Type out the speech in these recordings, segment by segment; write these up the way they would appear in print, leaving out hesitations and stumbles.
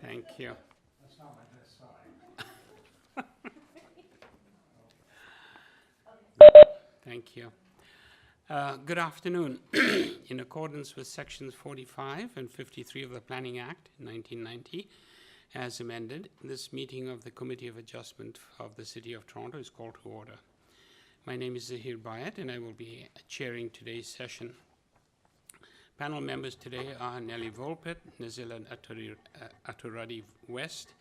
Thank you. That's not my best side. Thank you. Good afternoon. In accordance with sections 45 and 53 of the Planning Act 1990, as amended, this meeting of the Committee of Adjustment of the City of Toronto is called to order. My name is Zahir Bayat, and I will be chairing today's session. Panel members today are Nellie Volpet, Nazila Aturadi West,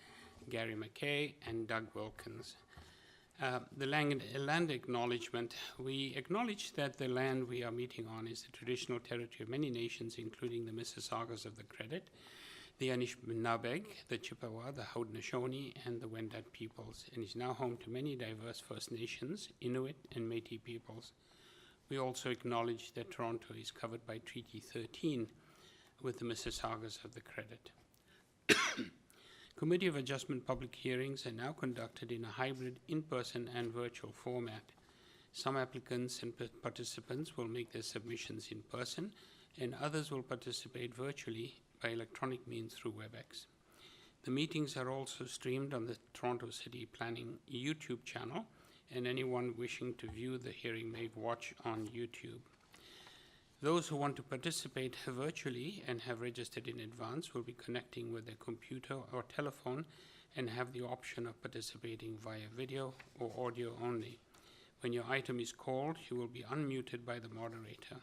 Gary McKay, and Doug Wilkins. The land acknowledgement. We acknowledge that the land we are meeting on is the traditional territory of many nations, including the Mississaugas of the Credit, the Anishinaabeg, the Chippewa, the Haudenosaunee, and the Wendat peoples, and is now home to many diverse First Nations, Inuit, and Métis peoples. We also acknowledge that Toronto is covered by Treaty 13 with the Mississaugas of the Credit. Committee of Adjustment public hearings are now conducted in a hybrid in-person and virtual format. Some applicants and participants will make their submissions in person, and others will participate virtually by electronic means through WebEx. The meetings are also streamed on the Toronto City Planning YouTube channel, and anyone wishing to view the hearing may watch on YouTube. Those who want to participate virtually and have registered in advance will be connecting with their computer or telephone and have the option of participating via video or audio only. When your item is called, you will be unmuted by the moderator.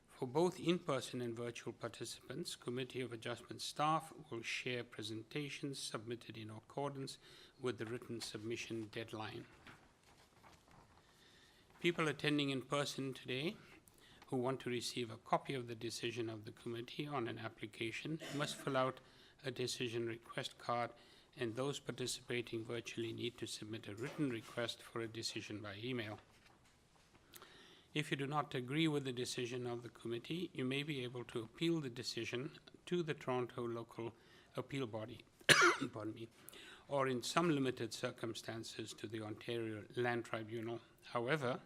For both in-person and virtual participants, Committee of Adjustment staff will share presentations submitted in accordance with the written submission deadline. People attending in person today who want to receive a copy of the decision of the committee on an application must fill out a decision request card, and those participating virtually need to submit a written request for a decision by email. If you do not agree with the decision of the committee, you may be able to appeal the decision to the Toronto local appeal body, pardon me, or in some limited circumstances to the Ontario Land Tribunal. However,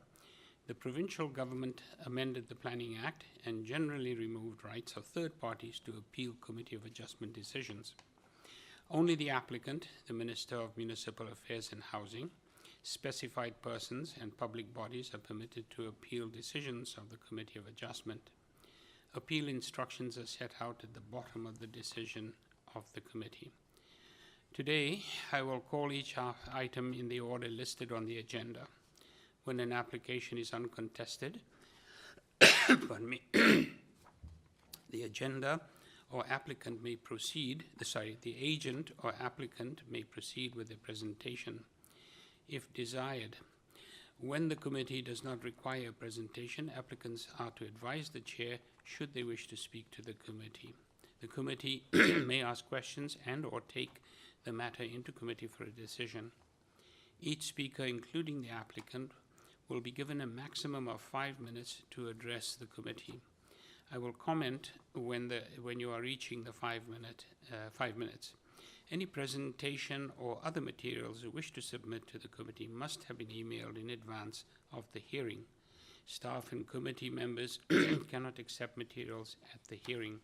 the provincial government amended the Planning Act and generally removed rights of third parties to appeal Committee of Adjustment decisions. Only the applicant, the Minister of Municipal Affairs and Housing, specified persons and public bodies are permitted to appeal decisions of the Committee of Adjustment. Appeal instructions are set out at the bottom of the decision of the committee. Today, I will call each item in the order listed on the agenda. When an application is uncontested, pardon me, the agenda or applicant may proceed, the agent or applicant may proceed with the presentation if desired. When the committee does not require a presentation, applicants are to advise the chair should they wish to speak to the committee. The committee may ask questions and or take the matter into committee for a decision. Each speaker, including the applicant, will be given a maximum of 5 minutes to address the committee. I will comment when you are reaching the 5 minutes. Any presentation or other materials you wish to submit to the committee must have been emailed in advance of the hearing. Staff and committee members cannot accept materials at the hearing.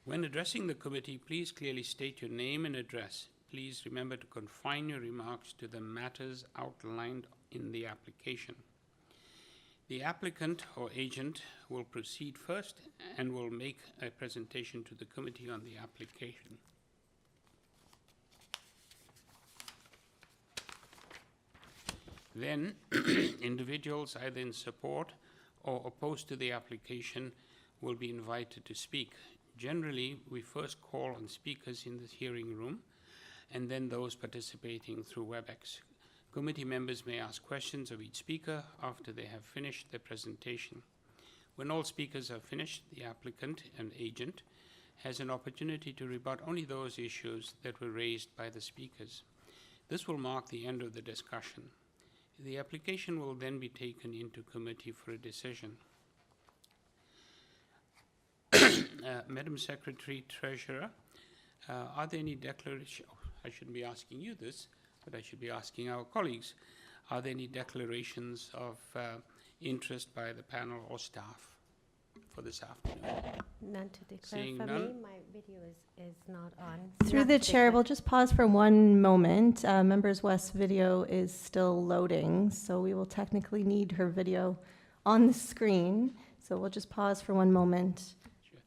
When addressing the committee, please clearly state your name and address. Please remember to confine your remarks to the matters outlined in the application. The applicant or agent will proceed first and will make a presentation to the committee on the application. Then, individuals either in support or opposed to the application will be invited to speak. Generally, we first call on speakers in the hearing room and then those participating through WebEx. Committee members may ask questions of each speaker after they have finished their presentation. When all speakers are finished, the applicant and agent has an opportunity to rebut only those issues that were raised by the speakers. This will mark the end of the discussion. The application will then be taken into committee for a decision. Madam Secretary Treasurer, are there any declarations? I shouldn't be asking you this, but I should be asking our colleagues. Are there any declarations of interest by the panel or staff for this afternoon? None to declare Seeing for me. none. My video is not on. Through Not the to chair, declare. we'll just pause for one moment. Members West video is still loading, so we will technically need her video on the screen. So we'll just pause for one moment. Sure thing.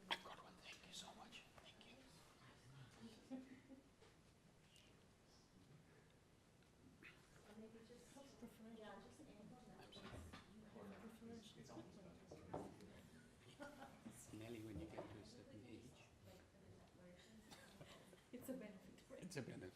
I've got one. Thank you so much. Thank you. Nelly, when you get to a certain age. It's a benefit. It's a benefit.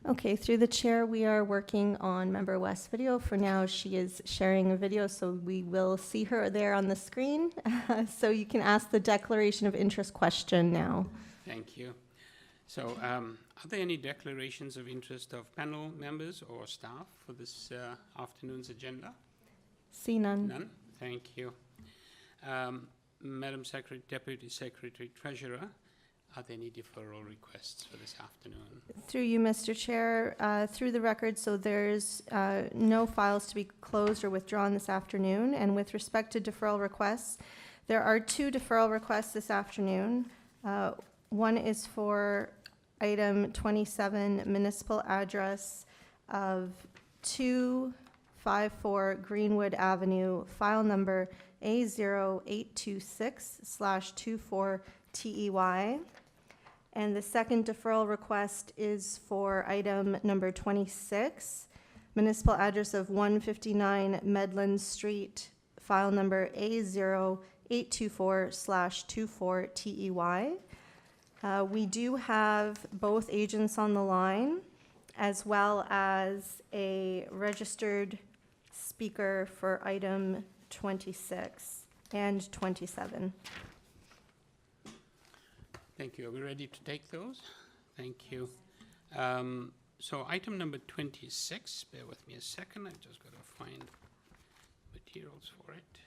Okay, through the chair, we are working on Member West video. For now, she is sharing a video, so we will see her there on the screen. So you can ask the declaration of interest question now. Thank you. So, are there any declarations of interest of panel members or staff for this afternoon's agenda? See none. None? Thank you. Madam Secretary, Deputy Secretary Treasurer, are there any deferral requests for this afternoon? Through you, Mr. Chair, through the record, so there's no files to be closed or withdrawn this afternoon. And with respect to deferral requests, there are 2 deferral requests this afternoon. One is for item 27, municipal address of 254 Greenwood Avenue, file number A0826/24TEY. And the second deferral request is for item number 26, municipal address of 159 Medland Street, file number A0824/24TEY. We do have both agents on the line, as well as a registered speaker for item 26 and 27. Thank you. Are we ready to take those? Thank you. So item number 26, bear with me a second. I've just got to find materials for it.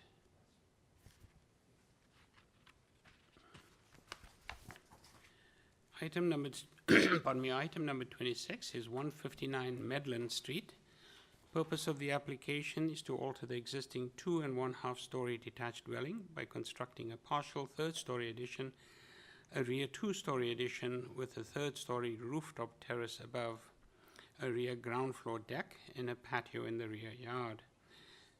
Item number, pardon me, item number 26 is 159 Medland Street. Purpose of the application is to alter the existing 2 1/2 story detached dwelling by constructing a partial 3rd story addition, a rear 2-story addition with a 3rd story rooftop terrace above, a rear ground floor deck, and a patio in the rear yard.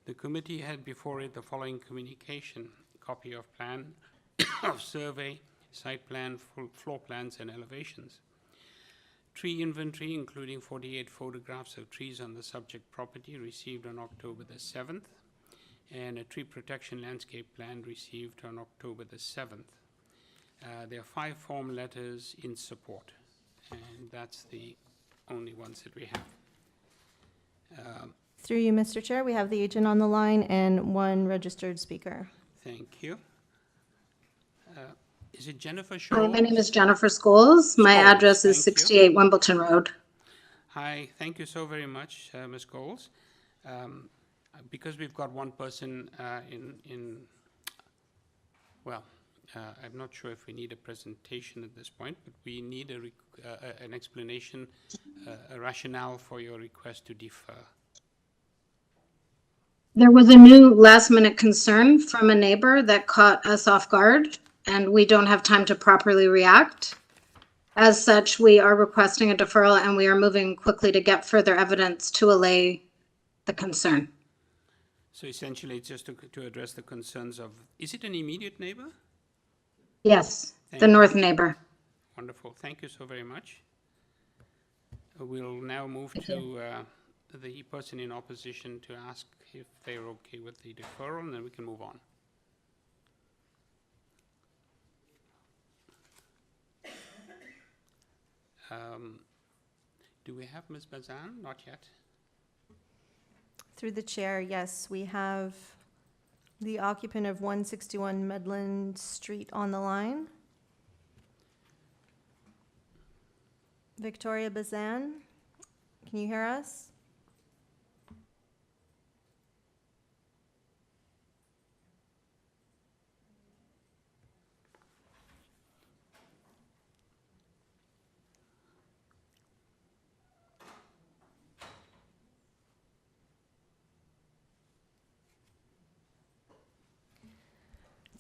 The committee had before it the following communication: copy of plan of survey, site plan, floor plans, and elevations. Tree inventory, including 48 photographs of trees on the subject property, received on October the 7th, and a tree protection landscape plan received on October the 7th. There are 5 form letters in support, and that's the only ones that we have. Through you, Mr. Chair, we have the agent on the line and 1 registered speaker. Thank you. Is it Jennifer Hi, Scholes? my name is Jennifer Scholes. My Scholes, address is thank you. 68 Wimbledon Road. Hi, thank you so very much, Ms. Scholes. Because we've got one person I'm not sure if we need a presentation at this point, but we need an explanation, a rationale for your request to defer. There was a new last-minute concern from a neighbor that caught us off guard, and we don't have time to properly react. As such, we are requesting a deferral, and we are moving quickly to get further evidence to allay the concern. So essentially, it's just to address the concerns of, is it an immediate neighbor? Yes, Thank the you. north neighbor. Wonderful. Thank you so very much. We'll now move Thank to the person in opposition to ask if they're okay with the deferral, and then we can move on. Do we have Ms. Bazan? Not yet. Through the chair, yes, we have the occupant of 161 Medland Street on the line. Victoria Bazan, can you hear us?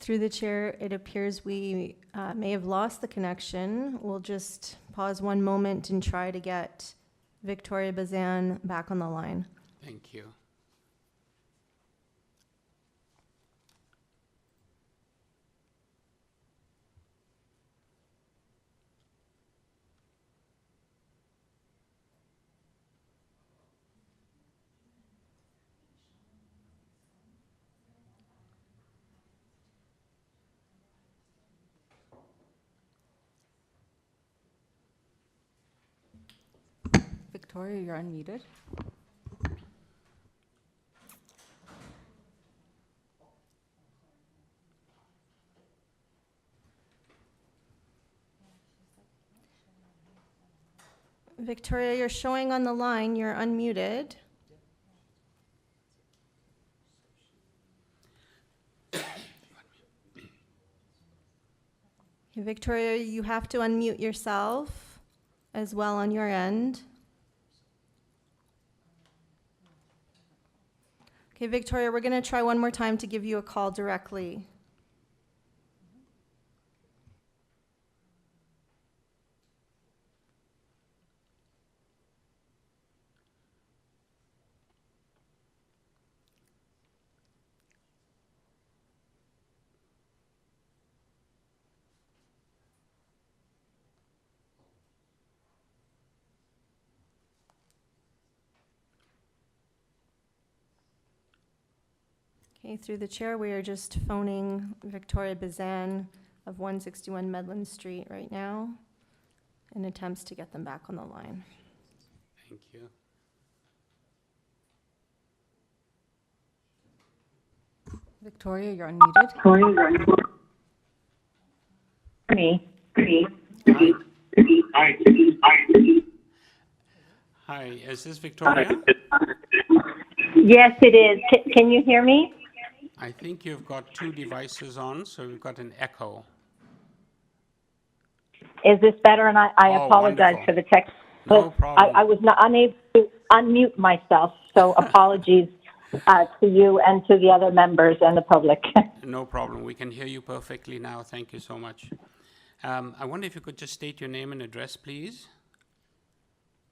Through the chair, it appears we may have lost the connection. We'll just pause one moment and try to get Victoria Bazan back on the line. Thank you. Victoria, you're unmuted. Victoria, you're showing on the line. You're unmuted. Okay, Victoria, you have to unmute yourself as well on your end. Okay, Victoria, we're going to try one more time to give you a call directly. Okay, through the chair, we are just phoning Victoria Bazan of 161 Medland Street right now in attempts to get them back on the line. Thank you. Victoria, you're unmuted. Hi, is this Victoria? Yes, it is. Can you hear me? I think you've got two devices on, so we've got an echo. Is this better? And I Oh, apologize wonderful. for the text. No problem. I was not unable to unmute myself, so apologies to you and to the other members and the public. No problem. We can hear you perfectly now. Thank you so much. I wonder if you could just state your name and address, please.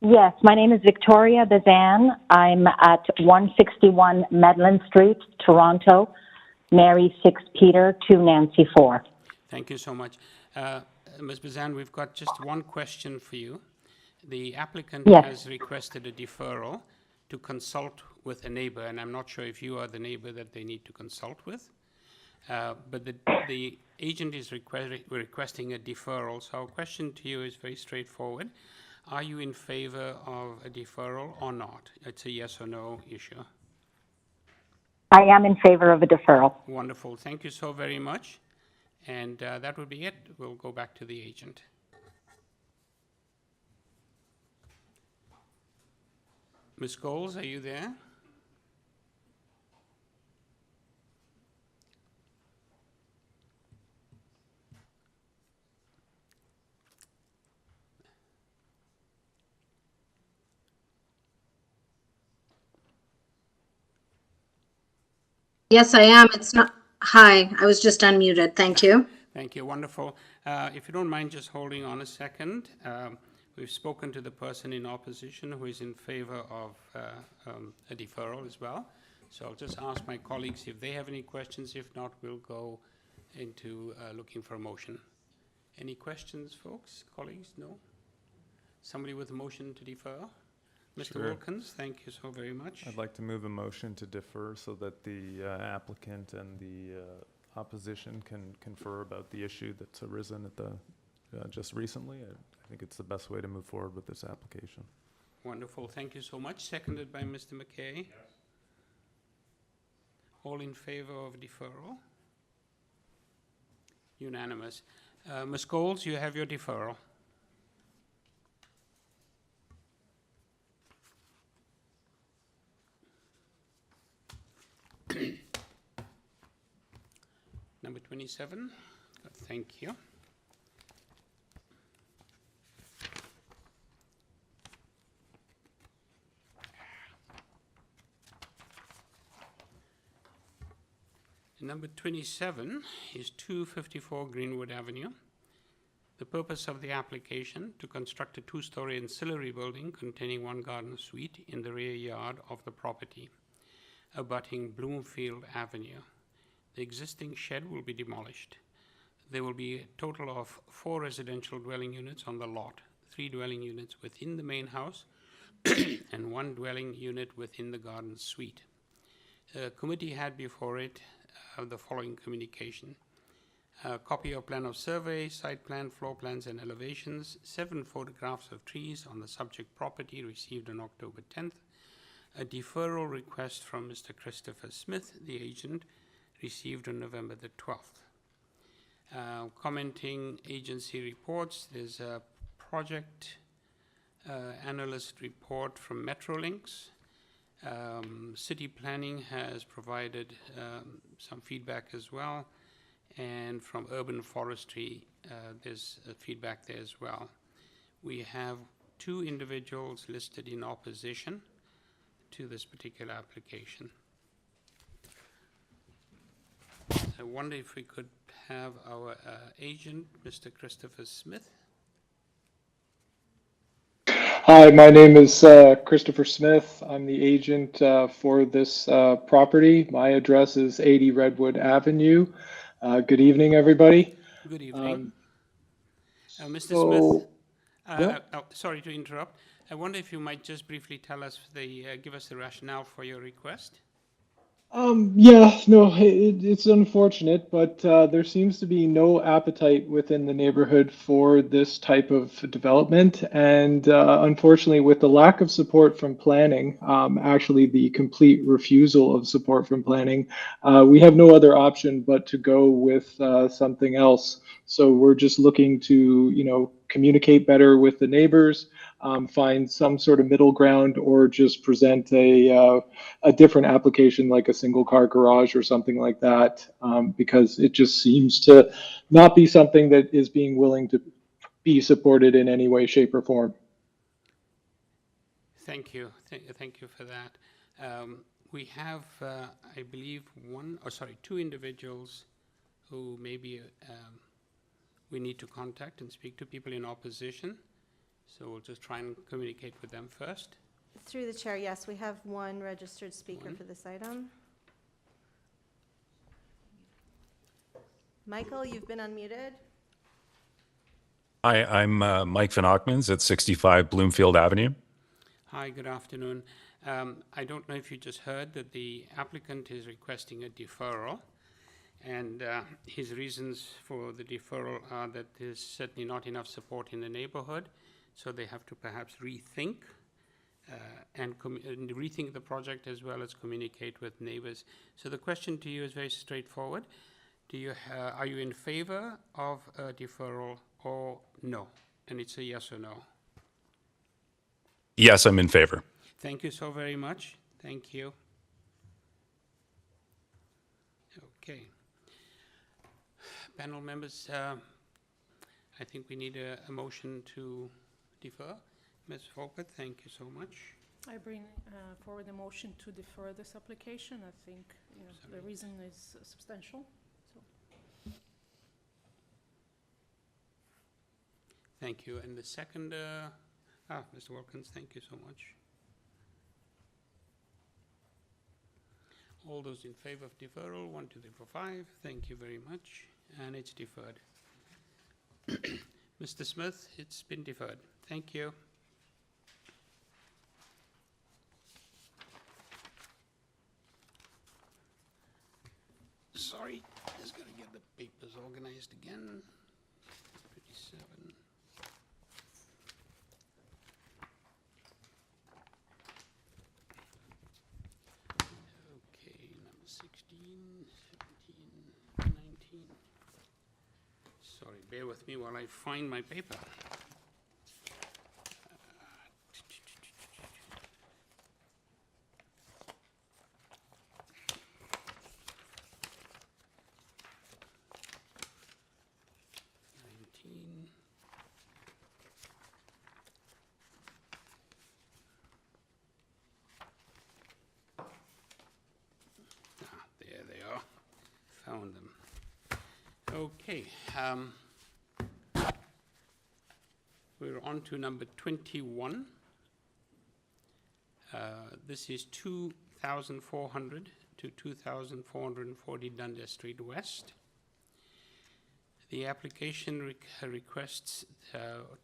Yes, my name is Victoria Bazan. I'm at 161 Medland Street, Toronto, Mary 6 Peter 2 Nancy 4. Thank you so much. Ms. Bazan, we've got just one question for you. The applicant Yes. has requested a deferral to consult with a neighbor, and I'm not sure if you are the neighbor that they need to consult with. But the agent is requesting a deferral. So our question to you is very straightforward. Are you in favor of a deferral or not? It's a yes or no issue. I am in favor of a deferral. Wonderful. Thank you so very much. And that would be it. We'll go back to the agent. Ms. Scholes, are you there? Yes, I am. It's not, hi, I was just unmuted. Thank you. Thank you, wonderful. If you don't mind just holding on a second, we've spoken to the person in opposition who is in favor of a deferral as well. So I'll just ask my colleagues if they have any questions. If not, we'll go into looking for a motion. Any questions, folks, colleagues? No? Somebody with a motion to defer? Mr. Sure. Wilkins, thank you so very much. I'd like to move a motion to defer so that the applicant and the opposition can confer about the issue that's arisen at the, just recently. I think it's the best way to move forward with this application. Wonderful, thank you so much. Seconded by Mr. McKay. Yes. All in favor of deferral? Unanimous. Ms. Coles, you have your deferral. Number 27. Thank you. Number 27 is 254 Greenwood Avenue. The purpose of the application to construct a two-story ancillary building containing one garden suite in the rear yard of the property, abutting Bloomfield Avenue. The existing shed will be demolished. There will be a total of 4 residential dwelling units on the lot, 3 dwelling units within the main house, and 1 dwelling unit within the garden suite. The committee had before it the following communication: a copy of plan of survey, site plan, floor plans, and elevations, 7 photographs of trees on the subject property received on October 10th, a deferral request from Mr. Christopher Smith, the agent, received on November the 12th. Commenting agency reports, there's a project analyst report from Metrolinx. City Planning has provided some feedback as well, and from Urban Forestry, there's feedback there as well. We have 2 individuals listed in opposition to this particular application. I wonder if we could have our agent, Mr. Christopher Smith. Hi, my name is Christopher Smith. I'm the agent for this property. My address is 80 Redwood Avenue. Good evening, everybody. Good evening. Mr. So, Smith, yeah. sorry to interrupt. I wonder if you might just briefly tell us give us the rationale for your request. Yeah, no, it's unfortunate, but there seems to be no appetite within the neighborhood for this type of development. And unfortunately, with the lack of support from planning, actually the complete refusal of support from planning, we have no other option but to go with something else. So we're just looking to, communicate better with the neighbors, find some sort of middle ground, or just present a different application like a single car garage or something like that, because it just seems to not be something that is being willing to be supported in any way, shape, or form. Thank you. Thank you for that. We have, I believe, 2 individuals who maybe we need to contact and speak to, people in opposition. So we'll just try and communicate with them first. Through the chair, yes, we have 1 registered speaker for this item. Michael, you've been unmuted. Hi, I'm Mike Van Ockmans at 65 Bloomfield Avenue. Hi, good afternoon. I don't know if you just heard that the applicant is requesting a deferral, and his reasons for the deferral are that there's certainly not enough support in the neighborhood, so they have to perhaps rethink and rethink the project as well as communicate with neighbors. So the question to you is very straightforward. Are you in favor of a deferral or no? And it's a yes or no. Yes, I'm in favor. Thank you so very much. Thank you. Okay. Panel members, I think we need a motion to defer. Ms. Volkert, thank you so much. I bring forward the motion to defer this application. I think the reason is substantial. So. Thank you. And the second, Mr. Wilkins, thank you so much. All those in favor of deferral, 1, 2, 3, 4, 5. Thank you very much. And it's deferred. Mr. Smith, it's been deferred. Thank you. Sorry, just gotta get the papers organized again. 57. Okay, number 16, 17, 19. Sorry, bear with me while I find my paper. There they are. Found them. Okay. We're on to number 21. This is 2,400 to 2,440 Dundas Street West. The application requests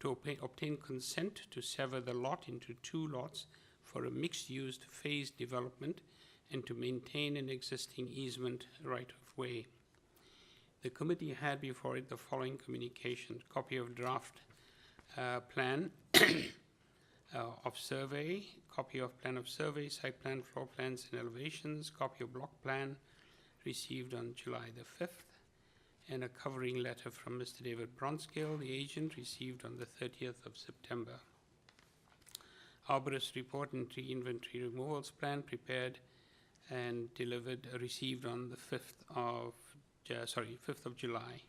to obtain consent to sever the lot into 2 lots for a mixed-use phase development and to maintain an existing easement right-of-way. The committee had before it the following communication: copy of draft plan of survey, copy of plan of survey, site plan, floor plans and elevations, copy of block plan received on July the 5th, and a covering letter from Mr. David Bronscale, the agent, received on the 30th of September. Arborist report and tree inventory removals plan prepared and delivered, received on the 5th of July.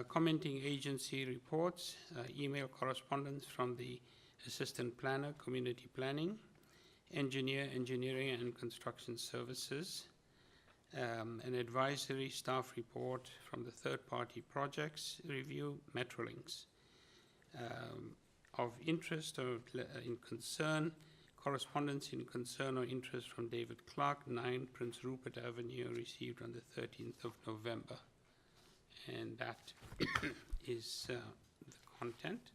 Commenting agency reports, email correspondence from the assistant planner, community planning, engineering and construction services, an advisory staff report from the third-party projects review, Metrolinks. Of interest or in concern, correspondence in concern or interest from David Clark, 9 Prince Rupert Avenue, received on the 13th of November. And that is the content.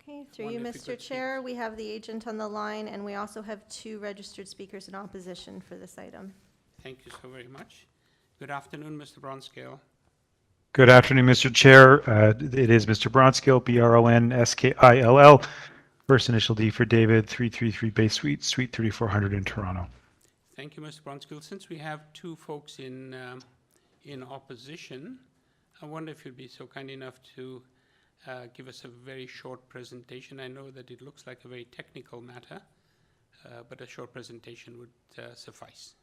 Okay, through you, Mr. Chair, we have the agent on the line, and we also have 2 registered speakers in opposition for this item. Thank you so very much. Good afternoon, Mr. Bronscale. Good afternoon, Mr. Chair. It is Mr. Bronscale, Bronskill, first initial D for David, 333 Bay Suite, Suite 3400 in Toronto. Thank you, Mr. Bronscale. Since we have 2 folks in opposition, I wonder if you'd be so kind enough to give us a very short presentation. I know that it looks like a very technical matter, but a short presentation would suffice.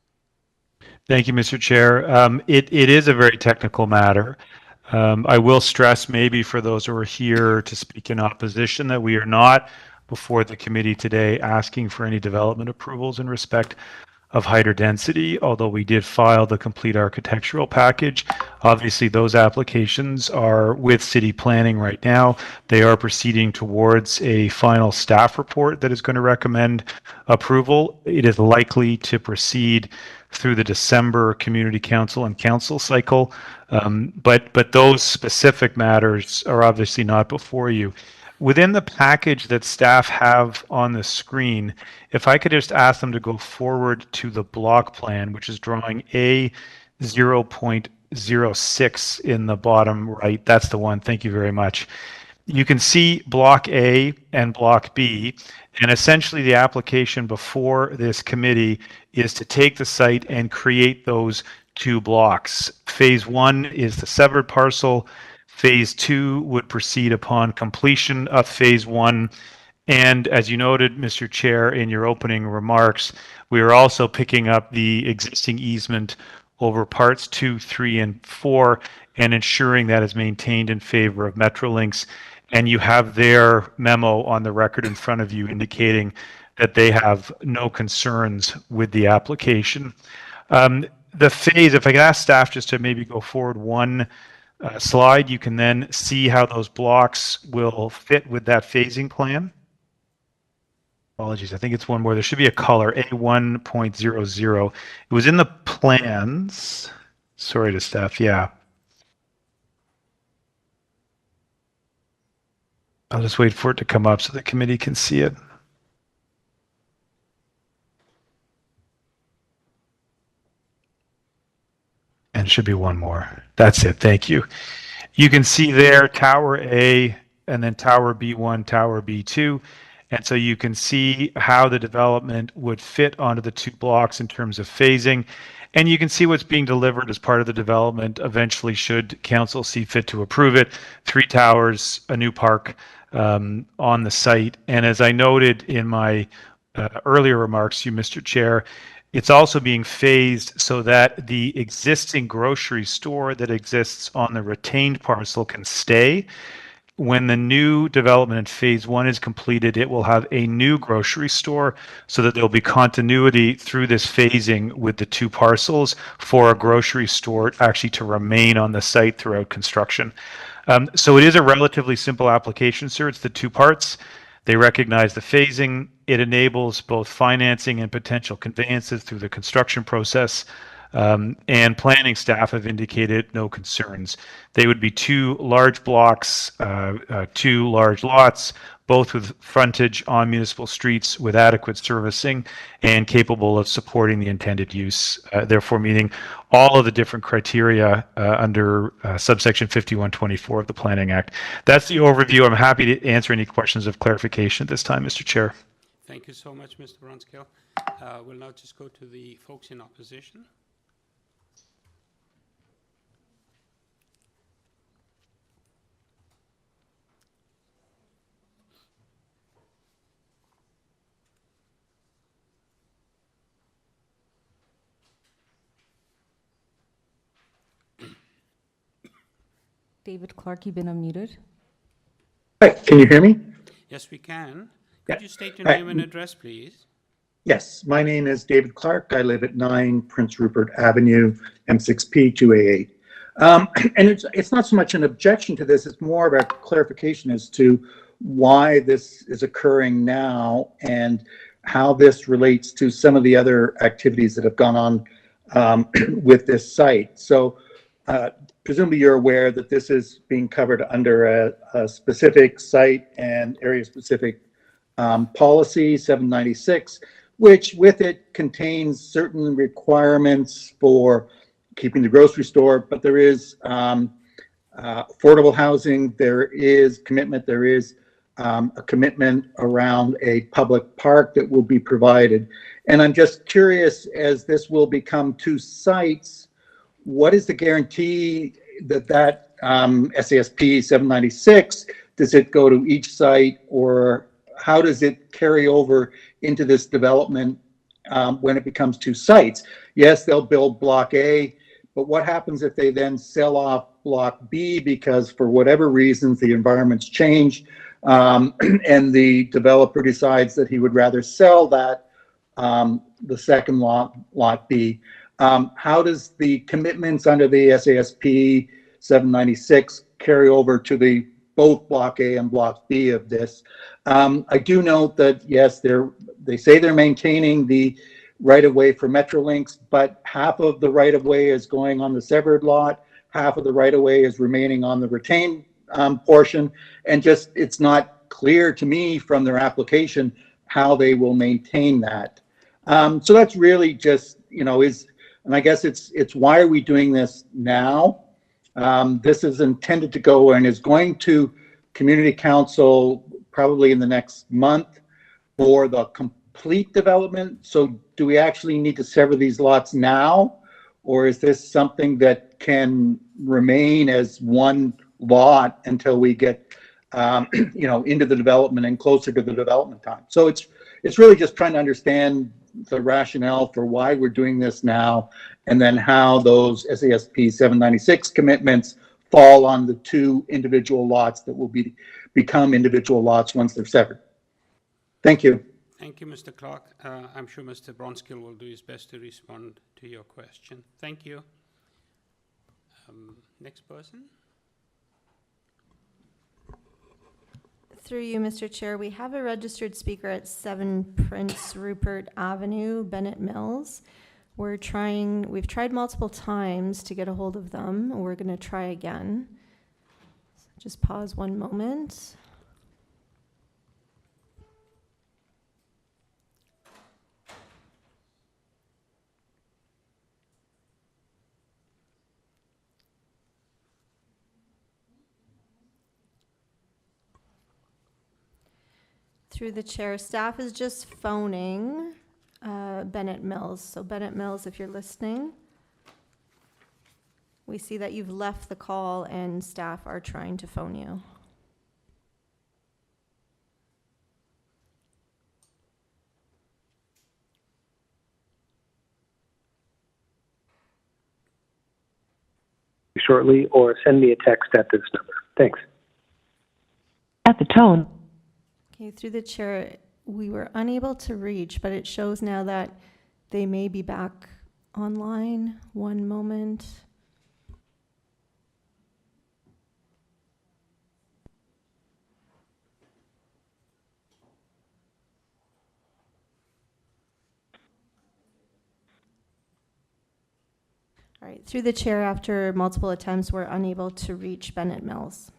Thank you, Mr. Chair. It is a very technical matter. I will stress, maybe for those who are here to speak in opposition, that we are not before the committee today asking for any development approvals in respect of height or density, although we did file the complete architectural package. Obviously, those applications are with city planning right now. They are proceeding towards a final staff report that is going to recommend approval. It is likely to proceed through the December Community Council and Council cycle, but those specific matters are obviously not before you. Within the package that staff have on the screen, if I could just ask them to go forward to the block plan, which is drawing A 0.06 in the bottom right. That's the one. Thank you very much. You can see block A and block B, and essentially the application before this committee is to take the site and create those 2 blocks. Phase 1 is the severed parcel. Phase 2 would proceed upon completion of Phase 1. And as you noted, Mr. Chair, in your opening remarks, we are also picking up the existing easement over parts 2, 3, and 4 and ensuring that is maintained in favor of Metrolinks. And you have their memo on the record in front of you indicating that they have no concerns with the application. The phase, if I could ask staff just to maybe go forward one slide, you can then see how those blocks will fit with that phasing plan. Apologies, I think it's one more. There should be a color, A1.00. It was in the plans. Sorry to staff, yeah. I'll just wait for it to come up so the committee can see it. And it should be one more. That's it, thank you. You can see there Tower A and then Tower B1, Tower B2. And so you can see how the development would fit onto the two blocks in terms of phasing. And you can see what's being delivered as part of the development eventually should council see fit to approve it. 3 towers, a new park on the site. And as I noted in my earlier remarks to you, Mr. Chair, it's also being phased so that the existing grocery store that exists on the retained parcel can stay. When the new development in phase 1 is completed, it will have a new grocery store so that there'll be continuity through this phasing with the 2 parcels for a grocery store actually to remain on the site throughout construction. So it is a relatively simple application, sir. It's the 2 parts. They recognize the phasing. It enables both financing and potential conveyances through the construction process. And planning staff have indicated no concerns. They would be 2 large blocks, 2 large lots, both with frontage on municipal streets with adequate servicing and capable of supporting the intended use, therefore meeting all of the different criteria under subsection 5124 of the Planning Act. That's the overview. I'm happy to answer any questions of clarification at this time, Mr. Chair. Thank you so much, Mr. Bronskill. We'll now just go to the folks in opposition. David Clark, you've been unmuted. Hi, can you hear me? Yes, we can. Could you state your Hi. name and address, please? Yes, my name is David Clark. I live at 9 Prince Rupert Avenue, M6P 2A8. And it's not so much an objection to this, it's more of a clarification as to why this is occurring now and how this relates to some of the other activities that have gone on with this site. So presumably you're aware that this is being covered under a specific site and area specific policy 796, which with it contains certain requirements for keeping the grocery store, but there is affordable housing, there is commitment, there is a commitment around a public park that will be provided. And I'm just curious, as this will become 2 sites, what is the guarantee that SASP 796, does it go to each site, or how does it carry over into this development when it becomes 2 sites? Yes, they'll build block A, but what happens if they then sell off block B because for whatever reasons the environment's changed and the developer decides that he would rather sell that, the second lot B? How does the commitments under the SASP 796 carry over to the both block A and block B of this? I do note that yes, they say they're maintaining the right-of-way for Metrolinx, but half of the right-of-way is going on the severed lot, half of the right-of-way is remaining on the retained portion, and just it's not clear to me from their application how they will maintain that. So that's really just, and I guess it's why are we doing this now? This is intended to go and is going to Community Council probably in the next month for the complete development. So do we actually need to sever these lots now? Or is this something that can remain as one lot until we get, into the development and closer to the development time? So it's really just trying to understand the rationale for why we're doing this now, and then how those SASP 796 commitments fall on the 2 individual lots that will become individual lots once they're severed. Thank you. Thank you, Mr. Clark. I'm sure Mr. Bronskill will do his best to respond to your question. Thank you. Next person. Through you, Mr. Chair, we have a registered speaker at 7 Prince Rupert Avenue, Bennett Mills. We've tried multiple times to get a hold of them. We're going to try again. Just pause one moment. Through the chair, staff is just phoning Bennett Mills. So Bennett Mills, if you're listening, we see that you've left the call and staff are trying to phone you. Shortly, or send me a text at this number. Thanks. At the tone. Okay, through the chair, we were unable to reach, but it shows now that they may be back online. One moment. All right, through the chair, after multiple attempts, we're unable to reach Bennett Mills.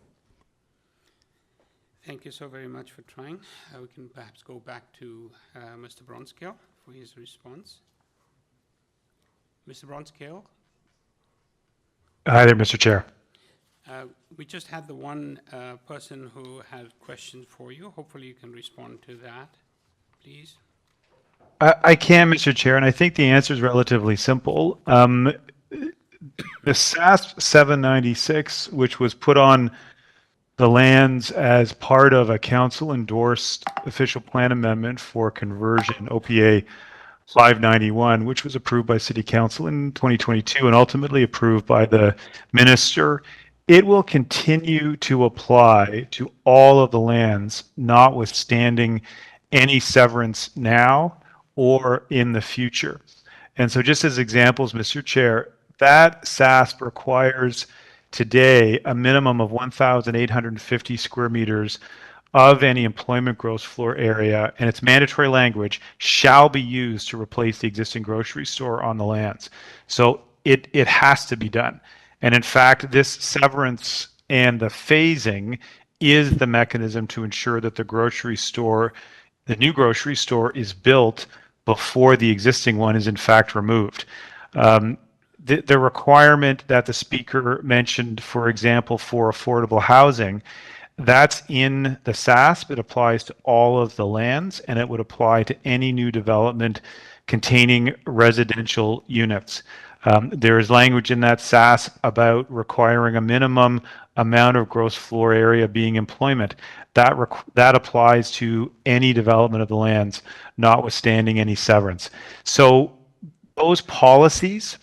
Thank you so very much for trying. We can perhaps go back to Mr. Bronskill for his response. Mr. Bronskill? Hi there, Mr. Chair. We just had the one person who had questions for you. Hopefully you can respond to that, please. I can, Mr. Chair, and I think the answer is relatively simple. The SASP 796, which was put on the lands as part of a council-endorsed official plan amendment for conversion, OPA 591, which was approved by City Council in 2022 and ultimately approved by the Minister, it will continue to apply to all of the lands, notwithstanding any severance now or in the future. And so just as examples, Mr. Chair, that SASP requires today a minimum of 1,850 square meters of any employment gross floor area, and its mandatory language shall be used to replace the existing grocery store on the lands. So it has to be done. And in fact, this severance and the phasing is the mechanism to ensure that the new grocery store is built before the existing one is in fact removed. The requirement that the speaker mentioned, for example, for affordable housing, that's in the SASP. It applies to all of the lands, and it would apply to any new development containing residential units. There is language in that SASP about requiring a minimum amount of gross floor area being employment. That applies to any development of the lands, notwithstanding any severance. So those policies,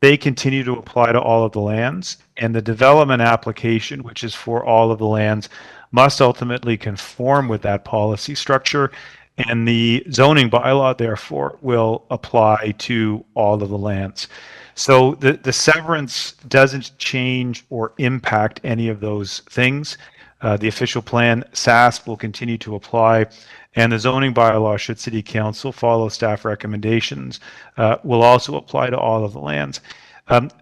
they continue to apply to all of the lands, and the development application, which is for all of the lands, must ultimately conform with that policy structure, and the zoning bylaw, therefore, will apply to all of the lands. So the severance doesn't change or impact any of those things. The official plan, SASP, will continue to apply, and the zoning bylaw, should City Council follow staff recommendations, will also apply to all of the lands.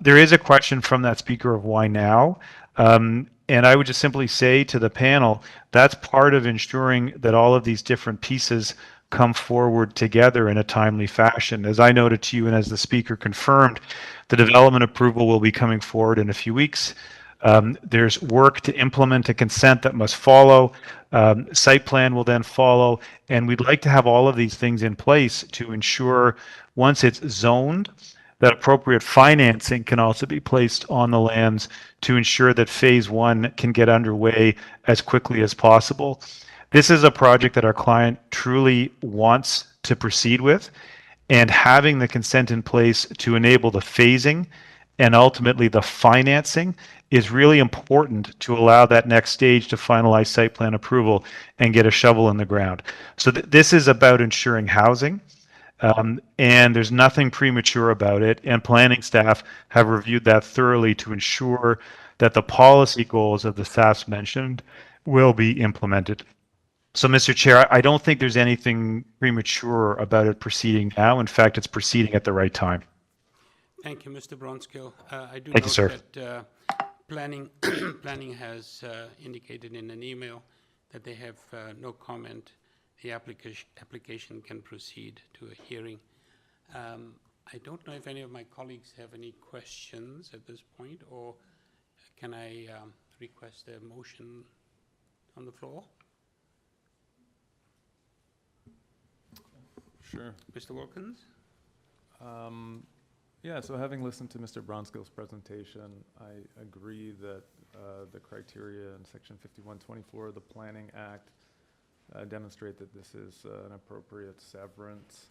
There is a question from that speaker of why now, and I would just simply say to the panel, that's part of ensuring that all of these different pieces come forward together in a timely fashion. As I noted to you and as the speaker confirmed, the development approval will be coming forward in a few weeks. There's work to implement a consent that must follow. Site plan will then follow, and we'd like to have all of these things in place to ensure once it's zoned, that appropriate financing can also be placed on the lands to ensure that phase one can get underway as quickly as possible. This is a project that our client truly wants to proceed with, and having the consent in place to enable the phasing and ultimately the financing is really important to allow that next stage to finalize site plan approval and get a shovel in the ground. So this is about ensuring housing. And there's nothing premature about it. And planning staff have reviewed that thoroughly to ensure that the policy goals of the staffs mentioned will be implemented. So, Mr. Chair, I don't think there's anything premature about it proceeding now. In fact, it's proceeding at the right time. Thank you, Mr. Bronskill. I do Thank you, sir. note that planning has indicated in an email that they have no comment. The application can proceed to a hearing. I don't know if any of my colleagues have any questions at this point, or can I request a motion on the floor? Sure. Mr. Wilkins? Yeah, so having listened to Mr. Bronskill's presentation, I agree that the criteria in Section 5124 of the Planning Act demonstrate that this is an appropriate severance.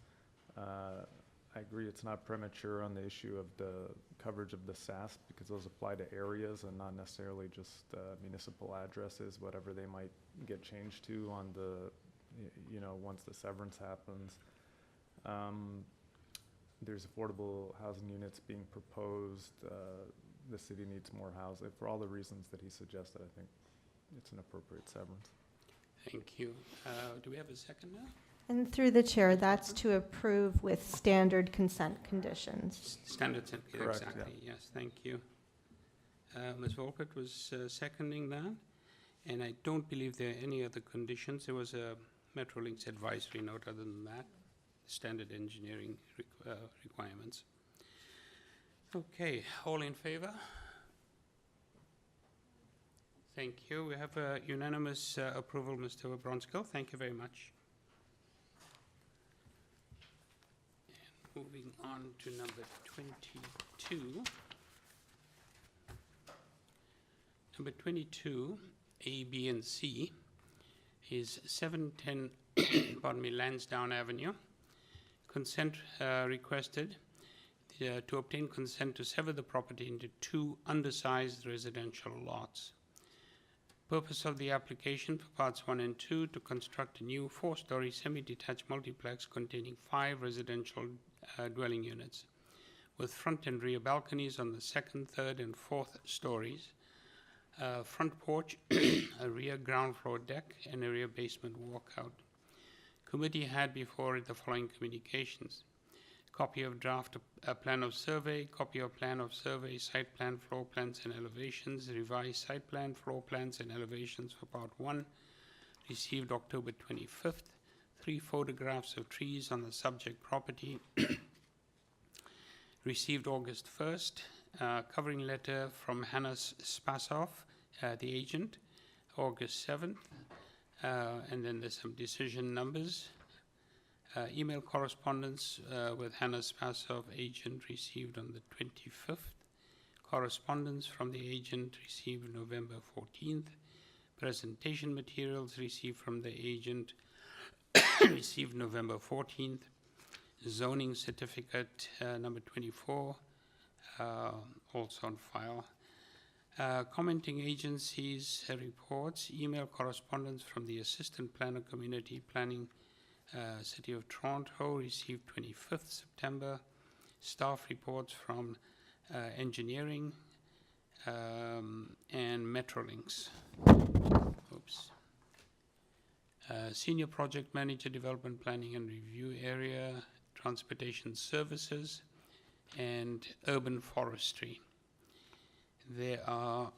I agree it's not premature on the issue of the coverage of the SASP because those apply to areas and not necessarily just municipal addresses, whatever they might get changed to on the, once the severance happens. There's affordable housing units being proposed. The city needs more housing. For all the reasons that he suggested, I think it's an appropriate severance. Thank you. Do we have a second now? And through the chair, that's to approve with standard consent conditions. Standards, Correct, exactly. Yeah. Yes, thank you. Ms. Volkert was seconding that, and I don't believe there are any other conditions. There was a Metrolinx advisory note. Other than that, standard engineering requirements. Okay, all in favor? Thank you. We have a unanimous approval, Mr. Bronskill. Thank you very much. And moving on to number 22. Number 22, A, B, and C, is 710 Lansdowne Avenue. Consent requested to obtain consent to sever the property into two undersized residential lots. Purpose of the application for parts 1 and 2 to construct a new 4-story semi-detached multiplex containing 5 residential dwelling units with front and rear balconies on the 2nd, 3rd, and 4th stories, front porch, a rear ground floor deck, and a rear basement walkout. Committee had before it the following communications: copy of draft plan of survey, copy of plan of survey, site plan, floor plans and elevations, revised site plan, floor plans and elevations for part 1, received October 25th, 3 photographs of trees on the subject property, received August 1st, covering letter from Hannah Spasoff, the agent, August 7th, and then there's some decision numbers. Email correspondence with Hannah Spasoff, agent, received on the 25th. Correspondence from the agent received November 14th. Presentation materials received from the agent received November 14th. Zoning certificate number 24, also on file. Commenting agencies reports, email correspondence from the Assistant Planner Community Planning City of Toronto, received 25th September. Staff reports from engineering and Metrolinx. Oops. Senior Project Manager, Development Planning and Review Area, Transportation Services, and Urban Forestry. There are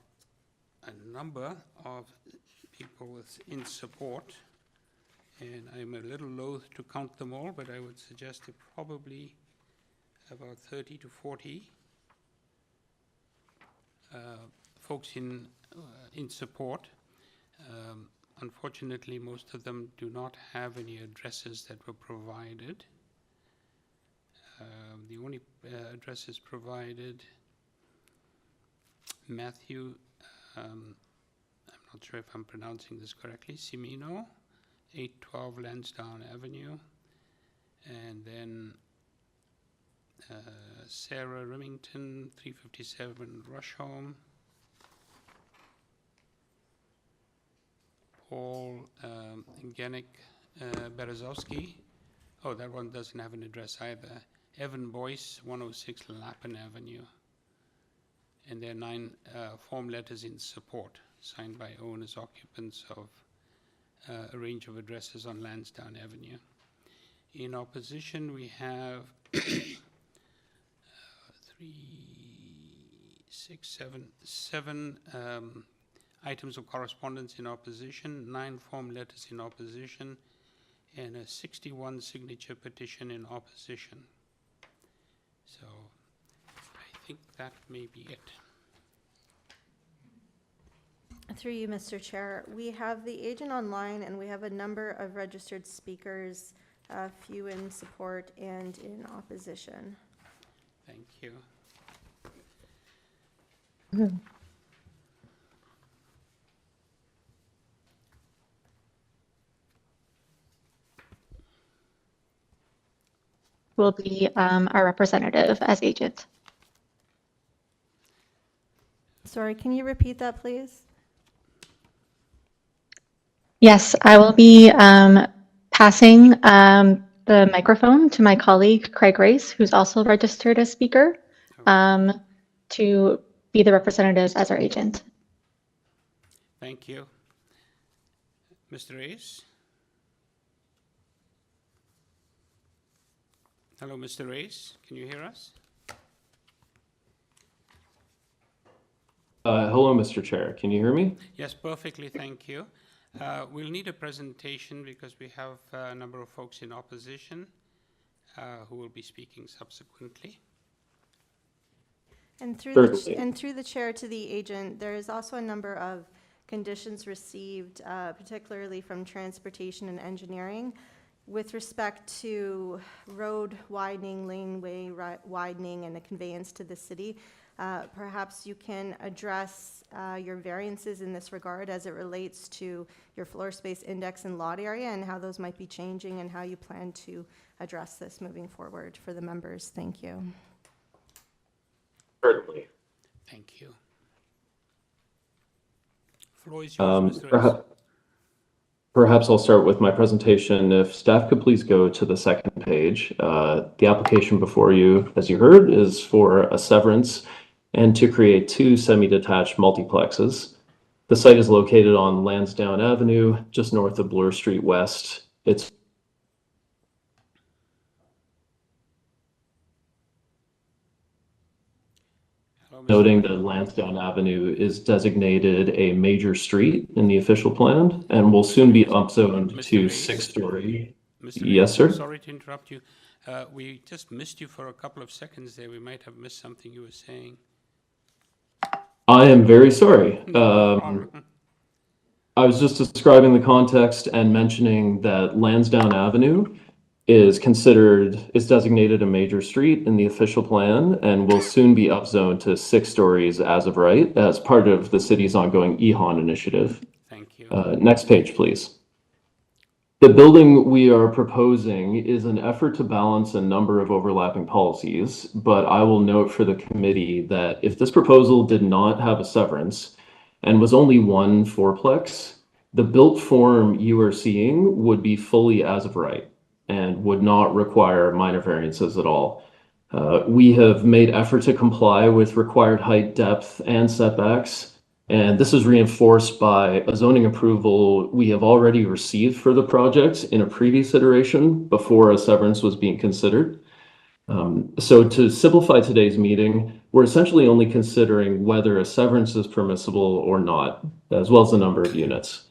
a number of people in support, and I'm a little loath to count them all, but I would suggest it probably about 30 to 40 folks in support. Unfortunately, most of them do not have any addresses that were provided. The only addresses provided, Matthew, I'm not sure if I'm pronouncing this correctly, Cimino, 812 Lansdowne Avenue, and then Sarah Remington, 357 Rushholme. Paul Genick Berezowski. Oh, that one doesn't have an address either. Evan Boyce, 106 Lappin Avenue. And there are 9 form letters in support, signed by owners, occupants of a range of addresses on Lansdowne Avenue. In opposition, we have 7 items of correspondence in opposition, 9 form letters in opposition, and a 61 signature petition in opposition. So I think that may be it. Through you, Mr. Chair, we have the agent online and we have a number of registered speakers, few in support and in opposition. Thank you. Will be our representative as agent. Sorry, can you repeat that, please? Yes, I will be passing the microphone to my colleague, Craig Race, who's also registered as speaker, to be the representatives as our agent. Thank you. Mr. Reyes? Hello, Mr. Reyes, can you hear us? Hello, Mr. Chair. Can you hear me? Yes, perfectly, thank you. We'll need a presentation because we have a number of folks in opposition who will be speaking subsequently. And through the chair to the agent, there is also a number of conditions received, particularly from transportation and engineering, with respect to road widening, laneway widening, and the conveyance to the city. Perhaps you can address your variances in this regard as it relates to your floor space index and lot area and how those might be changing and how you plan to address this moving forward for the members. Thank you. Certainly. Thank you. Floor is yours, Mr. Reyes. Perhaps I'll start with my presentation. If staff could please go to the second page. The application before you, as you heard, is for a severance and to create 2 semi-detached multiplexes. The site is located on Lansdowne Avenue, just north of Bloor Street West. It's noting that Lansdowne Avenue is designated a major street in the official plan and will soon be upzoned to 6-story. Yes, sir. Sorry to interrupt you. We just missed you for a couple of seconds there. We might have missed something you were saying. I am very sorry. I was just describing the context and mentioning that Lansdowne Avenue is designated a major street in the official plan and will soon be upzoned to 6 stories as of right as part of the city's ongoing EHON initiative. Thank you. Next page, please. The building we are proposing is an effort to balance a number of overlapping policies, but I will note for the committee that if this proposal did not have a severance and was only 1 fourplex, the built form you are seeing would be fully as of right and would not require minor variances at all. We have made effort to comply with required height, depth, and setbacks, and this is reinforced by a zoning approval we have already received for the project in a previous iteration before a severance was being considered. So to simplify today's meeting, we're essentially only considering whether a severance is permissible or not, as well as the number of units.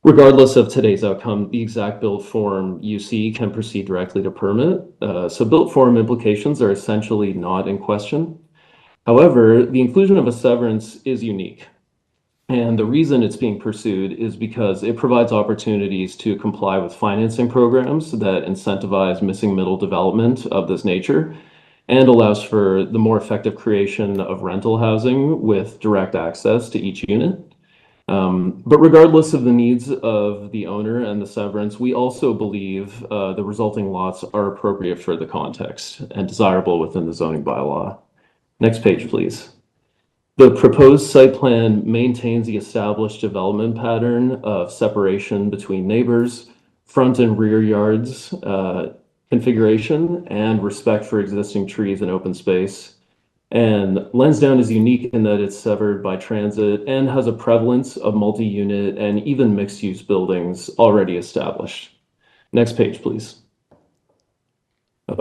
Regardless of today's outcome, the exact build form you see can proceed directly to permit. So built form implications are essentially not in question. However, the inclusion of a severance is unique. And the reason it's being pursued is because it provides opportunities to comply with financing programs that incentivize missing middle development of this nature and allows for the more effective creation of rental housing with direct access to each unit. But regardless of the needs of the owner and the severance, we also believe the resulting lots are appropriate for the context and desirable within the zoning bylaw. Next page, please. The proposed site plan maintains the established development pattern of separation between neighbors, front and rear yards, configuration, and respect for existing trees and open space. And Lansdowne is unique in that it's severed by transit and has a prevalence of multi-unit and even mixed-use buildings already established. Next page, please.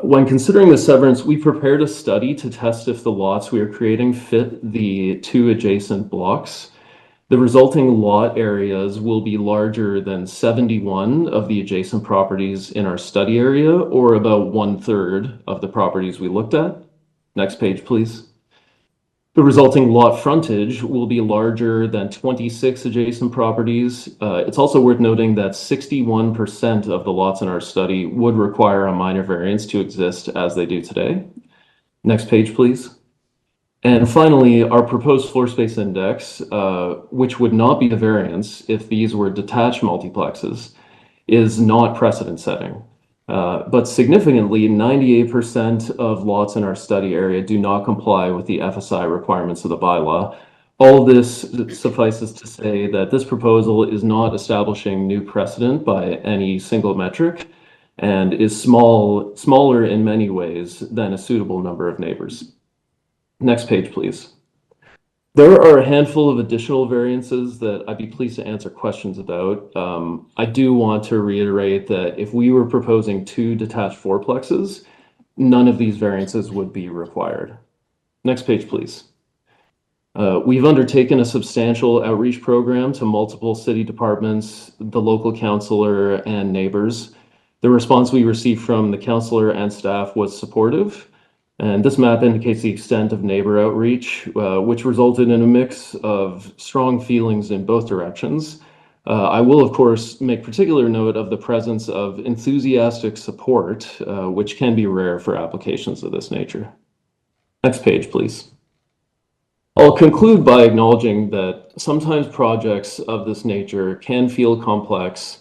When considering the severance, we prepared a study to test if the lots we are creating fit the two adjacent blocks. The resulting lot areas will be larger than 71 of the adjacent properties in our study area, or about 1/3 of the properties we looked at. Next page, please. The resulting lot frontage will be larger than 26 adjacent properties. It's also worth noting that 61% of the lots in our study would require a minor variance to exist as they do today. Next page, please. And finally, our proposed floor space index, which would not be a variance if these were detached multiplexes, is not precedent setting. But significantly, 98% of lots in our study area do not comply with the FSI requirements of the bylaw. All this suffices to say that this proposal is not establishing new precedent by any single metric and is smaller in many ways than a suitable number of neighbors. Next page, please. There are a handful of additional variances that I'd be pleased to answer questions about. I do want to reiterate that if we were proposing 2 detached fourplexes, none of these variances would be required. Next page, please. We've undertaken a substantial outreach program to multiple city departments, the local councillor, and neighbors. The response we received from the councillor and staff was supportive. And this map indicates the extent of neighbor outreach, which resulted in a mix of strong feelings in both directions. I will, of course, make particular note of the presence of enthusiastic support, which can be rare for applications of this nature. Next page, please. I'll conclude by acknowledging that sometimes projects of this nature can feel complex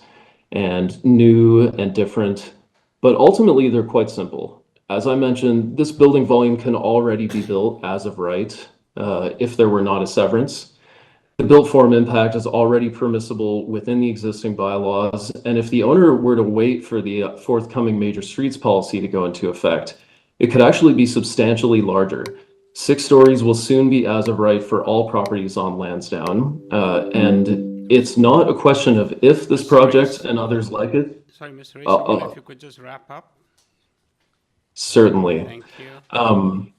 and new and different, but ultimately they're quite simple. As I mentioned, this building volume can already be built as of right if there were not a severance. The built form impact is already permissible within the existing bylaws, and if the owner were to wait for the forthcoming major streets policy to go into effect, it could actually be substantially larger. 6 stories will soon be as of right for all properties on Lansdowne, and it's not a question of if this project and others like it. Sorry, Mr. Race, I wonder if you could just wrap up. Certainly. Thank you.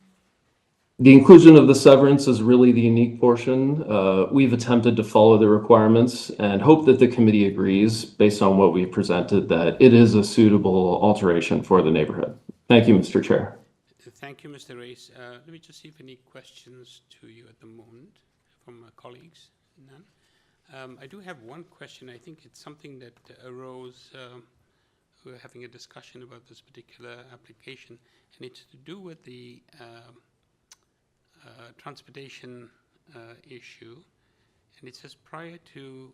The inclusion of the severance is really the unique portion. We've attempted to follow the requirements and hope that the committee agrees, based on what we've presented, that it is a suitable alteration for the neighborhood. Thank you, Mr. Chair. Thank you, Mr. Race. Let me just see if any questions to you at the moment from my colleagues. None. I do have one question. I think it's something that arose. We're having a discussion about this particular application, and it's to do with the transportation issue. And it says prior to,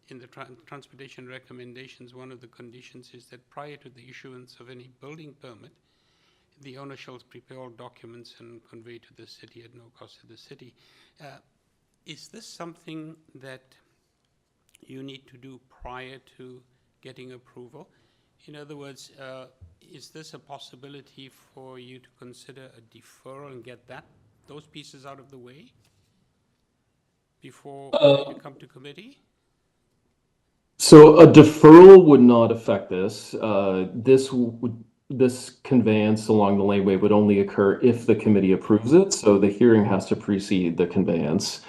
in the transportation recommendations, one of the conditions is that prior to the issuance of any building permit, the owner shall prepare all documents and convey to the city at no cost to the city. Is this something that you need to do prior to getting approval? In other words, is this a possibility for you to consider a deferral and get those pieces out of the way before you come to committee? So a deferral would not affect this. This conveyance along the laneway would only occur if the committee approves it, so the hearing has to precede the conveyance.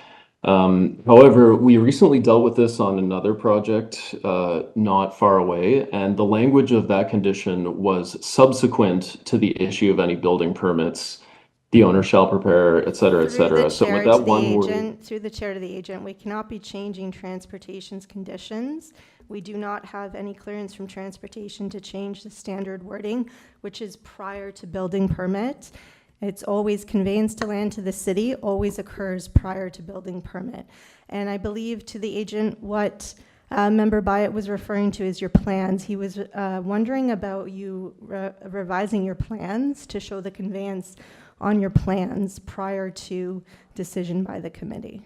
However, we recently dealt with this on another project not far away, and the language of that condition was subsequent to the issue of any building permits. The owner shall prepare, et cetera, et cetera. So with that one word, through the chair to the agent, we cannot be changing transportation's conditions. We do not have any clearance from transportation to change the standard wording, which is prior to building permit. It's always conveyance to land to the city, always occurs prior to building permit. And I believe to the agent, what Member Byatt was referring to is your plans. He was wondering about you revising your plans to show the conveyance on your plans prior to decision by the committee,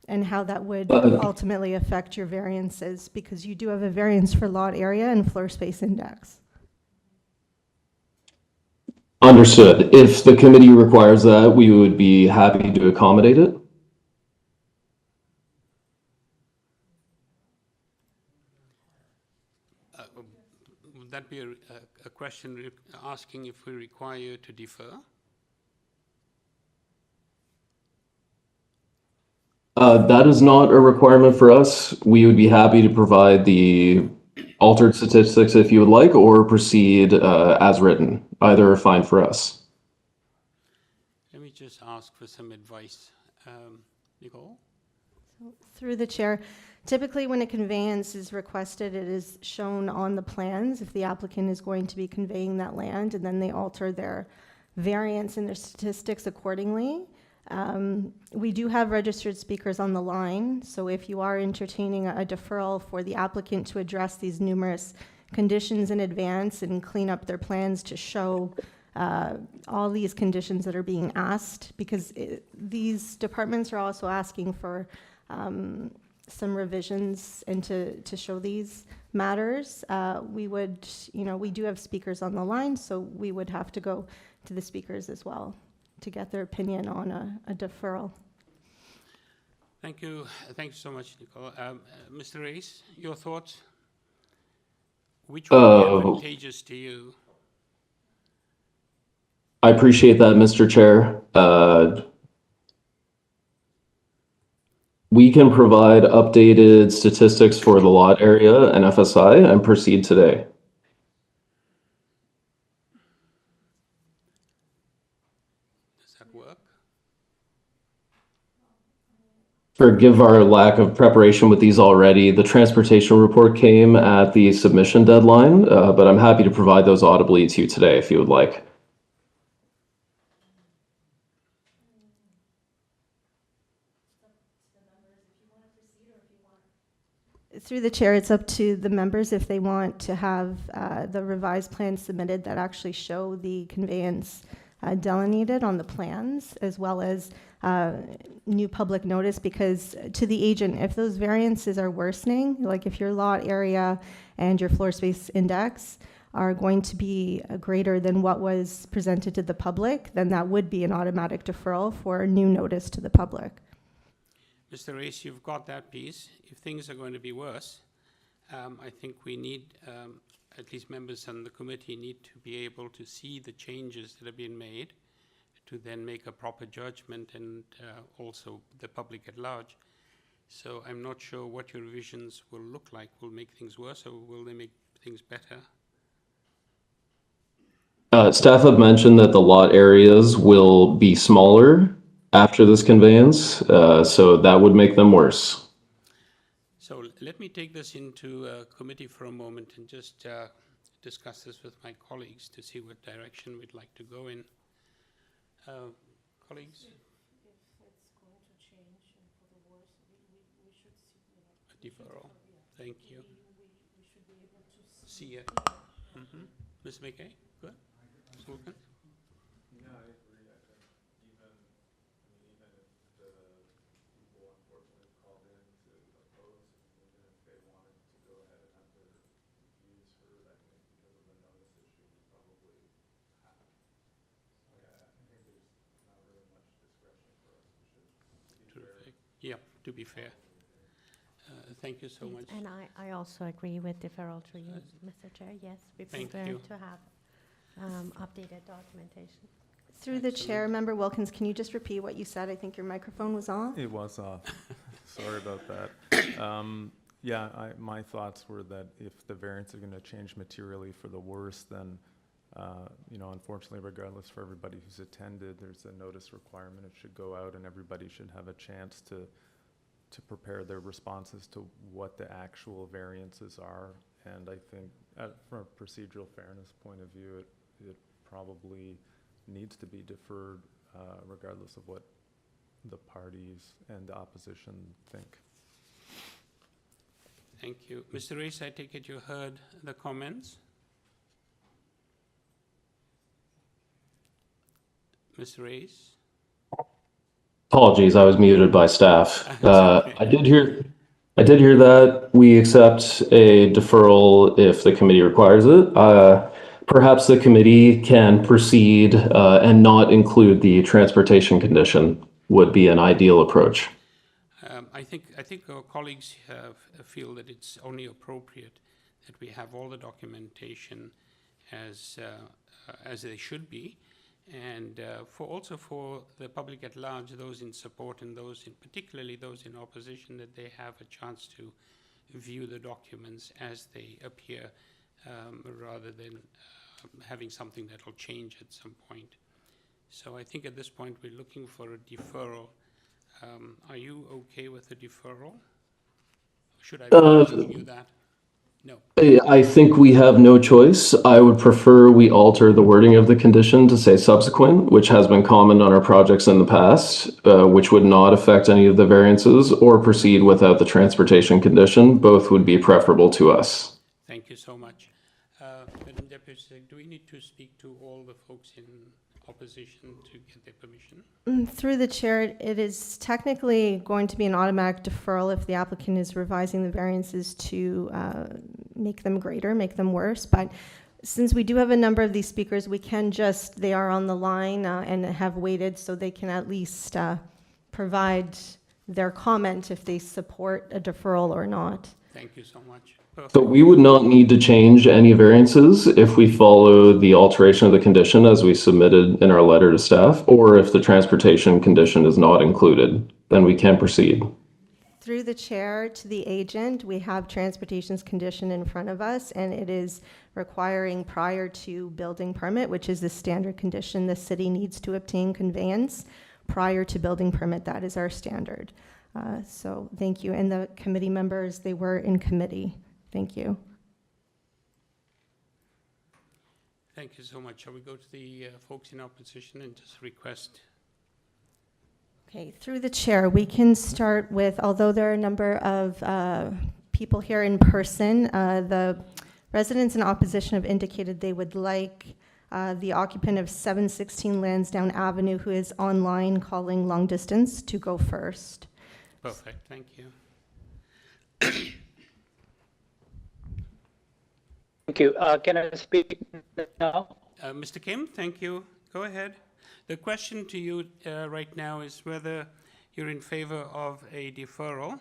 and how that would ultimately affect your variances, because you do have a variance for lot area and floor space index. Understood. If the committee requires that, we would be happy to accommodate it. Would that be a question asking if we require you to defer? That is not a requirement for us. We would be happy to provide the altered statistics if you would like, or proceed as written. Either are fine for us. Let me just ask for some advice. Nicole? Through the chair, typically when a conveyance is requested, it is shown on the plans if the applicant is going to be conveying that land, and then they alter their variance and their statistics accordingly. We do have registered speakers on the line, so if you are entertaining a deferral for the applicant to address these numerous conditions in advance and clean up their plans to show all these conditions that are being asked, because these departments are also asking for some revisions and to show these matters, we would, we do have speakers on the line, so we would have to go to the speakers as well to get their opinion on a deferral. Thank you. Thank you so much, Nicole. Mr. Race, your thoughts? Which would be advantageous to you? I appreciate that, Mr. Chair. We can provide updated statistics for the lot area and FSI and proceed today. Does that work? Forgive our lack of preparation with these already. The transportation report came at the submission deadline, but I'm happy to provide those audibly to you today if you would like. Through the chair, it's up to the members if they want to have the revised plans submitted that actually show the conveyance delineated on the plans, as well as new public notice, because to the agent, if those variances are worsening, like if your lot area and your floor space index are going to be greater than what was presented to the public, then that would be an automatic deferral for new notice to the public. Mr. Race, you've got that piece. If things are going to be worse, I think we need, at least members on the committee need to be able to see the changes that have been made to then make a proper judgment, and also the public at large. So I'm not sure what your revisions will look like. Will make things worse, or will they make things better? Staff have mentioned that the lot areas will be smaller after this conveyance, so that would make them worse. So let me take this into committee for a moment and just discuss this with my colleagues to see what direction we'd like to go in. Colleagues? If it's going to change and for the worse, we should see, A deferral. Thank you. We should be able to See it. Ms. McKay, good. Ms. Wilkins? Yeah, I agree. I think even if the people unfortunately called in to oppose, and even if they wanted to go ahead and have their views heard, I think because of the notice issue, we probably have. So yeah, I think there's not really much discretion for us. We should be Terrific. Yeah, to be fair. Thank you so much. And I also agree with deferral to you, Mr. Chair. Yes, we prefer to have updated documentation. Through the chair, Member Wilkins, can you just repeat what you said? I think your microphone was off. It was off. Sorry about that. Yeah, my thoughts were that if the variants are going to change materially for the worse, then, unfortunately, regardless for everybody who's attended, there's a notice requirement. It should go out and everybody should have a chance to prepare their responses to what the actual variances are. And I think from a procedural fairness point of view, it probably needs to be deferred regardless of what the parties and the opposition think. Thank you. Mr. Race, I take it you heard the comments? Mr. Race? Apologies, I was muted by staff. I did hear that. We accept a deferral if the committee requires it. Perhaps the committee can proceed and not include the transportation condition would be an ideal approach. I think our colleagues feel that it's only appropriate that we have all the documentation as they should be, and also for the public at large, those in support and particularly those in opposition, that they have a chance to view the documents as they appear, rather than having something that will change at some point. So I think at this point we're looking for a deferral. Are you okay with a deferral? Should I be asking you that? No. I think we have no choice. I would prefer we alter the wording of the condition to say subsequent, which has been common on our projects in the past, which would not affect any of the variances, or proceed without the transportation condition. Both would be preferable to us. Thank you so much. Madam Deputy Secretary, do we need to speak to all the folks in opposition to get their permission? Through the chair, it is technically going to be an automatic deferral if the applicant is revising the variances to make them greater, make them worse. But since we do have a number of these speakers, we can they are on the line and have waited, so they can at least provide their comment if they support a deferral or not. Thank you so much. Perfect. So we would not need to change any variances if we follow the alteration of the condition as we submitted in our letter to staff, or if the transportation condition is not included, then we can proceed. Through the chair to the agent, we have transportation's condition in front of us, and it is requiring prior to building permit, which is the standard condition the city needs to obtain conveyance prior to building permit. That is our standard. So thank you. And the committee members, they were in committee. Thank you. Thank you so much. Shall we go to the folks in opposition and just request? Okay, through the chair, we can start with, although there are a number of people here in person, the residents in opposition have indicated they would like the occupant of 716 Lansdowne Avenue, who is online calling long distance, to go first. Perfect, thank you. Thank you. Can I speak now? Mr. Kim, thank you. Go ahead. The question to you right now is whether you're in favor of a deferral.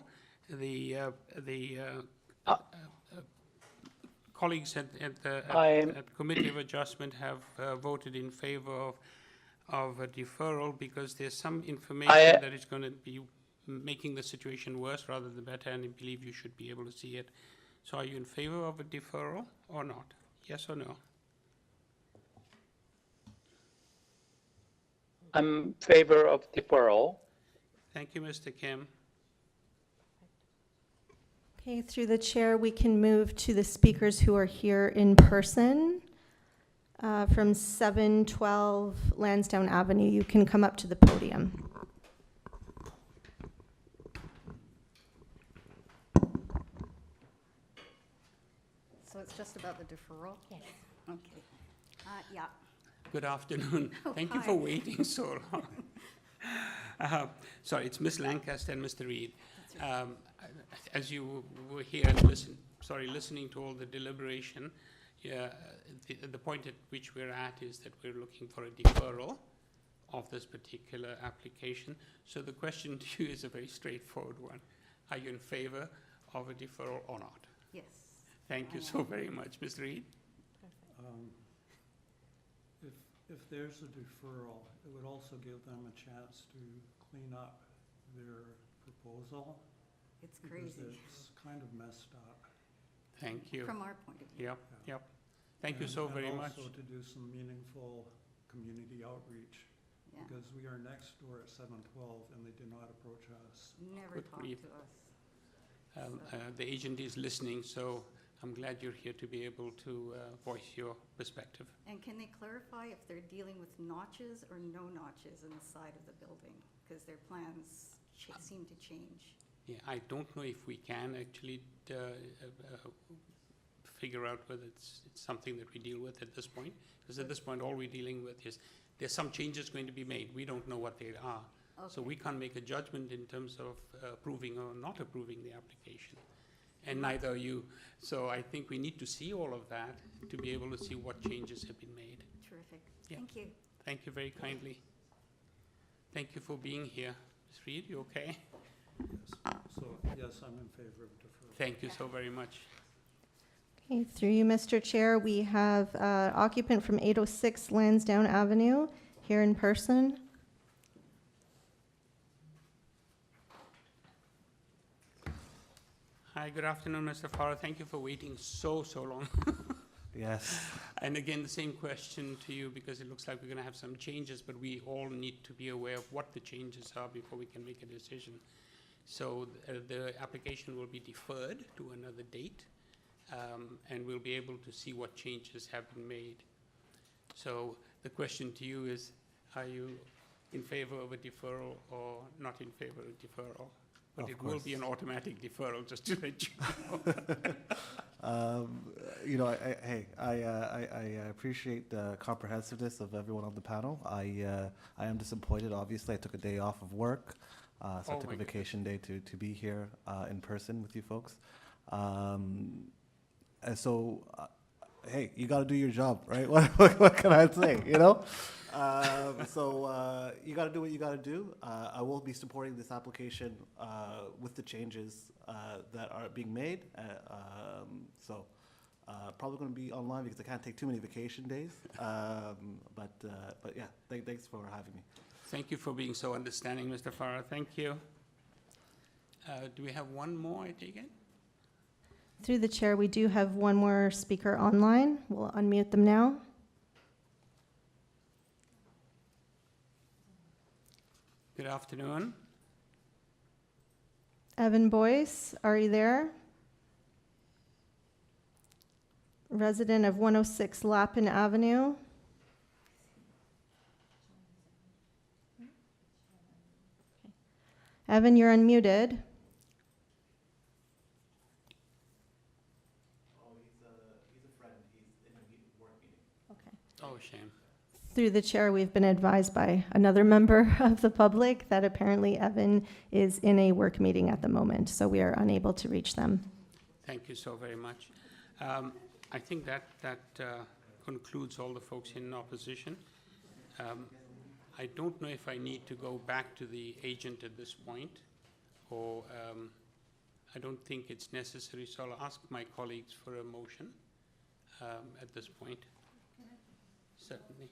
The colleagues at Committee of Adjustment have voted in favor of a deferral because there's some information that is going to be making the situation worse rather than better, and I believe you should be able to see it. So are you in favor of a deferral or not? Yes or no? I'm in favor of deferral. Thank you, Mr. Kim. Okay, through the chair, we can move to the speakers who are here in person. From 712 Lansdowne Avenue, you can come up to the podium. So it's just about the deferral? Yes. Okay. Yeah. Good afternoon. Thank you for waiting so long. Sorry, it's Ms. Lancaster and Mr. Reed. As you were here and listening to all the deliberation, the point at which we're at is that we're looking for a deferral of this particular application. So the question to you is a very straightforward one. Are you in favor of a deferral or not? Yes. Thank you so very much. Mr. Reed? If there's a deferral, it would also give them a chance to clean up their proposal. It's crazy. It's kind of messed up. Thank you. From our point of view. Yep. Thank you so very much. Also to do some meaningful community outreach. Yeah. Because we are next door at 712 and they did not approach us. Never talked to us. The agent is listening, so I'm glad you're here to be able to voice your perspective. And can they clarify if they're dealing with notches or no notches in the side of the building? Because their plans seem to change. Yeah, I don't know if we can actually figure out whether it's something that we deal with at this point. Because at this point, all we're dealing with is there's some changes going to be made. We don't know what they are. Okay. So we can't make a judgment in terms of approving or not approving the application. And neither are you. So I think we need to see all of that to be able to see what changes have been made. Terrific. Yeah. Thank you. Thank you very kindly. Thank you for being here. Ms. Reed, you okay? Yes. So, yes, I'm in favor of deferral. Thank you so very much. Okay, through you, Mr. Chair, we have occupant from 806 Lansdowne Avenue here in person. Hi, good afternoon, Mr. Farah. Thank you for waiting so long. Yes. And again, the same question to you, because it looks like we're going to have some changes, but we all need to be aware of what the changes are before we can make a decision. So the application will be deferred to another date, and we'll be able to see what changes have been made. So the question to you is, are you in favor of a deferral or not in favor of deferral? But it will be an automatic deferral, just to let you know. You know, I appreciate the comprehensiveness of everyone on the panel. I am disappointed. Obviously, I took a day off of work, so I took a vacation day to be here in person with you folks. And so, hey, you got to do your job, right? What can I say? You know. So you got to do what you got to do. I will be supporting this application with the changes that are being made. So probably going to be online because I can't take too many vacation days. But yeah, thanks for having me. Thank you for being so understanding, Mr. Farah. Thank you. Do we have one more, I take it? Through the chair, we do have one more speaker online. We'll unmute them now. Good afternoon. Evan Boyce, are you there? Resident of 106 Lapin Avenue. Evan, you're unmuted. Oh, shame. Through the chair, we've been advised by another member of the public that apparently Evan is in a work meeting at the moment, so we are unable to reach them. Thank you so very much. I think that concludes all the folks in opposition. I don't know if I need to go back to the agent at this point, or I don't think it's necessary, so I'll ask my colleagues for a motion at this point. Certainly.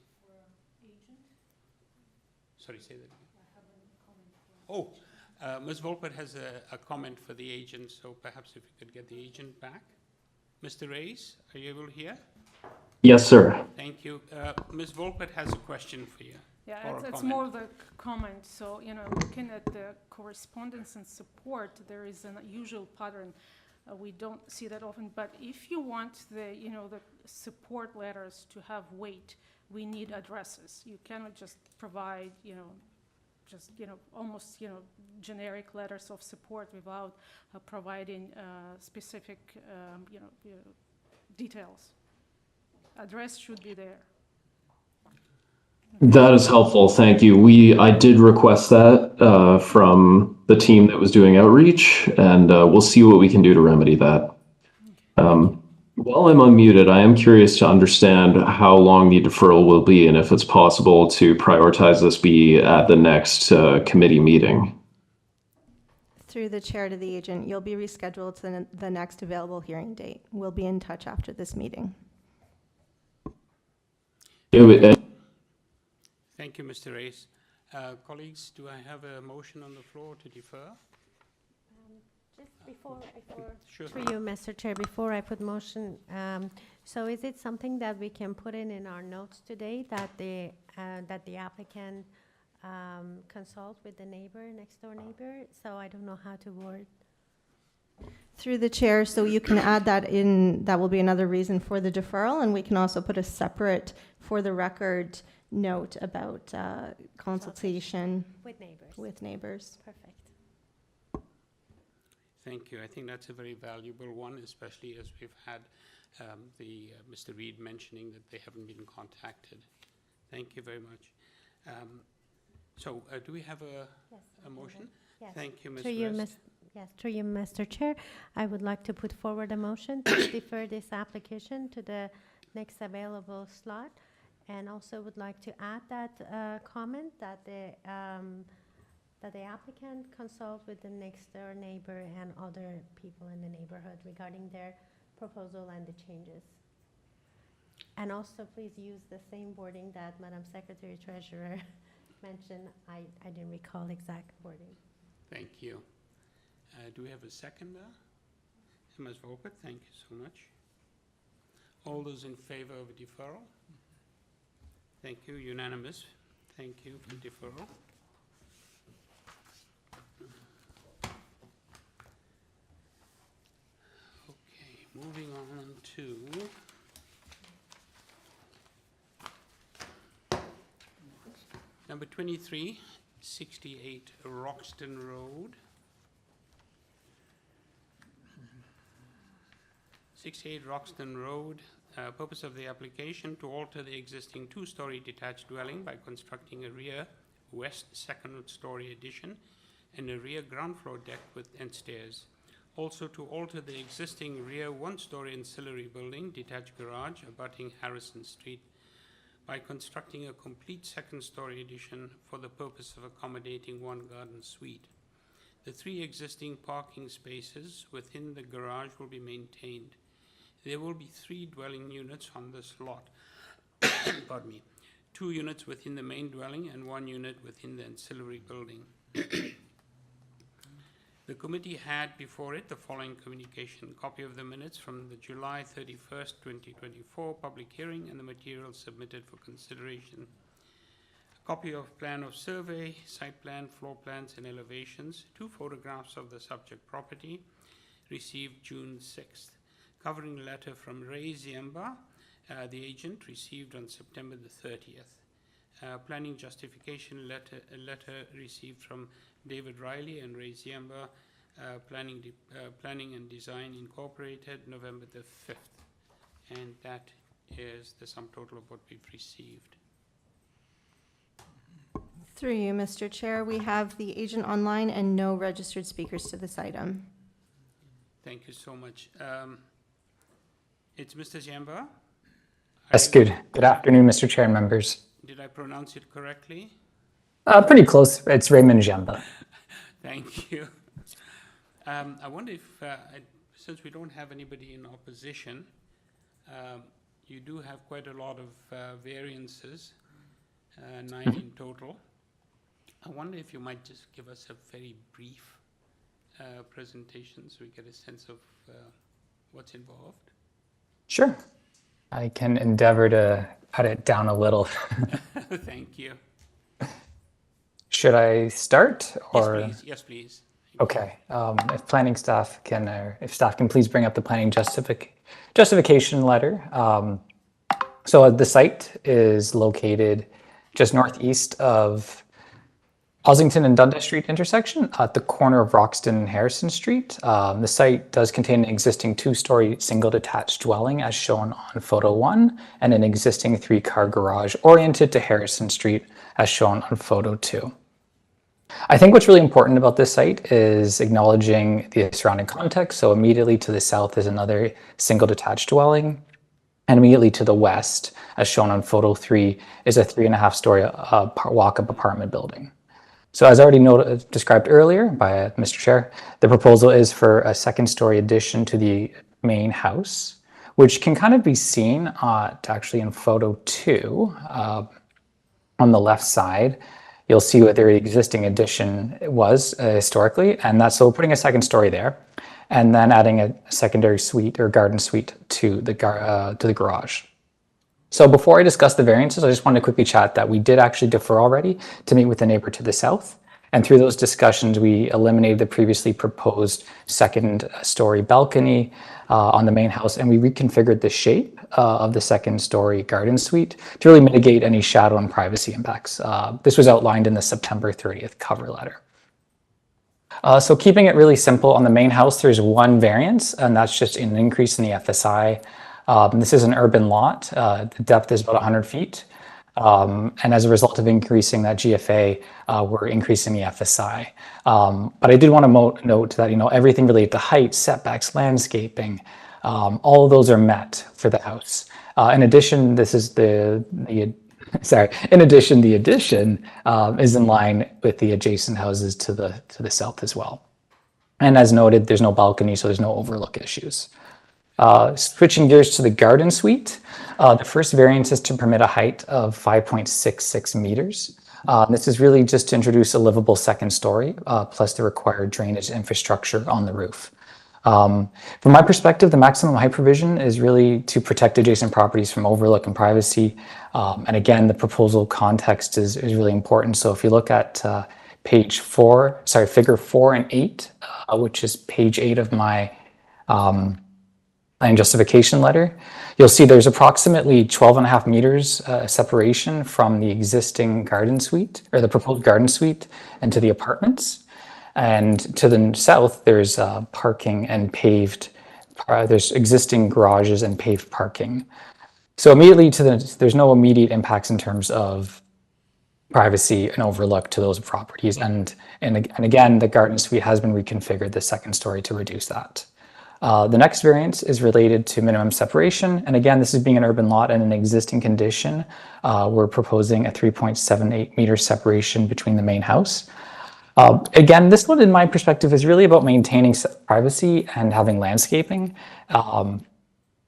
Sorry, say that again. Oh, Ms. Volpert has a comment for the agent, so perhaps if we could get the agent back. Mr. Reyes, are you able to hear? Yes, sir. Thank you. Ms. Volpert has a question for you. Yeah, it's more of a comment. So, you know, looking at the correspondence and support, there is an unusual pattern. We don't see that often, but if you want the support letters to have weight, we need addresses. You cannot just provide, almost, generic letters of support without providing specific, details. Address should be there. That is helpful. Thank you. I did request that from the team that was doing outreach, and we'll see what we can do to remedy that. While I'm unmuted, I am curious to understand how long the deferral will be and if it's possible to prioritize this be at the next committee meeting. Through the chair to the agent, you'll be rescheduled to the next available hearing date. We'll be in touch after this meeting. Thank you, Mr. Reyes. Colleagues, do I have a motion on the floor to defer? Just before Sure. for you, Mr. Chair, before I put motion, so is it something that we can put in our notes today that the applicant consult with the next door neighbor? So I don't know how to word. Through the chair, so you can add that in, that will be another reason for the deferral, and we can also put a separate, for the record, note about consultation With neighbors. with neighbors. Perfect. Thank you. I think that's a very valuable one, especially as we've had Mr. Reed mentioning that they haven't been contacted. Thank you very much. So do we have a motion? Yes. Thank you, Ms. Through you, West. Yes, through you, Mr. Chair, I would like to put forward a motion to defer this application to the next available slot, and also would like to add that comment that the applicant consult with the next door neighbor and other people in the neighborhood regarding their proposal and the changes. And also please use the same wording that Madam Secretary Treasurer mentioned. I didn't recall exact wording. Thank you. Do we have a seconder? Ms. Volpert, thank you so much. All those in favor of deferral? Thank you. Unanimous. Thank you for deferral. Okay, moving on to number 2368 Roxton Road. 68 Roxton Road. Purpose of the application: to alter the existing two-story detached dwelling by constructing a rear west second-story addition and a rear ground floor deck and stairs. Also to alter the existing rear one-story ancillary building, detached garage abutting Harrison Street by constructing a complete second-story addition for the purpose of accommodating one garden suite. The 3 existing parking spaces within the garage will be maintained. There will be 3 dwelling units on this lot. Pardon me. 2 units within the main dwelling and 1 unit within the ancillary building. The committee had before it the following communication: copy of the minutes from the July 31st, 2024 public hearing and the materials submitted for consideration. A copy of plan of survey, site plan, floor plans and elevations, 2 photographs of the subject property, received June 6th. Covering letter from Ray Ziemba, the agent, received on September the 30th. Planning justification letter received from David Riley and Ray Ziemba, Planning and Design Incorporated, November the 5th. And that is the sum total of what we've received. Through you, Mr. Chair, we have the agent online and no registered speakers to this item. Thank you so much. It's Mr. Ziemba. Yes, good afternoon, Mr. Chair and members. Did I pronounce it correctly? Pretty close. It's Raymond Jamba. Thank you. I wonder if, since we don't have anybody in opposition, you do have quite a lot of variances, 9 in total. I wonder if you might just give us a very brief presentation so we get a sense of what's involved. Sure. I can endeavor to cut it down a little. Thank you. Should I start? Or? Yes, please. Yes, please. Okay. If planning staff can, or if staff can please bring up the planning justification letter. So the site is located just northeast of Ossington and Dundas Street intersection at the corner of Roxton and Harrison Street. The site does contain an existing 2-story single detached dwelling as shown on photo 1 and an existing 3-car garage oriented to Harrison Street as shown on photo 2. I think what's really important about this site is acknowledging the surrounding context. So immediately to the south is another single detached dwelling, and immediately to the west, as shown on photo 3, is a 3.5-story walk-up apartment building. So as already described earlier by Mr. Chair, the proposal is for a 2nd-story addition to the main house, which can kind of be seen actually in photo 2 on the left side. You'll see what their existing addition was historically, and that's so putting a 2nd-story there, and then adding a secondary suite or garden suite to the garage. So before I discuss the variances, I just want to quickly chat that we did actually defer already to meet with the neighbor to the south. And through those discussions, we eliminated the previously proposed second story balcony on the main house, and we reconfigured the shape of the second story garden suite to really mitigate any shadow and privacy impacts. This was outlined in the September 30th cover letter. So keeping it really simple, on the main house, there's one variance, and that's just an increase in the FSI. This is an urban lot. The depth is about 100 feet. And as a result of increasing that GFA, we're increasing the FSI. But I did want to note that, everything related to height, setbacks, landscaping, all of those are met for the house. In addition, this is the addition is in line with the adjacent houses to the south as well. And as noted, there's no balcony, so there's no overlook issues. Switching gears to the garden suite, the first variance is to permit a height of 5.66 meters. This is really just to introduce a livable second story, plus the required drainage infrastructure on the roof. From my perspective, the maximum height provision is really to protect adjacent properties from overlook and privacy. And again, the proposal context is really important. So if you look at figure 4 and 8, which is page 8 of my plan justification letter, you'll see there's approximately 12.5 meters separation from the existing garden suite, or the proposed garden suite, and to the apartments. And to the south, there's parking and paved, there's existing garages and paved parking. So immediately there's no immediate impacts in terms of privacy and overlook to those properties. And again, the garden suite has been reconfigured, the second story, to reduce that. The next variance is related to minimum separation. And again, this is being an urban lot and an existing condition. We're proposing a 3.78 meter separation between the main house. Again, this one, in my perspective, is really about maintaining privacy and having landscaping.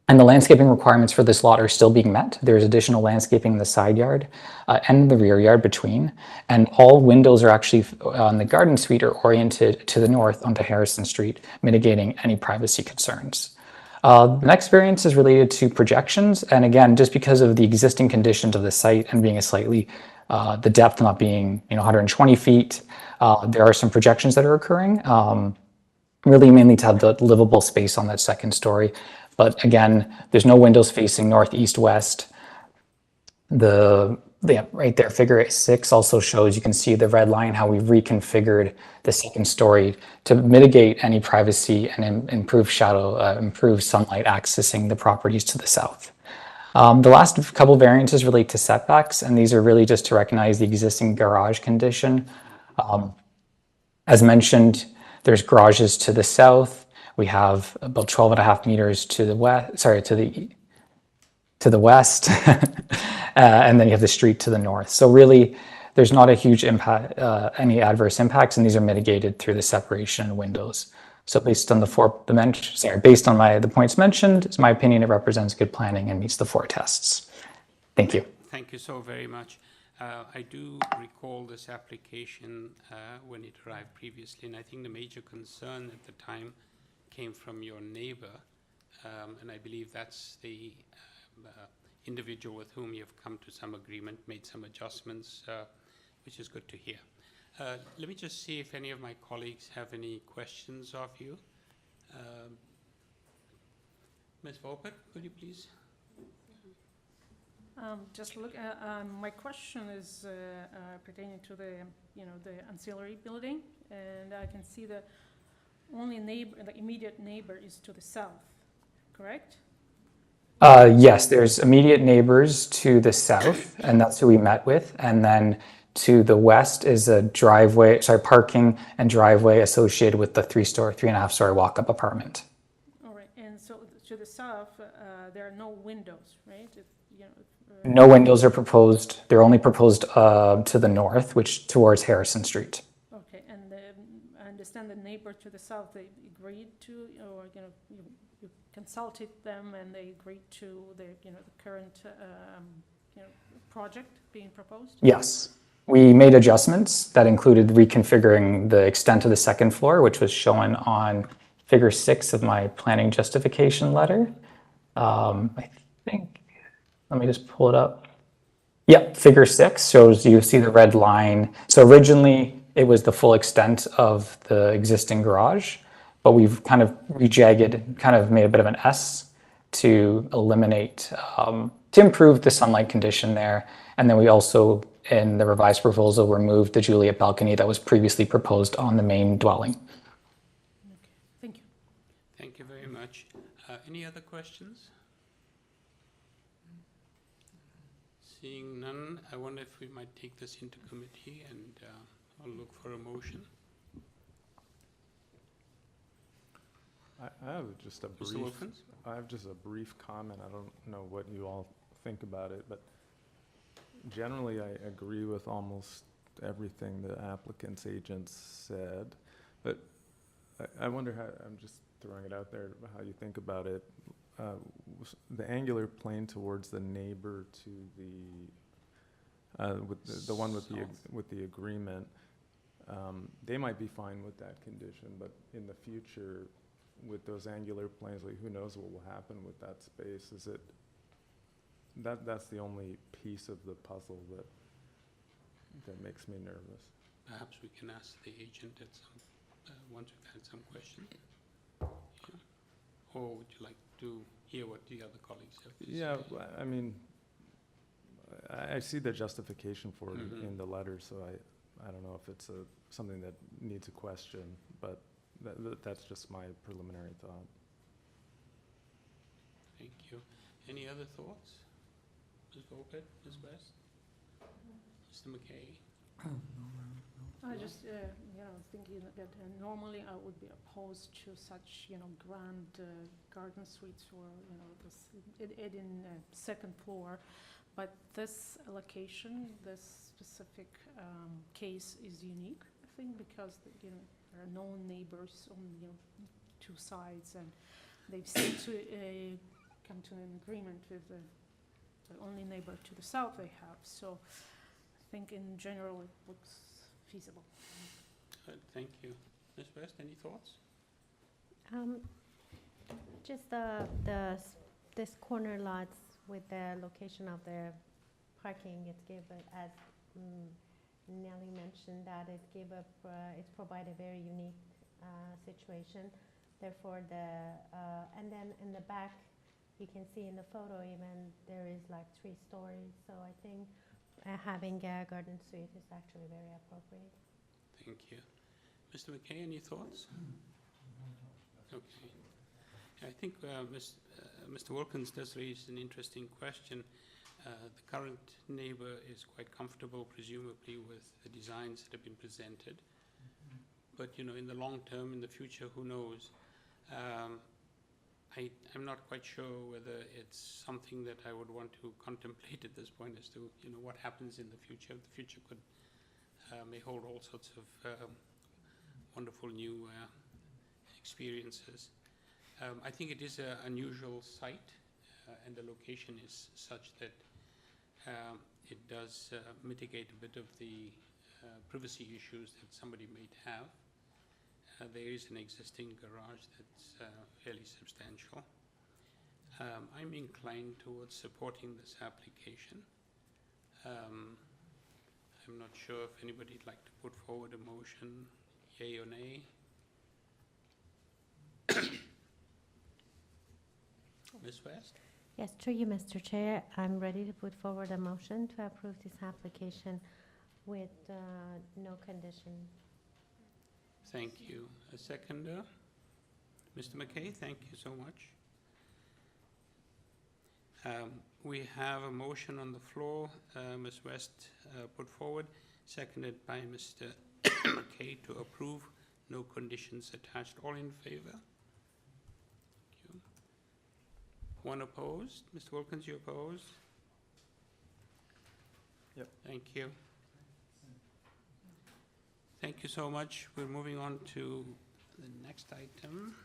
And the landscaping requirements for this lot are still being met. There's additional landscaping in the side yard and the rear yard between. And all windows are actually on the garden suite are oriented to the north onto Harrison Street, mitigating any privacy concerns. The next variance is related to projections. And again, just because of the existing conditions of the site and being the depth not being 120 feet, there are some projections that are occurring, really mainly to have the livable space on that second story. But again, there's no windows facing north, east, west. Right there, figure 6 also shows, you can see the red line, how we've reconfigured the second story to mitigate any privacy and improve shadow, improve sunlight accessing the properties to the south. The last couple variances relate to setbacks, and these are really just to recognize the existing garage condition. As mentioned, there's garages to the south. We have about 12.5 meters to the west, to the west, and then you have the street to the north. So really, there's not a huge impact, any adverse impacts, and these are mitigated through the separation and windows. So based on the points mentioned, it's my opinion it represents good planning and meets the 4 tests. Thank you. Thank you so very much. I do recall this application when it arrived previously, and I think the major concern at the time came from your neighbor, and I believe that's the individual with whom you've come to some agreement, made some adjustments, which is good to hear. Let me just see if any of my colleagues have any questions of you. Ms. Volpert, could you please? Just look. My question is pertaining to the ancillary building, and I can see the only neighbor, the immediate neighbor, is to the south. Correct? Yes, there's immediate neighbors to the south, and that's who we met with, and then to the west is a parking and driveway associated with the 3.5-story walk-up apartment. All right, and so to the south, there are no windows, right? No windows are proposed. They're only proposed to the north, which towards Harrison Street. Okay, and I understand the neighbor to the south, they agreed to, or you consulted them, and they agreed to the current project being proposed? Yes. We made adjustments that included reconfiguring the extent of the second floor, which was shown on figure 6 of my planning justification letter. I think, let me just pull it up. Yep, figure 6 shows, you see the red line. So originally it was the full extent of the existing garage, but we've kind of rejagged, kind of made a bit of an S to eliminate, to improve the sunlight condition there. And then we also, in the revised proposal, removed the Juliet balcony that was previously proposed on the main dwelling. Thank you. Thank you very much. Any other questions? Seeing none, I wonder if we might take this into committee, and I'll look for a motion. I have just a Mr. brief. Wilkins? I have just a brief comment. I don't know what you all think about it, but generally I agree with almost everything the applicant's agents said. But I wonder how, I'm just throwing it out there, how you think about it. The angular plane towards the neighbor to the with the one with the agreement, they might be fine with that condition, but in the future, with those angular planes, like who knows what will happen with that space? Is it that's the only piece of the puzzle that makes me nervous. Perhaps we can ask the agent at some once we've had some questions. Yeah. Or would you like to hear what the other colleagues have to say? I mean, I see the justification for it in the letter, so I don't know if it's something that needs a question, but that's just my preliminary thought. Thank you. Any other thoughts? Ms. Volpet, Ms. West? Mr. McKay? I just, thinking that normally I would be opposed to such, grand garden suites or, in second floor. But this location, this specific case is unique, I think, because, there are no neighbors on, two sides, and they've seemed to come to an agreement with the only neighbor to the south they have. So I think in general it looks feasible. Thank you. Ms. West, any thoughts? Just this corner lots with the location of the parking, it gave it, as Nelly mentioned, that it gave up, it provided a very unique situation. Therefore, and then in the back, you can see in the photo even there is like 3 stories. So I think having a garden suite is actually very appropriate. Thank you. Mr. McKay, any thoughts? Okay. I think Mr. Wilkins does raise an interesting question. The current neighbor is quite comfortable, presumably, with the designs that have been presented. But, in the long term, in the future, who knows? I'm not quite sure whether it's something that I would want to contemplate at this point as to, what happens in the future. The future may hold all sorts of wonderful new experiences. I think it is an unusual site, and the location is such that it does mitigate a bit of the privacy issues that somebody might have. There is an existing garage that's fairly substantial. I'm inclined towards supporting this application. I'm not sure if anybody'd like to put forward a motion, yay or nay. Ms. West? Yes, through you, Mr. Chair, I'm ready to put forward a motion to approve this application with no condition. Thank you. A seconder? Mr. McKay, thank you so much. We have a motion on the floor. Ms. West put forward, seconded by Mr. McKay to approve, no conditions attached. All in favor? Thank you. One opposed? Mr. Wilkins, you opposed? Yep. Thank you. Thank you so much. We're moving on to the next item.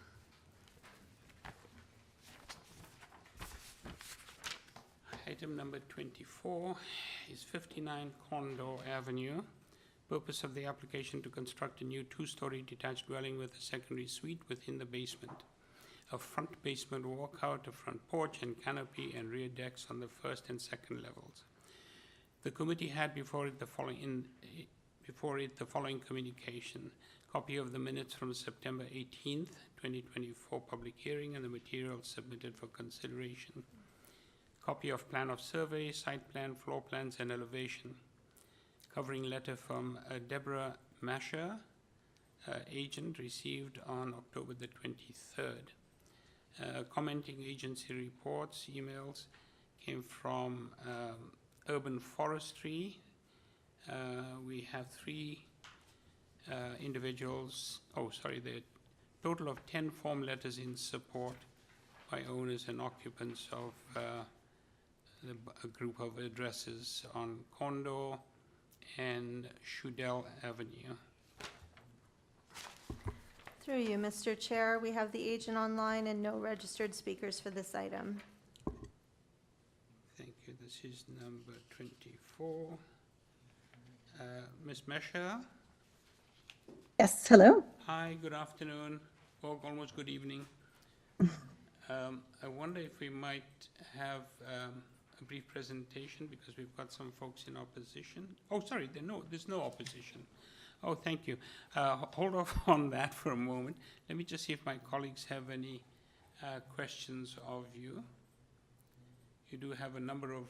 Item number 24 is 59 Condor Avenue. Purpose of the application to construct a new 2-story detached dwelling with a secondary suite within the basement. A front basement walkout, a front porch and canopy, and rear decks on the first and second levels. The committee had before it the following before it the following communication. Copy of the minutes from September 18th, 2024 public hearing and the materials submitted for consideration. Copy of plan of survey, site plan, floor plans, and elevation. Covering letter from Deborah Masher, agent, received on October the 23rd. Commenting agency reports, emails came from Urban Forestry. We have 3 individuals, the total of 10 form letters in support by owners and occupants of a group of addresses on CONDOR and Shudell Avenue. Through you, Mr. Chair, we have the agent online and no registered speakers for this item. Thank you. This is number 24. Ms. Mesha? Yes, hello. Hi, good afternoon, or almost good evening. I wonder if we might have a brief presentation because we've got some folks in opposition. Oh, sorry, there's no opposition. Oh, thank you. Hold off on that for a moment. Let me just see if my colleagues have any questions of you. You do have a number of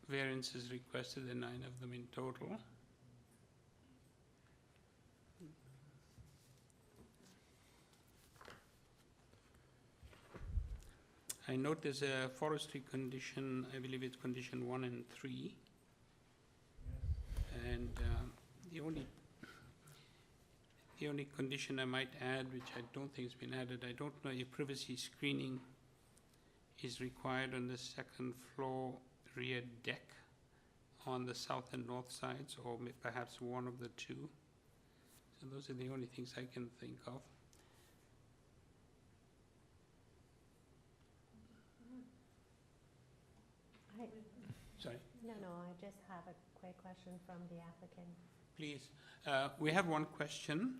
variances requested, and 9 of them in total. I note there's a forestry condition, I believe it's condition 1 and 3. And the only condition I might add, which I don't think has been added, I don't know if privacy screening is required on the 2nd floor rear deck on the south and north sides, or perhaps one of the 2. So those are the only things I can think of. Sorry. No, I just have a quick question from the applicant. Please. We have one question.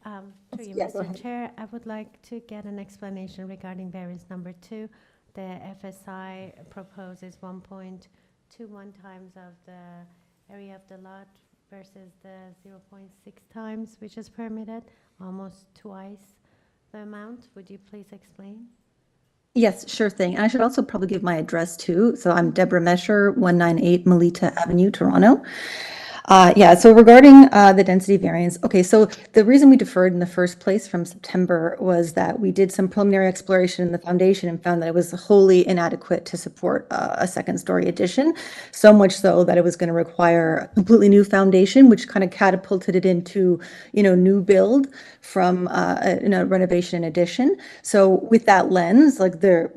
Through you, Yeah, go Mr. ahead. Chair, I would like to get an explanation regarding variance number 2. The FSI proposes 1.21 times of the area of the lot versus the 0.6 times, which is permitted, almost twice the amount. Would you please explain? Yes, sure thing. And I should also probably give my address too. So I'm Deborah Mesher, 198 Melita Avenue, Toronto. So regarding the density variance, okay, so the reason we deferred in the first place from September was that we did some preliminary exploration in the foundation and found that it was wholly inadequate to support a 2nd-story addition, so much so that it was going to require a completely new foundation, which kind of catapulted it into, new build from a renovation and addition. So with that lens,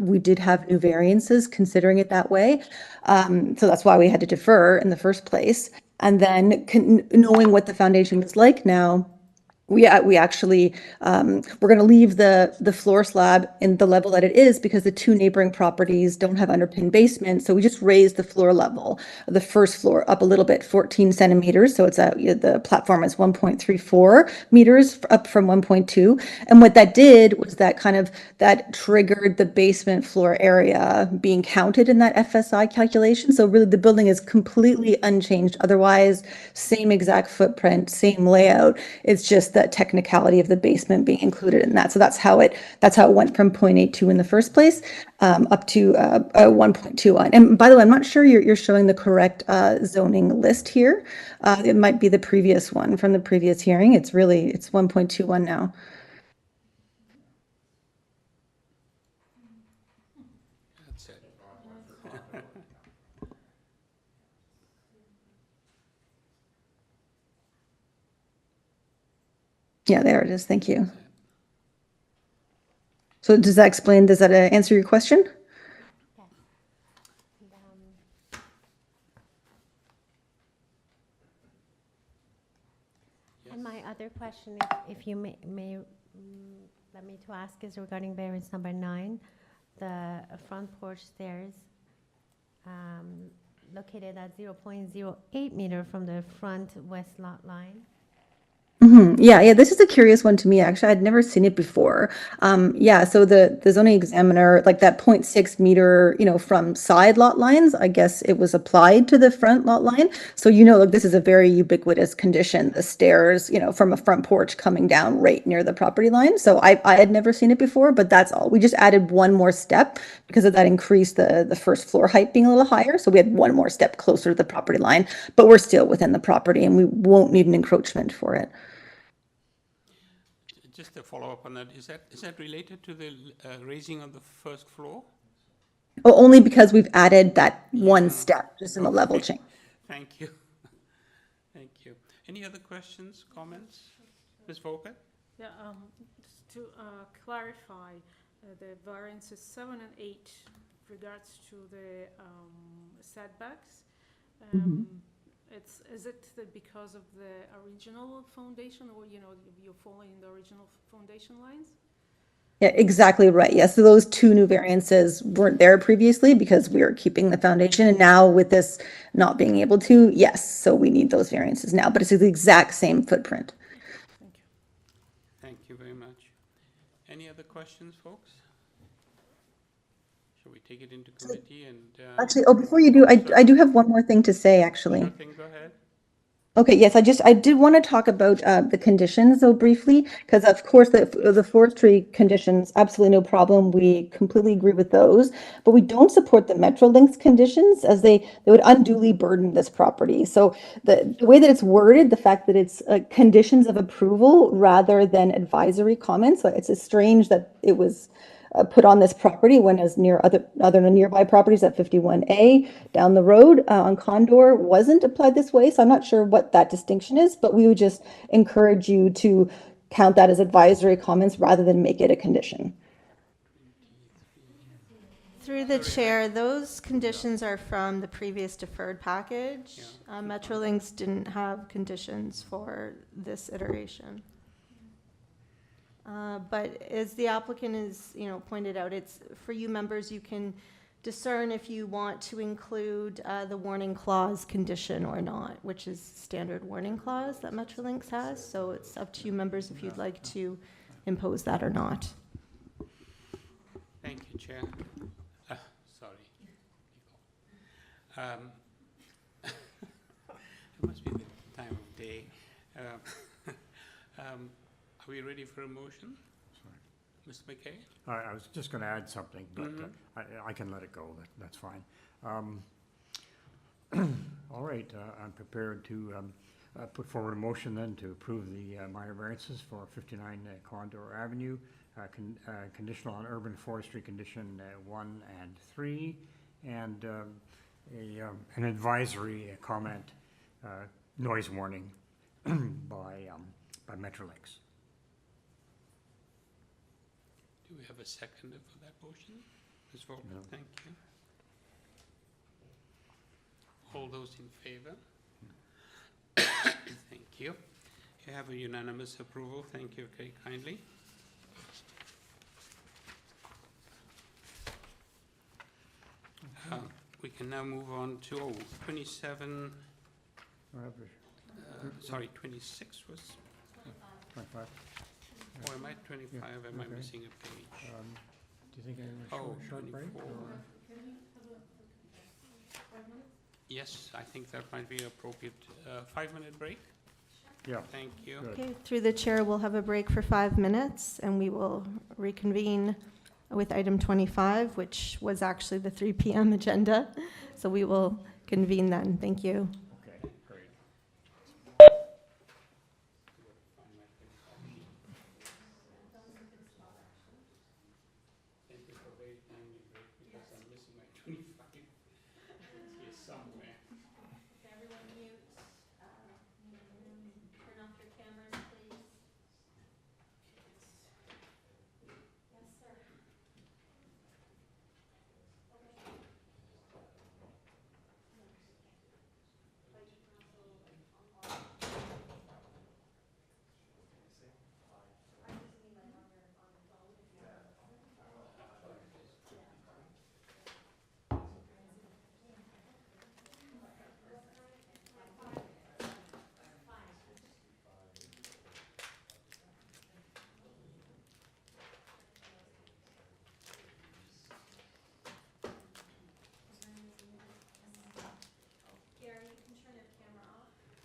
we did have new variances considering it that way. So that's why we had to defer in the first place. And then knowing what the foundation is like now, we actually, we're going to leave the floor slab in the level that it is because the 2 neighboring properties don't have underpinned basement. So we just raised the floor level, the first floor up a little bit, 14 centimeters. So it's the platform is 1.34 meters up from 1.2. And what that did was that triggered the basement floor area being counted in that FSI calculation. So really the building is completely unchanged. Otherwise, same exact footprint, same layout. It's just the technicality of the basement being included in that. So that's how it went from 0.82 in the first place up to 1.21. And by the way, I'm not sure you're showing the correct zoning list here. It might be the previous one from the previous hearing. It's 1.21 now. That's it. Yeah, there it is. Thank you. So does that answer your question? Yes. And my other question, if you may let me to ask, is regarding variance number 9, the front porch stairs located at 0.08 meter from the front west lot line. Yeah, this is a curious one to me, actually. I'd never seen it before. Yeah, so the zoning examiner, like that 0.6 meter, from side lot lines, I guess it was applied to the front lot line. So, like this is a very ubiquitous condition, the stairs, from a front porch coming down right near the property line. So I had never seen it before, but that's all. We just added one more step because of that increased the first floor height being a little higher. So we had one more step closer to the property line, but we're still within the property and we won't need an encroachment for it. Just to follow up on that, is that related to the raising of the first floor? Oh, only because we've added that one step, just in the level change. Thank you. Thank you. Any other questions, comments? Ms. Volker? Yeah, just to clarify, the variances 7 and 8 regards to the setbacks. Is it because of the original foundation, or you're following the original foundation lines? Yeah, exactly right. Yes, so those two new variances weren't there previously because we were keeping the foundation, and now with this not being able to, yes, so we need those variances now, but it's the exact same footprint. Thank you. Thank you very much. Any other questions, folks? Shall we take it into committee and... Actually, before you do, I do have one more thing to say, actually. Sure thing, go ahead. Okay, yes, I did want to talk about the conditions though briefly, because of course the forestry conditions, absolutely no problem. We completely agree with those, but we don't support the Metrolinx conditions as they would unduly burden this property. So the way that it's worded, the fact that it's conditions of approval rather than advisory comments, so it's strange that it was put on this property when as near other nearby properties at 51A down the road on Condor wasn't applied this way. So I'm not sure what that distinction is, but we would just encourage you to count that as advisory comments rather than make it a condition. Through the chair, those conditions are from the previous deferred package. Metrolinx didn't have conditions for this iteration. But as the applicant is, pointed out, it's for you members, you can discern if you want to include the warning clause condition or not, which is standard warning clause that Metrolinx has. So it's up to you members if you'd like to impose that or not. Thank you, Chair. Sorry. It must be the time of day. Are we ready for a motion? Mr. McKay? I was just going to add something, but I can let it go. That's fine. All right, I'm prepared to put forward a motion then to approve the minor variances for 59 Condor Avenue, conditional on urban forestry condition 1 and 3, and an advisory comment, noise warning by Metrolinx. Do we have a seconder for that motion? Ms. Volker, No. Thank you. All those in favor? Thank you. You have a unanimous approval. Thank you very kindly. We can now move on to 27, sorry, 26 was? 25. Or am I 25? Am I missing a page? Do you think I have a short break? 24. Yes, I think that might be appropriate. 5-minute break? Yeah. Thank you. Okay, through the chair, we'll have a break for 5 minutes and we will reconvene with item 25, which was actually the 3 p.m. agenda. So we will convene then. Thank you. Okay, great. Thank you for very timely break because I'm missing my 25. It's here somewhere. Everyone mute. Turn off your cameras, please. Yes, sir.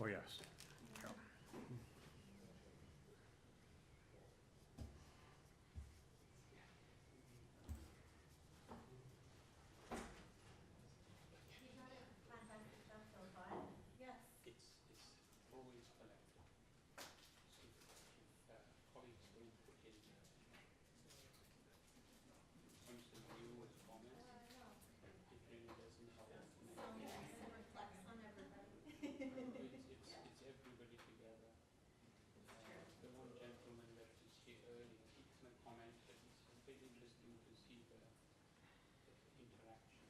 Oh, yes. Yeah. It's always collected. So if colleagues don't put in some new comments, it really doesn't help. It's everybody together. The one gentleman that was here earlier, he kind of commented, it's very interesting to see the interaction.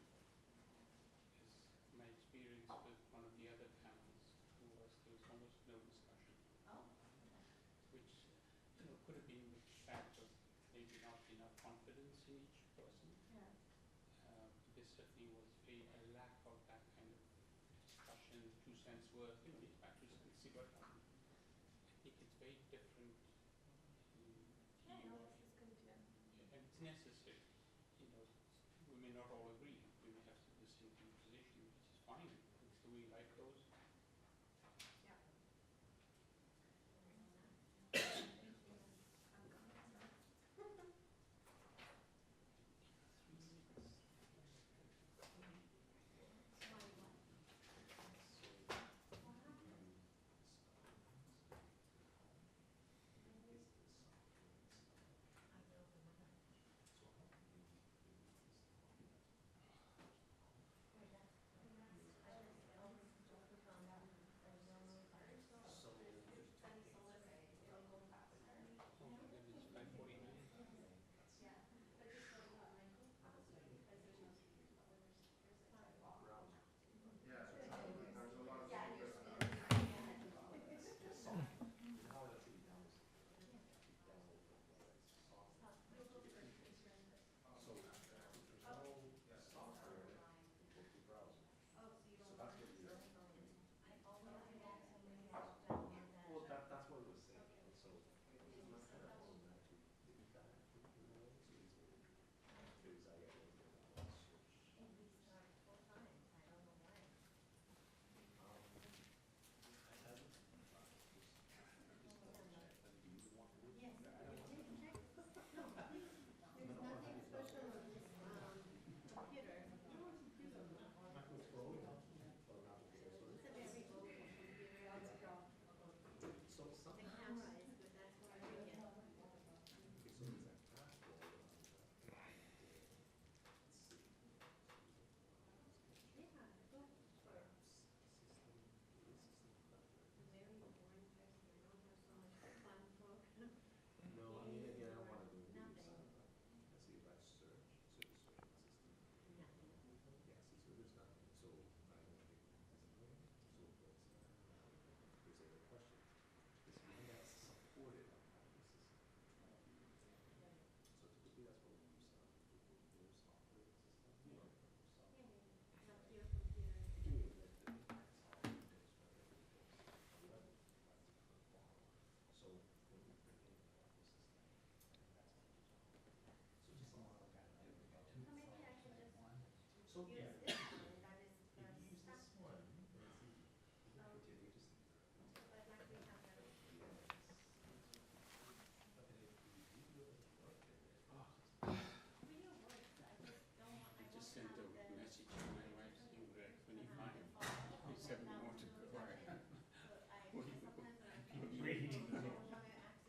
Because my experience with one of the other panels who was, there was almost no discussion. Which, you know, could have been the fact of maybe not enough confidence in each person. There certainly was a lack of that kind of discussion, 2 cents worth, you know, it's about 2 cents, see what happens. I think it's very different and it's necessary. You know, we may not all agree, we may have some dissenting position, which is fine, it's the way life goes.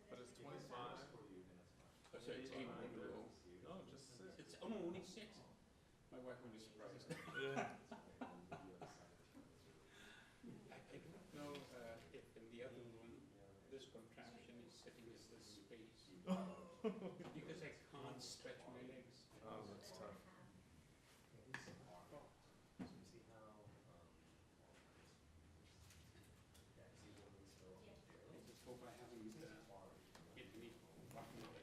But it's 25 for you, Oh, so it's 8 more to go. No, just 6. It's, oh no, only 6. My wife will be surprised. Yeah. I don't know if in the other room this contraption is sitting as this space. Because I can't stretch my legs. Oh, that's tough.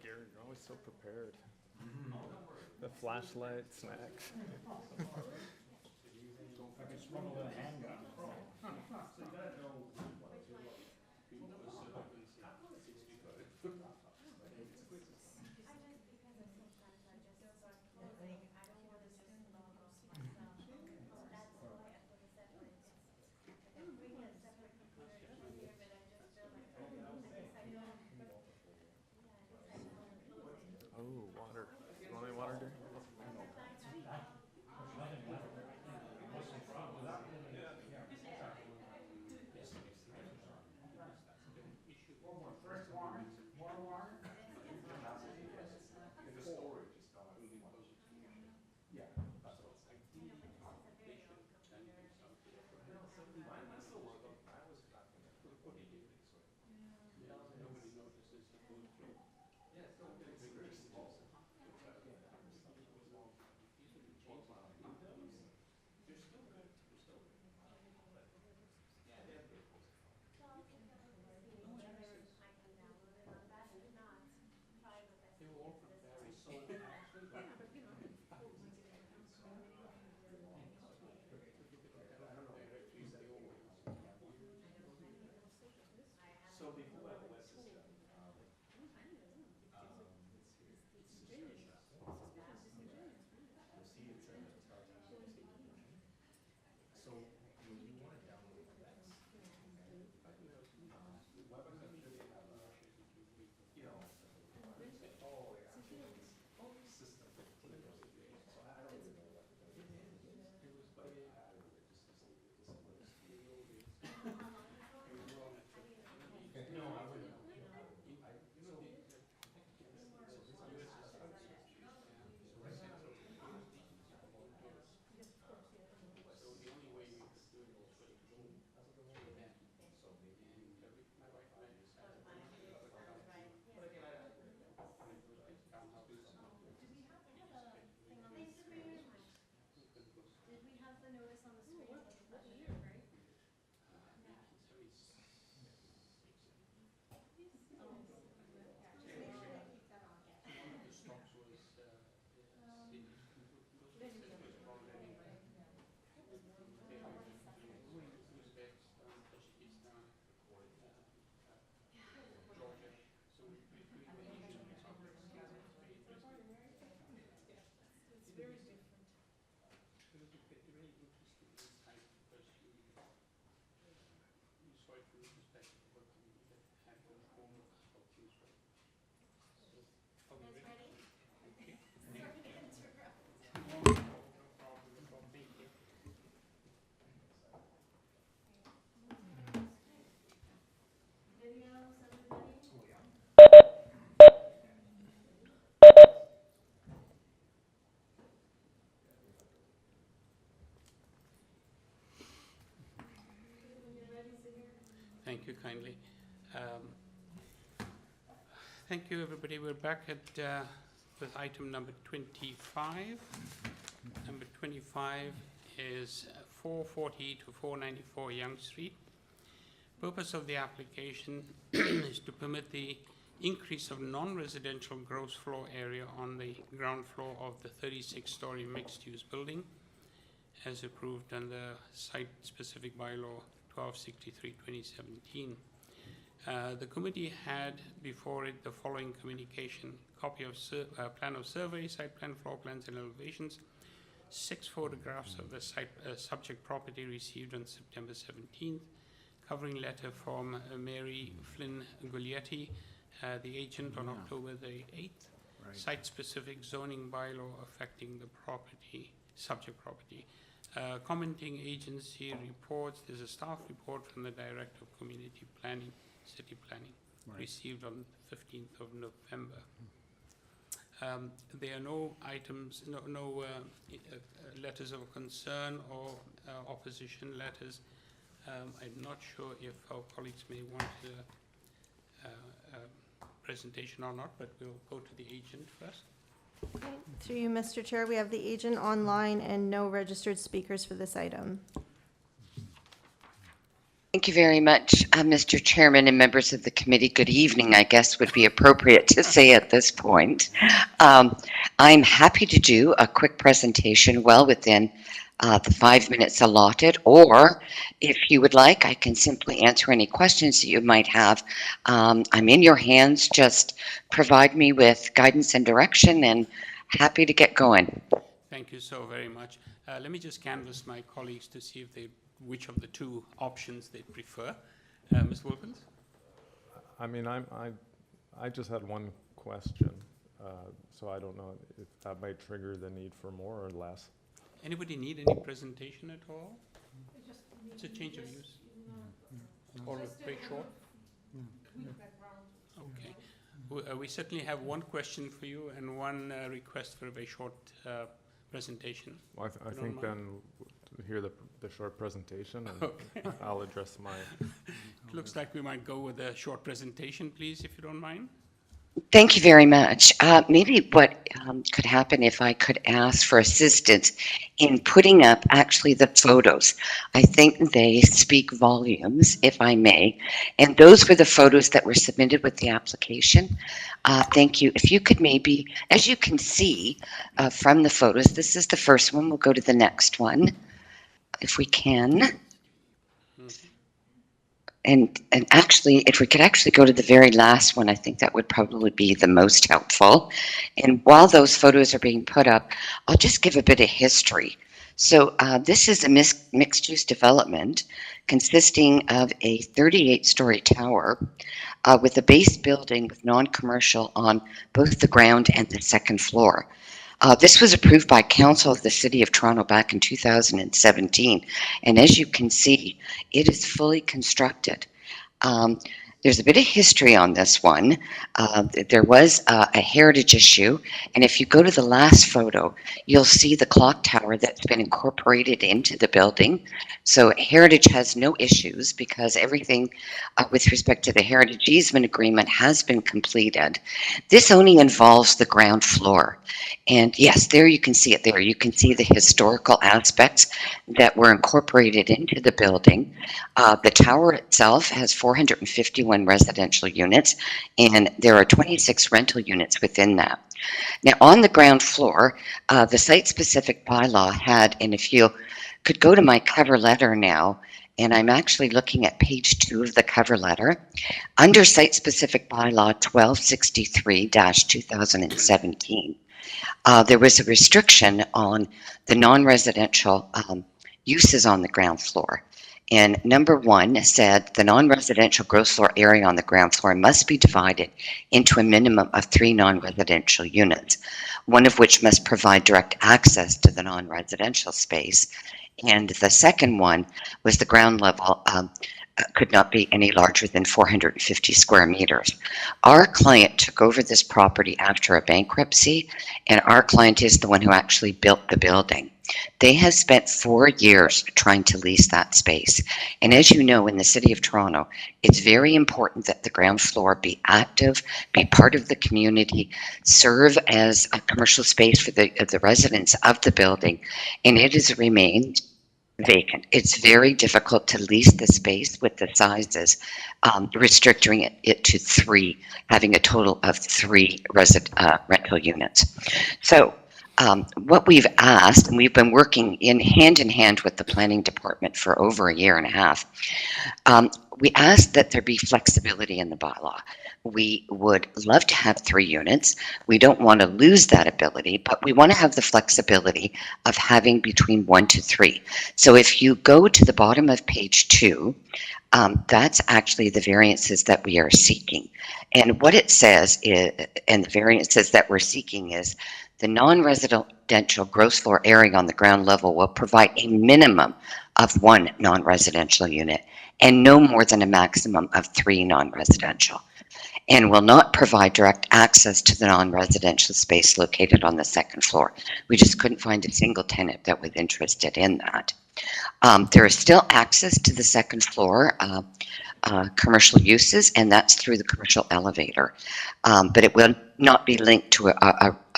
Gary, you're always so prepared. The flashlight, snacks. Don't forget to smuggle in a handgun. Thank you kindly. Thank you, everybody. We're back at with item number 25. Number 25 is 440 to 494 Yonge Street. Purpose of the application is to permit the increase of non-residential gross floor area on the ground floor of the 36-story mixed-use building as approved under site-specific bylaw 1263/2017. The committee had before it the following communication: copy of plan of survey, site plan, floor plans, and elevations. 6 photographs of the site subject property received on September 17th. Covering letter from Mary Flynn Guglietti, the agent, on October the 8th. Right. Site-specific zoning bylaw affecting the property, subject property. Commenting agency reports. There's a staff report from the Director of Community Planning, City Planning, right, received on the 15th of November. There are no items, no letters of concern or opposition letters. I'm not sure if our colleagues may want a presentation or not, but we'll go to the agent first. Okay. Through you, Mr. Chair, we have the agent online and no registered speakers for this item. Thank you very much, Mr. Chairman and members of the committee. Good evening, I guess would be appropriate to say at this point. I'm happy to do a quick presentation well within the 5 minutes allotted, or if you would like, I can simply answer any questions that you might have. I'm in your hands. Just provide me with guidance and direction, and happy to get going. Thank you so very much. Let me just canvass my colleagues to see if they, which of the two options they prefer. Ms. Wilkins? I mean, I just had one question, so I don't know if that might trigger the need for more or less. Anybody need any presentation at all? It's a change of use. Or very short? Okay. We certainly have one question for you and one request for a very short presentation. Well, I think then hear the short presentation, and okay, I'll address my... Looks like we might go with a short presentation, please, if you don't mind. Thank you very much. Maybe what could happen if I could ask for assistance in putting up actually the photos. I think they speak volumes, if I may. And those were the photos that were submitted with the application. Thank you. If you could maybe, as you can see from the photos, this is the first one. We'll go to the next one, if we can. And actually, if we could actually go to the very last one, I think that would probably be the most helpful. And while those photos are being put up, I'll just give a bit of history. So this is a mixed-use development consisting of a 38-story tower with a base building with non-commercial on both the ground and the second floor. This was approved by Council of the City of Toronto back in 2017, and as you can see, it is fully constructed. there's a bit of history on this one. There was a heritage issue, and if you go to the last photo, you'll see the clock tower that's been incorporated into the building. So heritage has no issues because everything with respect to the heritage easement agreement has been completed. This only involves the ground floor. And yes, there you can see it there. You can see the historical aspects that were incorporated into the building. The tower itself has 451 residential units, and there are 26 rental units within that. Now, on the ground floor, the site-specific bylaw had, and if you could go to my cover letter now, and I'm actually looking at page 2 of the cover letter, under site-specific bylaw 1263-2017, there was a restriction on the non-residential uses on the ground floor. And number 1 said the non-residential gross floor area on the ground floor must be divided into a minimum of 3 non-residential units, one of which must provide direct access to the non-residential space. And the second one was the ground level could not be any larger than 450 square meters. Our client took over this property after a bankruptcy, and our client is the one who actually built the building. They have spent 4 years trying to lease that space. And as you know, in the City of Toronto, it's very important that the ground floor be active, be part of the community, serve as a commercial space for the residents of the building, and it has remained vacant. It's very difficult to lease the space with the sizes, restricting it to 3, having a total of 3 rental units. So what we've asked, and we've been working hand in hand with the planning department for over a year and a half, we asked that there be flexibility in the bylaw. We would love to have 3 units. We don't want to lose that ability, but we want to have the flexibility of having between 1 to 3. So if you go to the bottom of page 2, that's actually the variances that we are seeking. And what it says is, and the variances that we're seeking is, the non-residential gross floor area on the ground level will provide a minimum of 1 non-residential unit and no more than a maximum of 3 non-residential, and will not provide direct access to the non-residential space located on the second floor. We just couldn't find a single tenant that was interested in that. There is still access to the second floor commercial uses, and that's through the commercial elevator, but it will not be linked to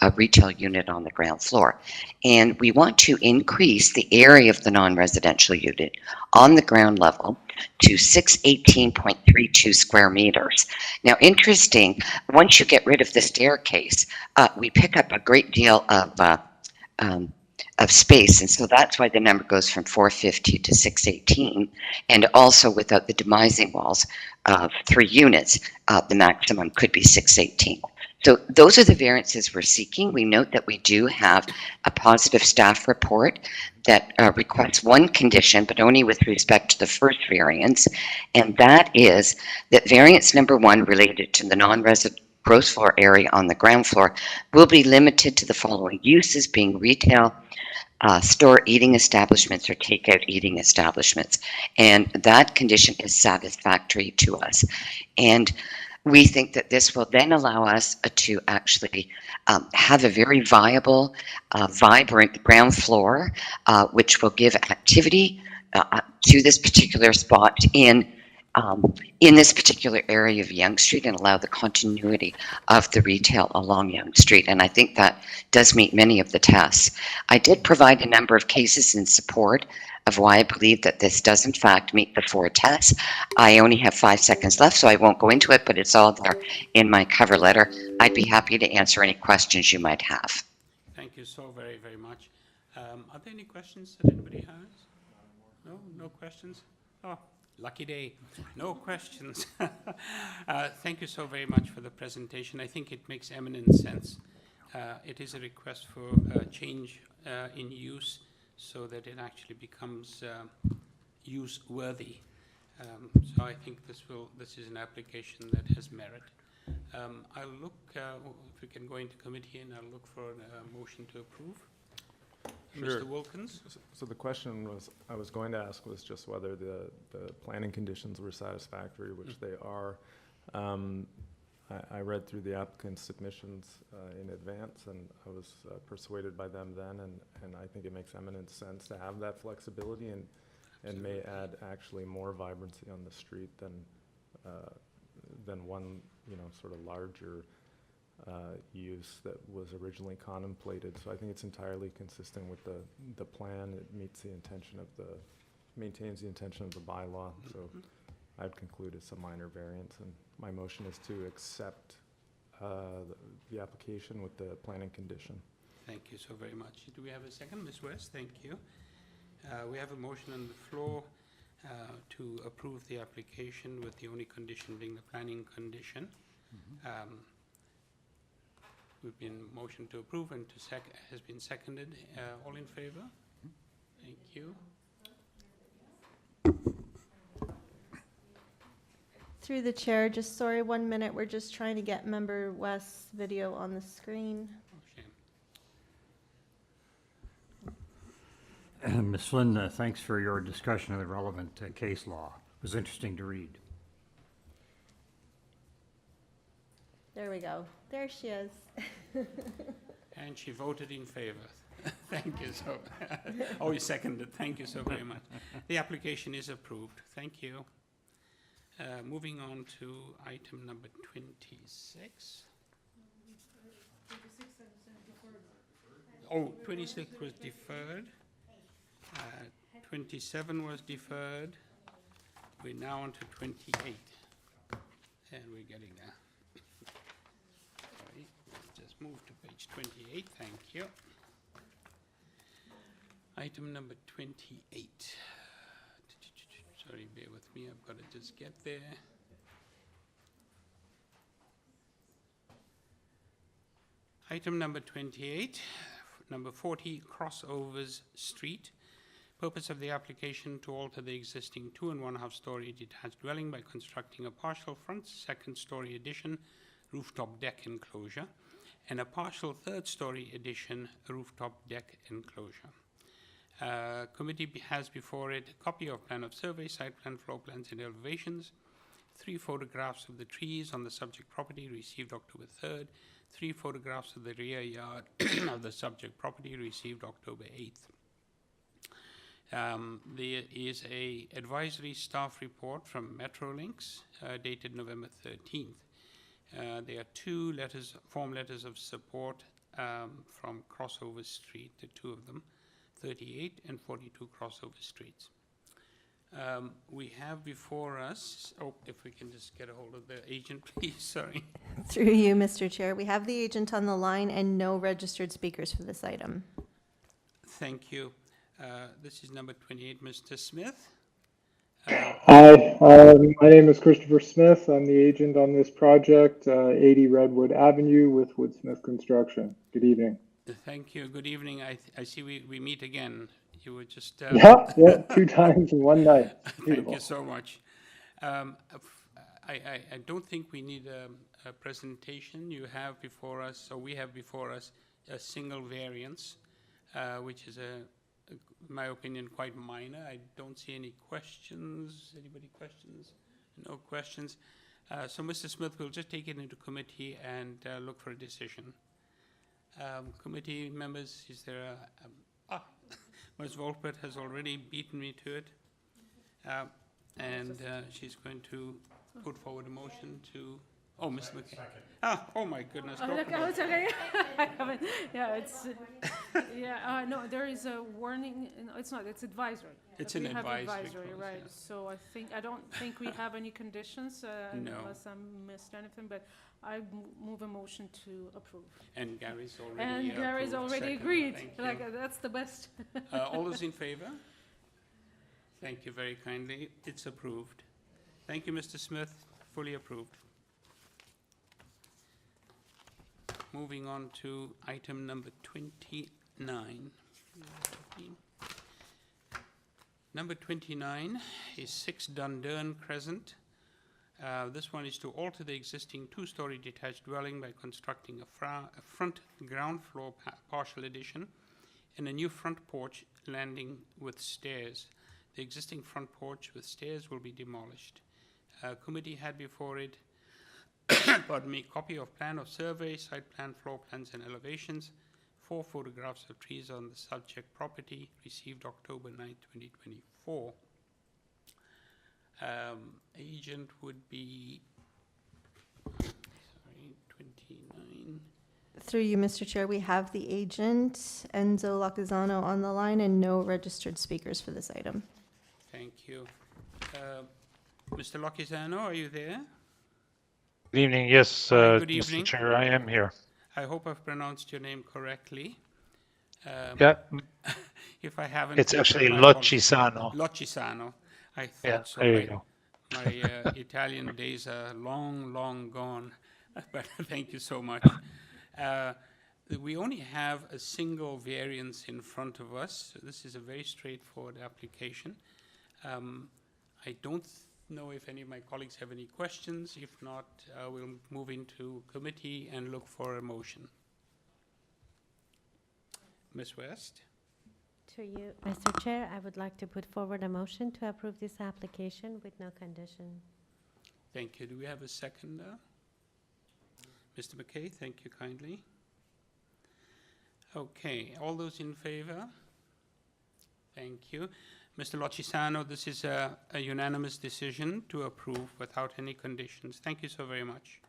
a retail unit on the ground floor. And we want to increase the area of the non-residential unit on the ground level to 618.32 square meters. Now, interesting, once you get rid of the staircase, we pick up a great deal of space, and so that's why the number goes from 450 to 618, and also without the demising walls of 3 units, the maximum could be 618. So those are the variances we're seeking. We note that we do have a positive staff report that requests 1 condition, but only with respect to the first variance, and that is that variance number 1 related to the non-resident gross floor area on the ground floor will be limited to the following uses, being retail, store eating establishments, or takeout eating establishments. And that condition is satisfactory to us. And we think that this will then allow us to actually have a very viable, vibrant ground floor, which will give activity to this particular spot in this particular area of Yonge Street, and allow the continuity of the retail along Yonge Street. And I think that does meet many of the tests. I did provide a number of cases in support of why I believe that this does in fact meet the 4 tests. I only have 5 seconds left, so I won't go into it, but it's all there in my cover letter. I'd be happy to answer any questions you might have. Thank you so very, very much. Are there any questions that anybody has? No? No questions? Oh, lucky day. No questions. Thank you so very much for the presentation. I think it makes eminent sense. It is a request for change in use so that it actually becomes use-worthy. So I think this is an application that has merit. I'll look, if we can go into committee, and I'll look for a motion to approve. Mr. Wilkins? So the question was, I was going to ask was just whether the planning conditions were satisfactory, which they are. I read through the applicant's submissions in advance, and I was persuaded by them then, and I think it makes eminent sense to have that flexibility and may add actually more vibrancy on the street than one, sort of larger use that was originally contemplated. So I think it's entirely consistent with the plan. It meets the intention of maintains the intention of the bylaw. So I'd conclude it's a minor variance, and my motion is to accept the application with the planning condition. Thank you so very much. Do we have a second? Ms. West, thank you. We have a motion on the floor to approve the application with the only condition being the planning condition. We've been motioned to approve and has been seconded. All in favor? Thank you. Through the chair, just sorry, 1 minute. We're just trying to get Member West's video on the screen. Ms. Flynn, thanks for your discussion of the relevant case law. It was interesting to read. There we go. There she is. And she voted in favor. Thank you so Oh, you seconded. Thank you so very much. The application is approved. Thank you. Moving on to item number 26. Oh, 26 was deferred. 27 was deferred. We're now on to 28. And we're getting there. Sorry, let's just move to page 28. Thank you. Item number 28. Sorry, bear with me. I've got to just get there. Item number 28, number 40, Crossovers Street. Purpose of the application to alter the existing 2 1/2 story detached dwelling by constructing a partial front second story addition rooftop deck enclosure and a partial third story addition rooftop deck enclosure. Committee has before it a copy of plan of survey, site plan, floor plans, and elevations, 3 photographs of the trees on the subject property received October 3rd, 3 photographs of the rear yard of the subject property received October 8th. There is a advisory staff report from Metrolinx dated November 13th. There are 2 form letters of support from Crossover Street, the 2 of them, 38 and 42 Crossover Streets. We have before us, if we can just get a hold of the agent, please, sorry. Through you, Mr. Chair, we have the agent on the line and no registered speakers for this item. Thank you. This is number 28, Mr. Smith. Hi, my name is Christopher Smith. I'm the agent on this project, 80 Redwood Avenue with Woodsmith Construction. Good evening. Thank you. Good evening. I see we meet again. You were just... Yeah, 2 times in one night. Thank you so much. I don't think we need a presentation. You have before us, so we have before us a single variance, which is, in my opinion, quite minor. I don't see any questions. Anybody questions? No questions. So Mr. Smith will just take it into committee and look for a decision. Committee members, is there Ms. Volpert has already beaten me to it, and she's going to put forward a motion to... Oh, Ms. McKay. Oh my goodness. It's okay. I haven't. Yeah, it's... no, there is a warning. It's not. It's advisory. It's an advisory, right? Yeah. So I don't think we have any conditions unless I missed anything. But I move a motion to approve. And Gary's already agreed. That's the best. All those in favor? Thank you very kindly. It's approved. Thank you, Mr. Smith. Fully approved. Moving on to item number 29. Number 29 is 6 DUNDURN CRESCENT. This one is to alter the existing 2-story detached dwelling by constructing a front ground floor partial addition and a new front porch landing with stairs. The existing front porch with stairs will be demolished. Committee had before it, pardon me, copy of plan of survey, site plan, floor plans, and elevations, 4 photographs of trees on the subject property, received October 9, 2024. Agent would be, sorry, 29. Through you, Mr. Chair, we have the agent, Enzo Locazano, on the line and no registered speakers for this item. Thank you. Mr. Locazano, are you there? Good evening. Yes, Hi, good evening. Mr. Chair, I am here. I hope I've pronounced your name correctly. Yeah. If I haven't, It's actually my apologies. Lochisano. Lochisano. I thought Yeah, so. there you go. My Italian days are long, long gone. But thank you so much. We only have a single variance in front of us. So this is a very straightforward application. I don't know if any of my colleagues have any questions. If not, we'll move into committee and look for a motion. Ms. West? To you, Mr. Chair, I would like to put forward a motion to approve this application with no condition. Thank you. Do we have a seconder? Mr. McKay, thank you kindly. Okay, all those in favor? Thank you. Mr. Lochisano, this is a unanimous decision to approve without any conditions. Thank you so very much.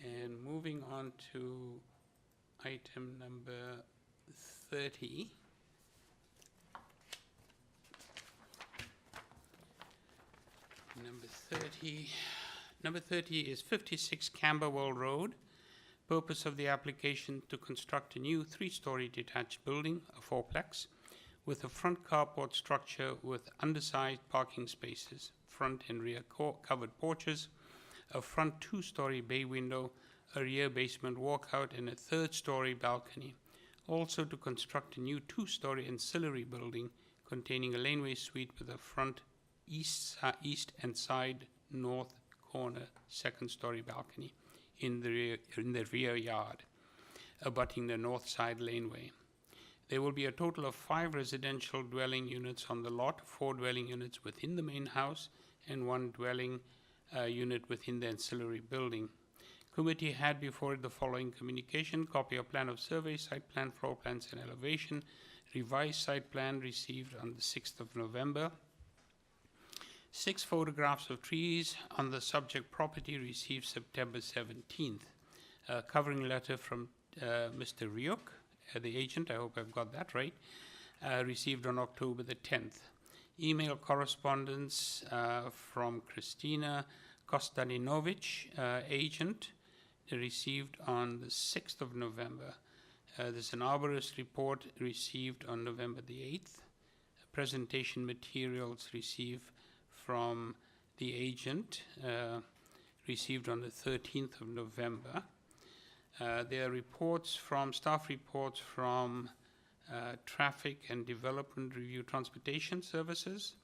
And moving on to item number 30. Number 30 is 56 Camberwell Road. Purpose of the application to construct a new 3-story detached building, a fourplex, with a front carport structure with undersized parking spaces, front and rear covered porches, a front 2-story bay window, a rear basement walkout, and a 3rd-story balcony. Also to construct a new 2-story ancillary building containing a laneway suite with a front east and side north corner 2nd-story balcony in the rear yard, abutting the north side laneway. There will be a total of 5 residential dwelling units on the lot, 4 dwelling units within the main house, and 1 dwelling unit within the ancillary building. Committee had before it the following communication: copy of plan of survey, site plan, floor plans, and elevation. Revised site plan received on the 6th of November. 6 photographs of trees on the subject property received September 17th. A covering letter from Mr. Ryuk, the agent, I hope I've got that right, received on October the 10th. Email correspondence from Christina Kostadinovic, agent, received on the 6th of November. There's an arborist report received on November the 8th. Presentation materials received from the agent, received on the 13th of November. There are reports from, staff reports from Traffic and Development Review Transportation Services,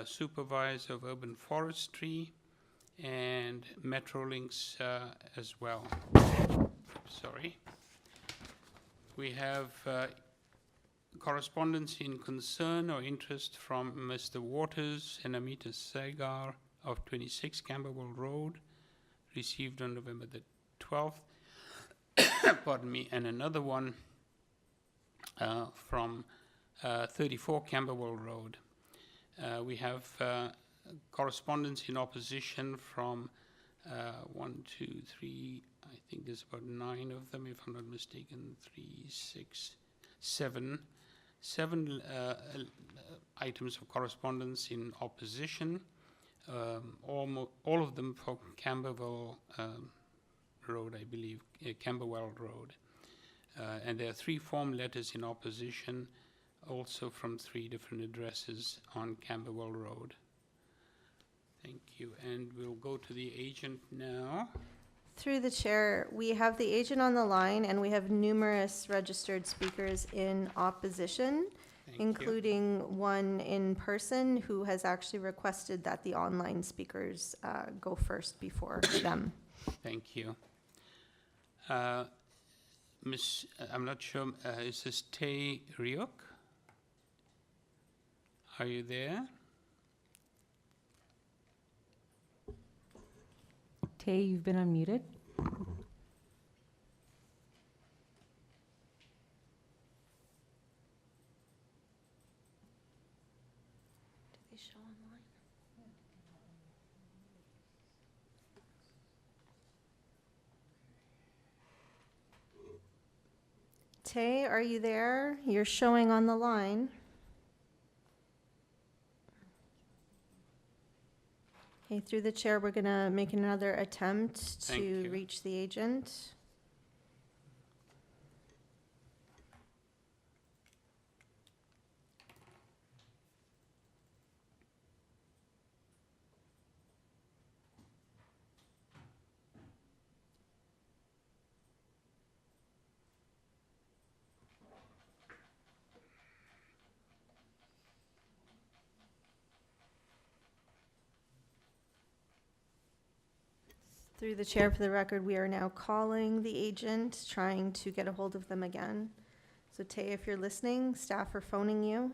Supervisor of Urban Forestry, and Metrolinx as well. Sorry. We have correspondence in concern or interest from Mr. Waters and Amita Sagar of 26 Camberwell Road, received on November the 12th. Pardon me, and another one from 34 Camberwell Road. We have correspondence in opposition from 1, 2, 3, I think there's about 9 of them, if I'm not mistaken, 3, 6, 7. 7 items of correspondence in opposition, all of them for Camberwell Road, I believe, Camberwell Road. And there are 3 form letters in opposition, also from 3 different addresses on Camberwell Road. Thank you. And we'll go to the agent now. Through the chair, we have the agent on the line, and we have numerous registered speakers in opposition, including one in person who has actually requested that the online speakers go first before them. Thank you. I'm not sure, is this Tay Ryuk? Are you there? Tay, you've been unmuted. Tay, are you there? You're showing on the line. Okay, through the chair, we're going to make another attempt Thank to you. reach the agent. Through the chair, for the record, we are now calling the agent, trying to get a hold of them again. So Tay, if you're listening, staff are phoning you.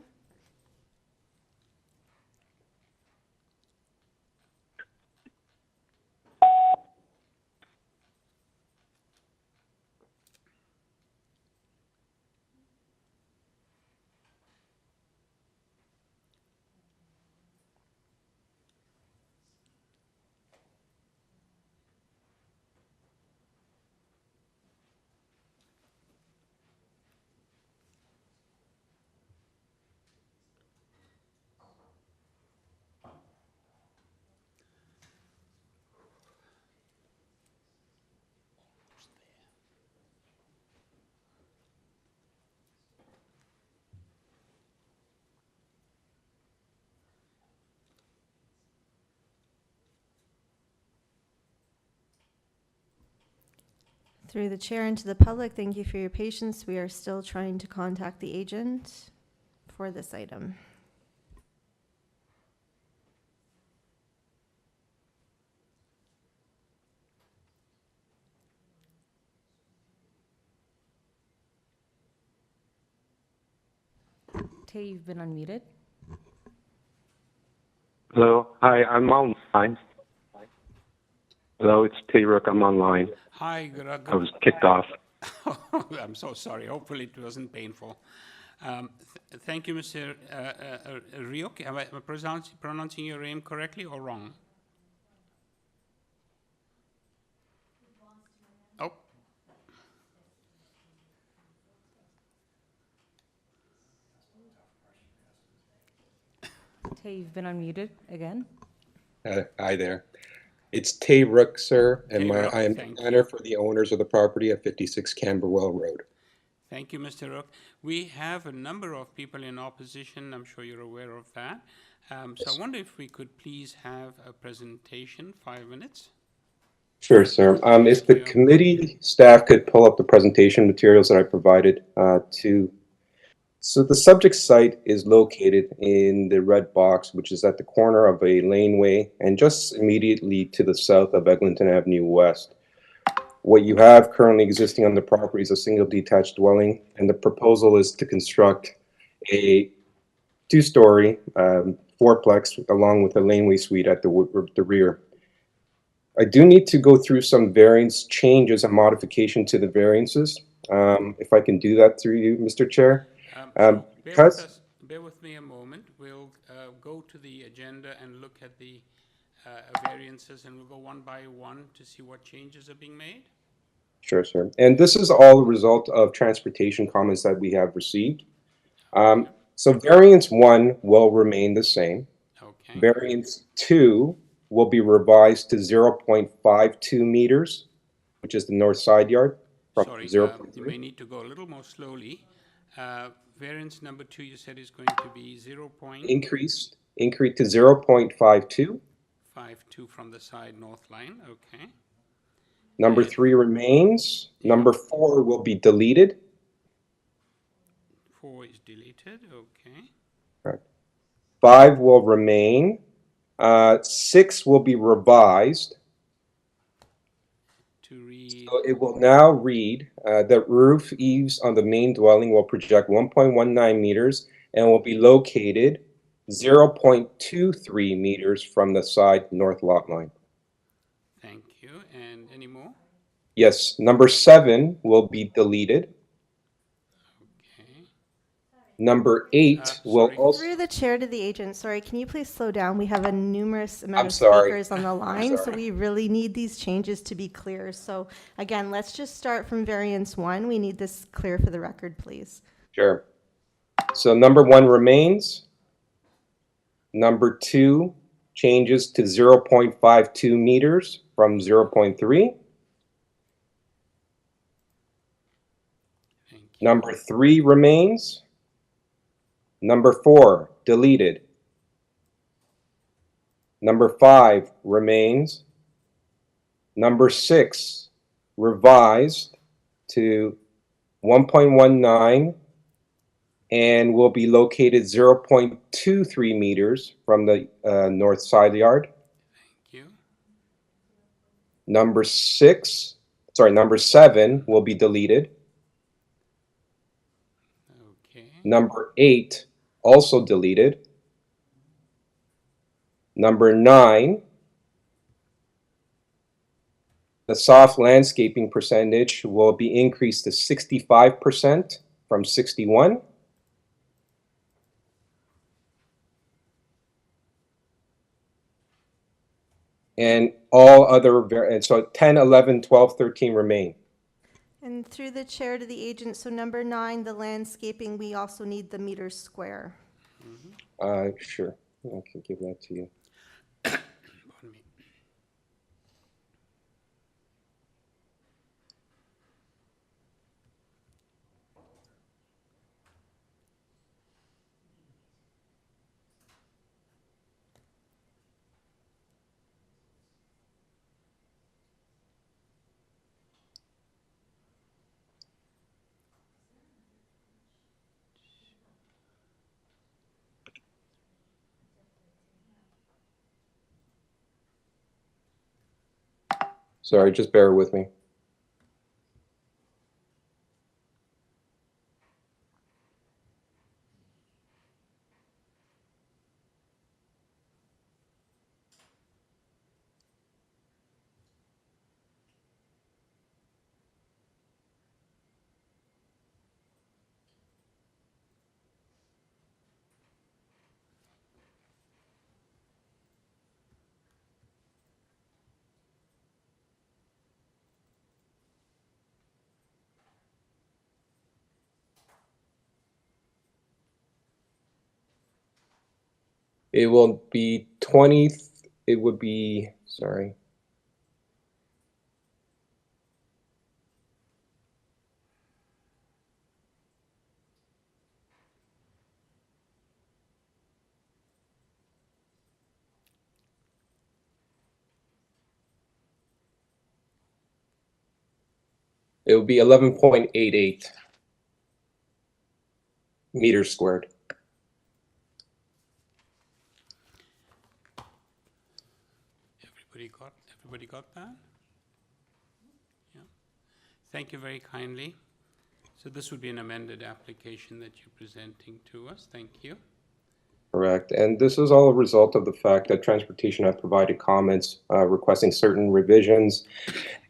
Through the chair and to the public, thank you for your patience. We are still trying to contact the agent for this item. Tay, you've been unmuted. Hello. Hi, I'm online. Hello, it's T. Rook. I'm online. Hi, good. I was kicked off. I'm so sorry. Hopefully it wasn't painful. Thank you, Mr. Ryuk. Am I pronouncing your name correctly or wrong? Oh. Tay, you've been unmuted again. Hi there. It's Tay Rook, sir, and Tay Rook, I am the thank planner for the owners of the property at 56 Camberwell Road. Thank you, Mr. Rook. We have a number of people in opposition. I'm sure you're aware of that. So I wonder if we could please have a presentation, 5 minutes. Sure, sir. If the committee staff could pull up the presentation materials that I provided to. So the subject site is located in the red box, which is at the corner of a laneway and just immediately to the south of Eglinton Avenue West. What you have currently existing on the property is a single detached dwelling, and the proposal is to construct a two-story fourplex along with a laneway suite at the rear. I do need to go through some variance changes and modification to the variances, if I can do that through you, Mr. Chair. Bear with me a moment. We'll go to the agenda and look at the variances, and we'll go one by one to see what changes are being made. Sure, sir. And this is all a result of transportation comments that we have received. So variance 1 will remain the same. Okay. Variance 2 will be revised to 0.52 meters, which is the north side yard. Sorry, you may need to go a little more slowly. Variance number 2, you said, is going to be 0. Increase to 0.52. 52 from the side north line, okay. Number 3 remains. Number 4 will be deleted. 4 is deleted, okay. Right. 5 will remain. 6 will be revised. To read So it will now read, the roof eaves on the main dwelling will project 1.19 meters and will be located 0.23 meters from the side north lot line. Thank you. And any more? Yes, number 7 will be deleted. Okay. Number 8 will also. Through the chair to the agent, sorry, can you please slow down? We have a numerous amount I'm of sorry. speakers on the line, so sorry. we really need these changes to be clear. So again, let's just start from variance 1. We need this clear for the record, please. Sure. So number 1 remains. Number 2 changes to 0.52 meters from 0.3. Number 3 remains. Number 4 deleted. Number 5 remains. Number 6 revised to 1.19 and will be located 0.23 meters from the north side yard. Thank you. Number 7 will be deleted. Okay. Number 8 also deleted. Number 9, the soft landscaping percentage will be increased to 65% from 61. And all other, and so 10, 11, 12, 13 remain. And through the chair to the agent, so number 9, the landscaping, we also need the meters square. Sure, I can give that to you. Pardon me. Sorry, just bear with me. It will be 20, it would be, sorry. It would be 11.88 meters squared. Everybody got that? Yeah. Thank you very kindly. So this would be an amended application that you're presenting to us. Thank you. Correct. And this is all a result of the fact that Transportation had provided comments requesting certain revisions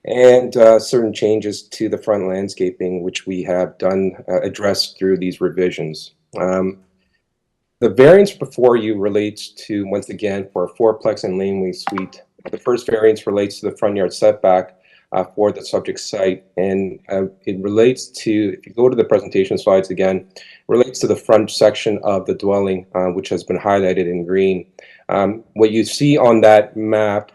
and certain changes to the front landscaping, which we have done addressed through these revisions. The variance before you relates to, once again, for a fourplex and laneway suite. The first variance relates to the front yard setback for the subject site, and it relates to, if you go to the presentation slides again, relates to the front section of the dwelling, which has been highlighted in green. What you see on that map,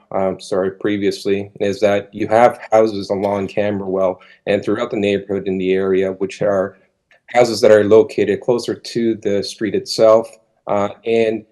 previously, is that you have houses along Camberwell and throughout the neighborhood in the area, which are houses that are located closer to the street itself, and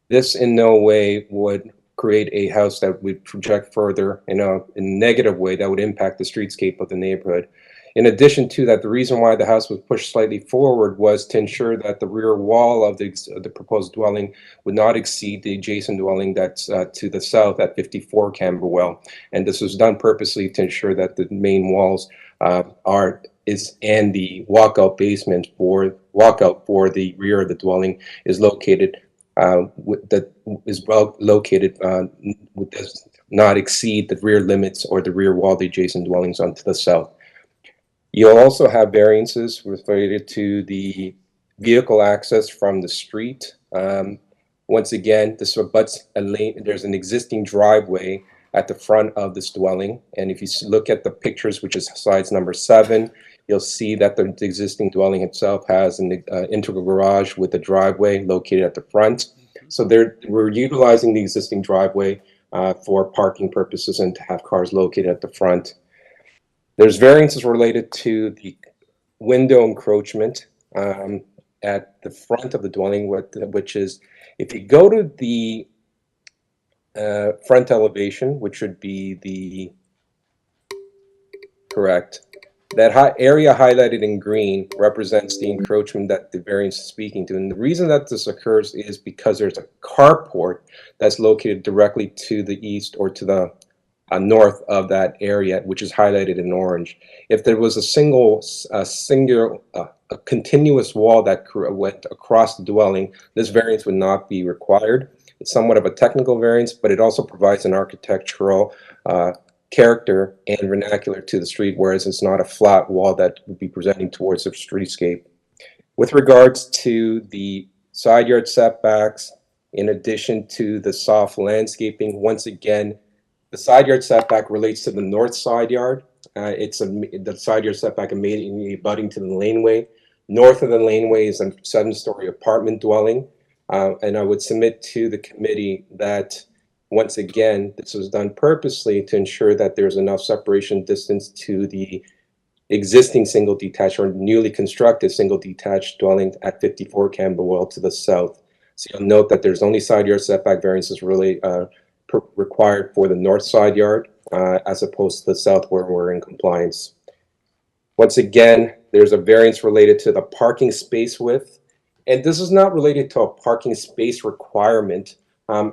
this in no way would create a house that would project further in a negative way that would impact the streetscape of the neighborhood. In addition to that, the reason why the house was pushed slightly forward was to ensure that the rear wall of the proposed dwelling would not exceed the adjacent dwelling that's to the south at 54 Camberwell. And this was done purposely to ensure that the main walls and the walkout basement for the rear of the dwelling is located does not exceed the rear limits or the rear wall of the adjacent dwellings onto the south. You'll also have variances related to the vehicle access from the street. Once again, this abuts a lane. There's an existing driveway at the front of this dwelling, and if you look at the pictures, which is slides number 7, you'll see that the existing dwelling itself has an integral garage with a driveway located at the front. So we're utilizing the existing driveway for parking purposes and to have cars located at the front. There's variances related to the window encroachment at the front of the dwelling, which is, if you go to the front elevation, which would be the correct, that area highlighted in green represents the encroachment that the variance is speaking to. And the reason that this occurs is because there's a carport that's located directly to the east or to the north of that area, which is highlighted in orange. If there was a continuous wall that went across the dwelling, this variance would not be required. It's somewhat of a technical variance, but it also provides an architectural character and vernacular to the street, whereas it's not a flat wall that would be presenting towards the streetscape. With regards to the side yard setbacks, in addition to the soft landscaping, once again, the side yard setback relates to the north side yard. The side yard setback immediately abutting to the laneway. North of the laneway is a 7-story apartment dwelling. And I would submit to the committee that, once again, this was done purposely to ensure that there's enough separation distance to the existing single detached or newly constructed single detached dwelling at 54 Camberwell to the south. So you'll note that there's only side yard setback variances really required for the north side yard as opposed to the south where we're in compliance. Once again, there's a variance related to the parking space width. And this is not related to a parking space requirement.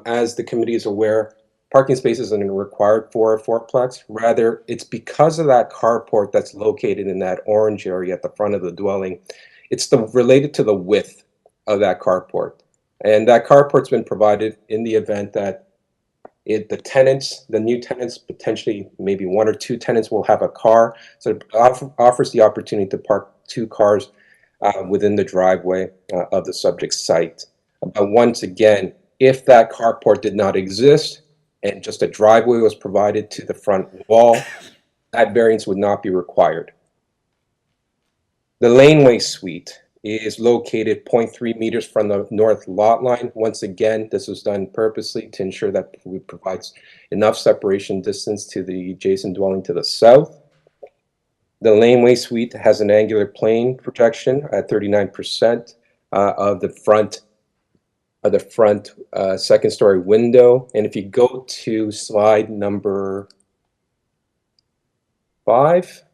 As the committee is aware, parking spaces aren't required for a fourplex. Rather, it's because of that carport that's located in that orange area at the front of the dwelling. It's related to the width of that carport. And that carport's been provided in the event that the new tenants, potentially maybe 1 or 2 tenants will have a car. So it offers the opportunity to park 2 cars within the driveway of the subject site. But once again, if that carport did not exist and just a driveway was provided to the front wall, that variance would not be required. The laneway suite is located 0.3 meters from the north lot line. Once again, this was done purposely to ensure that it provides enough separation distance to the adjacent dwelling to the south. The laneway suite has an angular plane projection at 39% of the front second story window. And if you go to slide number 5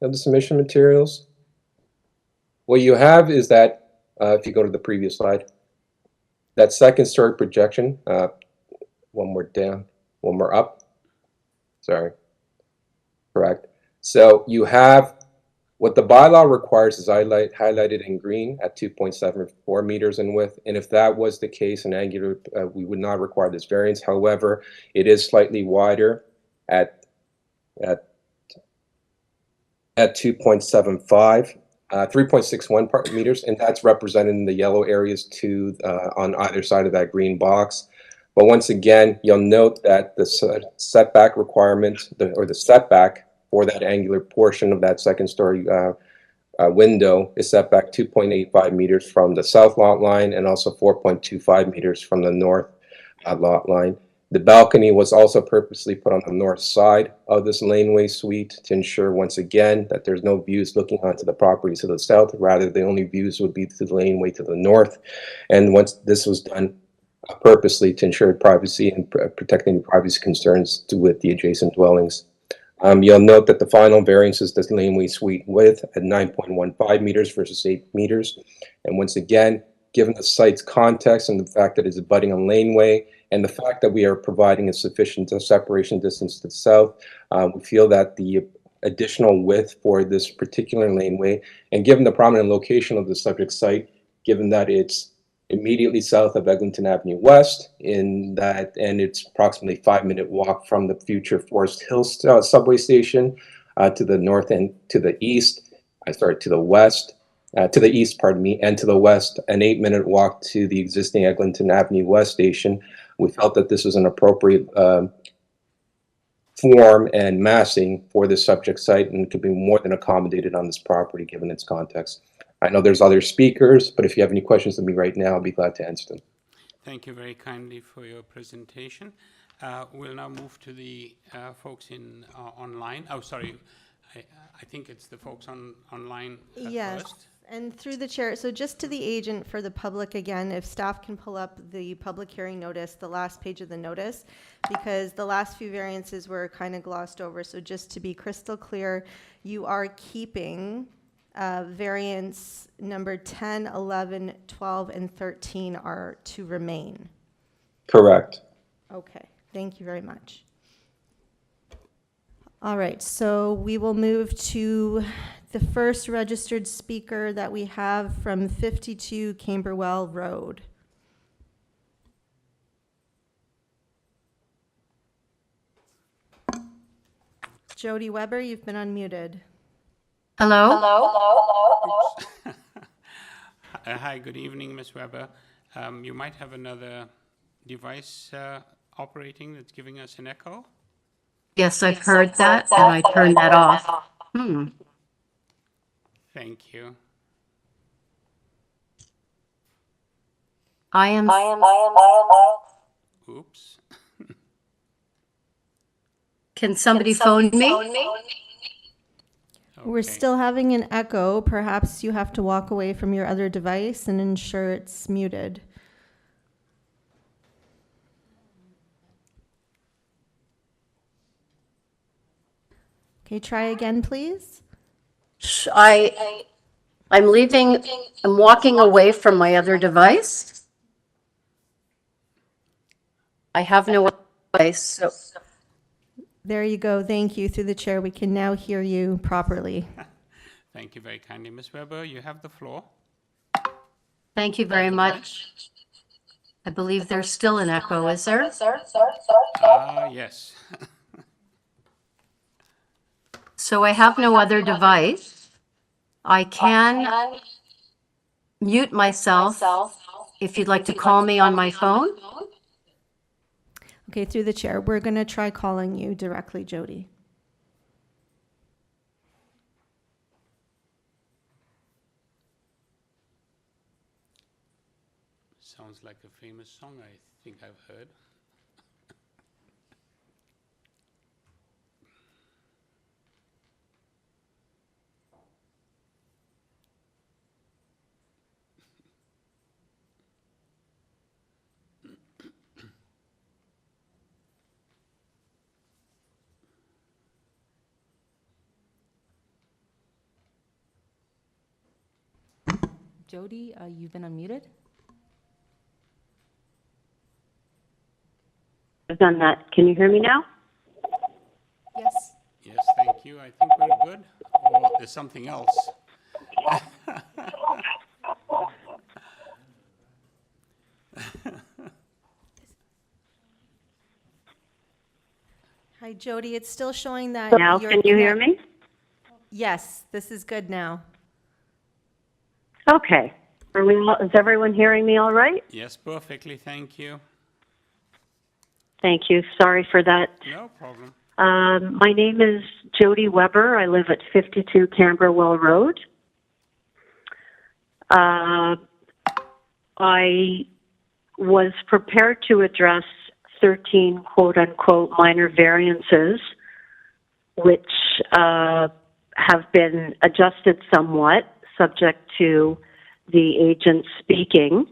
of the submission materials, what you have is that, if you go to the previous slide, that second story projection, one more down, one more up, sorry, correct. So you have what the bylaw requires is highlighted in green at 2.74 meters in width. And if that was the case in angular, we would not require this variance. However, it is slightly wider at 2.75. 3.61 meters, and that's represented in the yellow areas on either side of that green box. But once again, you'll note that the setback requirement, or the setback for that angular portion of that second story window is set back 2.85 meters from the south lot line and also 4.25 meters from the north lot line. The balcony was also purposely put on the north side of this laneway suite to ensure, once again, that there's no views looking onto the property to the south. Rather, the only views would be to the laneway to the north. And once this was done purposely to ensure privacy and protecting privacy concerns with the adjacent dwellings. You'll note that the final variance is the laneway suite width at 9.15 meters versus 8 meters. And once again, given the site's context and the fact that it's abutting a laneway and the fact that we are providing a sufficient separation distance to the south, we feel that the additional width for this particular laneway, and given the prominent location of the subject site, given that it's immediately south of Eglinton Avenue West, and it's approximately 5-minute walk from the future Forest Hills subway station to the north and to the east, to the west, to the east, pardon me, and to the west, an 8-minute walk to the existing Eglinton Avenue West station. We felt that this was an appropriate form and massing for this subject site and could be more than accommodated on this property given its context. I know there's other speakers, but if you have any questions of me right now, I'll be glad to answer them. Thank you very kindly for your presentation. We'll now move to the folks in online. Oh, sorry. I think it's the folks online Yes, first. and through the chair, so just to the agent for the public again, if staff can pull up the public hearing notice, the last page of the notice, because the last few variances were kind of glossed over. So just to be crystal clear, you are keeping variance number 10, 11, 12, and 13 are to remain. Correct. Okay, thank you very much. All right, so we will move to the first registered speaker that we have from 52 Camberwell Road. Jody Weber, you've been unmuted. Hello? Hi, good evening, Ms. Weber. You might have another device operating that's giving us an echo. Yes, I've heard that, and I turned that off. Thank you. I am. Oops. Can somebody phone me? We're still having an echo. Perhaps you have to walk away from your other device and ensure it's muted. Okay, try again, please. I'm leaving, I'm walking away from my other device. I have no device, so. There you go. Thank you. Through the chair, we can now hear you properly. Thank you very kindly. Ms. Weber, you have the floor. Thank you very much. I believe there's still an echo, is there? Yes. So I have no other device. I can mute myself if you'd like to call me on my phone. Okay, through the chair, we're going to try calling you directly, Jody. Sounds like a famous song I think I've heard. Jody, you've been unmuted. I've done that. Can you hear me now? Yes. Yes, thank you. I think we're good. Or there's something else. Hi, Jody. It's still showing that Now, can you hear me? Yes, this is good now. Okay. Is everyone hearing me all right? Yes, perfectly. Thank you. Thank you. Sorry for that. No problem. My name is Jody Weber. I live at 52 Camberwell Road. I was prepared to address 13 quote-unquote minor variances, which have been adjusted somewhat, subject to the agent speaking.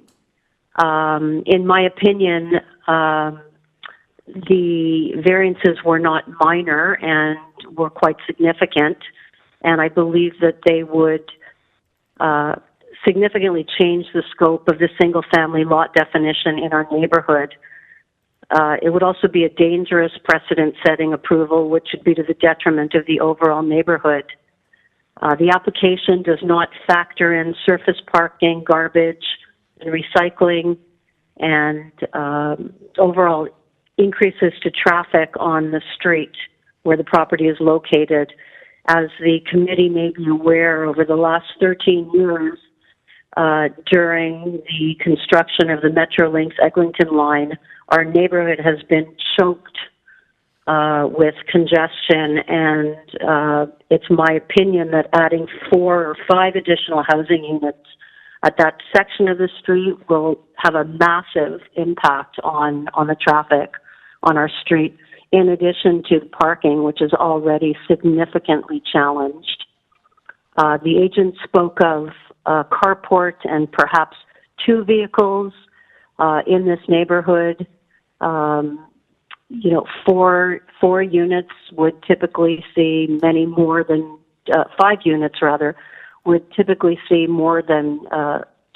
In my opinion, the variances were not minor, and were quite significant, and I believe that they would significantly change the scope of the single-family lot definition in our neighborhood. It would also be a dangerous precedent-setting approval, which would be to the detriment of the overall neighborhood. The application does not factor in surface parking, garbage, and recycling, and overall increases to traffic on the street where the property is located. As the committee may be aware, over the last 13 years, during the construction of the Metrolinx Eglinton line, our neighborhood has been choked with congestion, and it's my opinion that adding 4 or 5 additional housing units at that section of the street will have a massive impact on the traffic on our street, in addition to the parking, which is already significantly challenged. The agent spoke of carport and perhaps 2 vehicles in this neighborhood. You know, four units would typically see many more than 5 units, rather, would typically see more than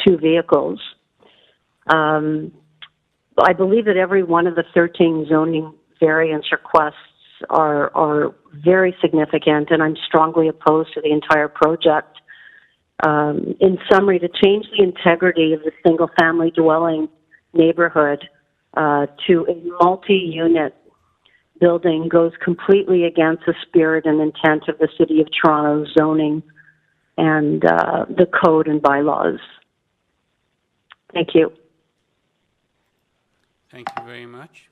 2 vehicles. I believe that every one of the 13 zoning variance requests are very significant, and I'm strongly opposed to the entire project. In summary, to change the integrity of the single-family dwelling neighborhood to a multi-unit building goes completely against the spirit and intent of the City of Toronto zoning and the code and bylaws. Thank you. Thank you very much.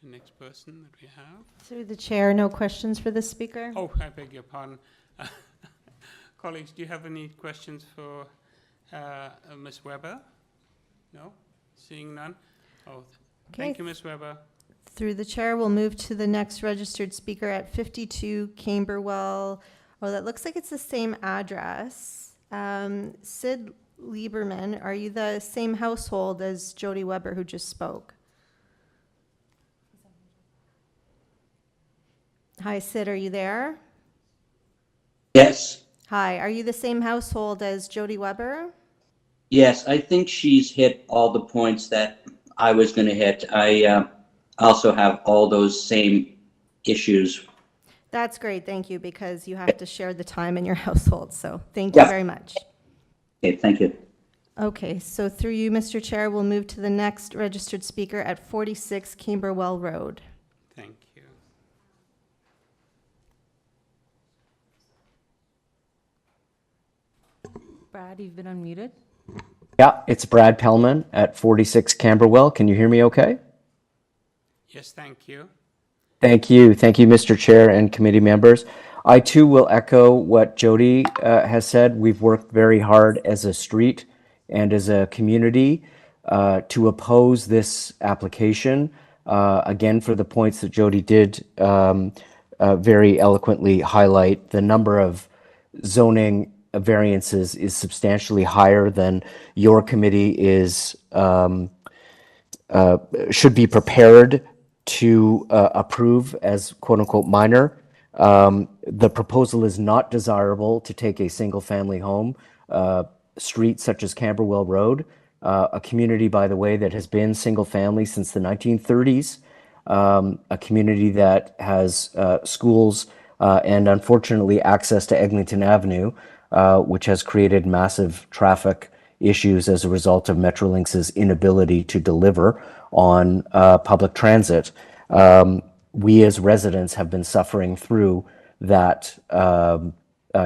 The next person that we have. Through the chair, no questions for the speaker. Oh, I beg your pardon. Colleagues, do you have any questions for Ms. Weber? No? Seeing none? Oh, thank you, Ms. Weber. Through the chair, we'll move to the next registered speaker at 52 Camberwell. Oh, that looks like it's the same address. Sid Lieberman, are you the same household as Jody Weber who just spoke? Hi, Sid, are you there? Yes. Hi, are you the same household as Jody Weber? Yes, I think she's hit all the points that I was going to hit. I also have all those same issues. That's great, thank you, because you have to share the time in your household, so thank you very much. Okay, thank you. Okay, so through you, Mr. Chair, we'll move to the next registered speaker at 46 Camberwell Road. Thank you. Brad, you've been unmuted. Yeah, it's Brad Pellman at 46 Camberwell. Can you hear me okay? Yes, thank you. Thank you. Thank you, Mr. Chair and committee members. I too will echo what Jody has said. We've worked very hard as a street and as a community to oppose this application. Again, for the points that Jody did very eloquently highlight, the number of zoning variances is substantially higher than your committee is should be prepared to approve as quote-unquote minor. The proposal is not desirable to take a single-family home street such as Camberwell Road, a community, by the way, that has been single-family since the 1930s, a community that has schools and unfortunately access to Eglinton Avenue, which has created massive traffic issues as a result of Metrolinx's inability to deliver on public transit. We as residents have been suffering through that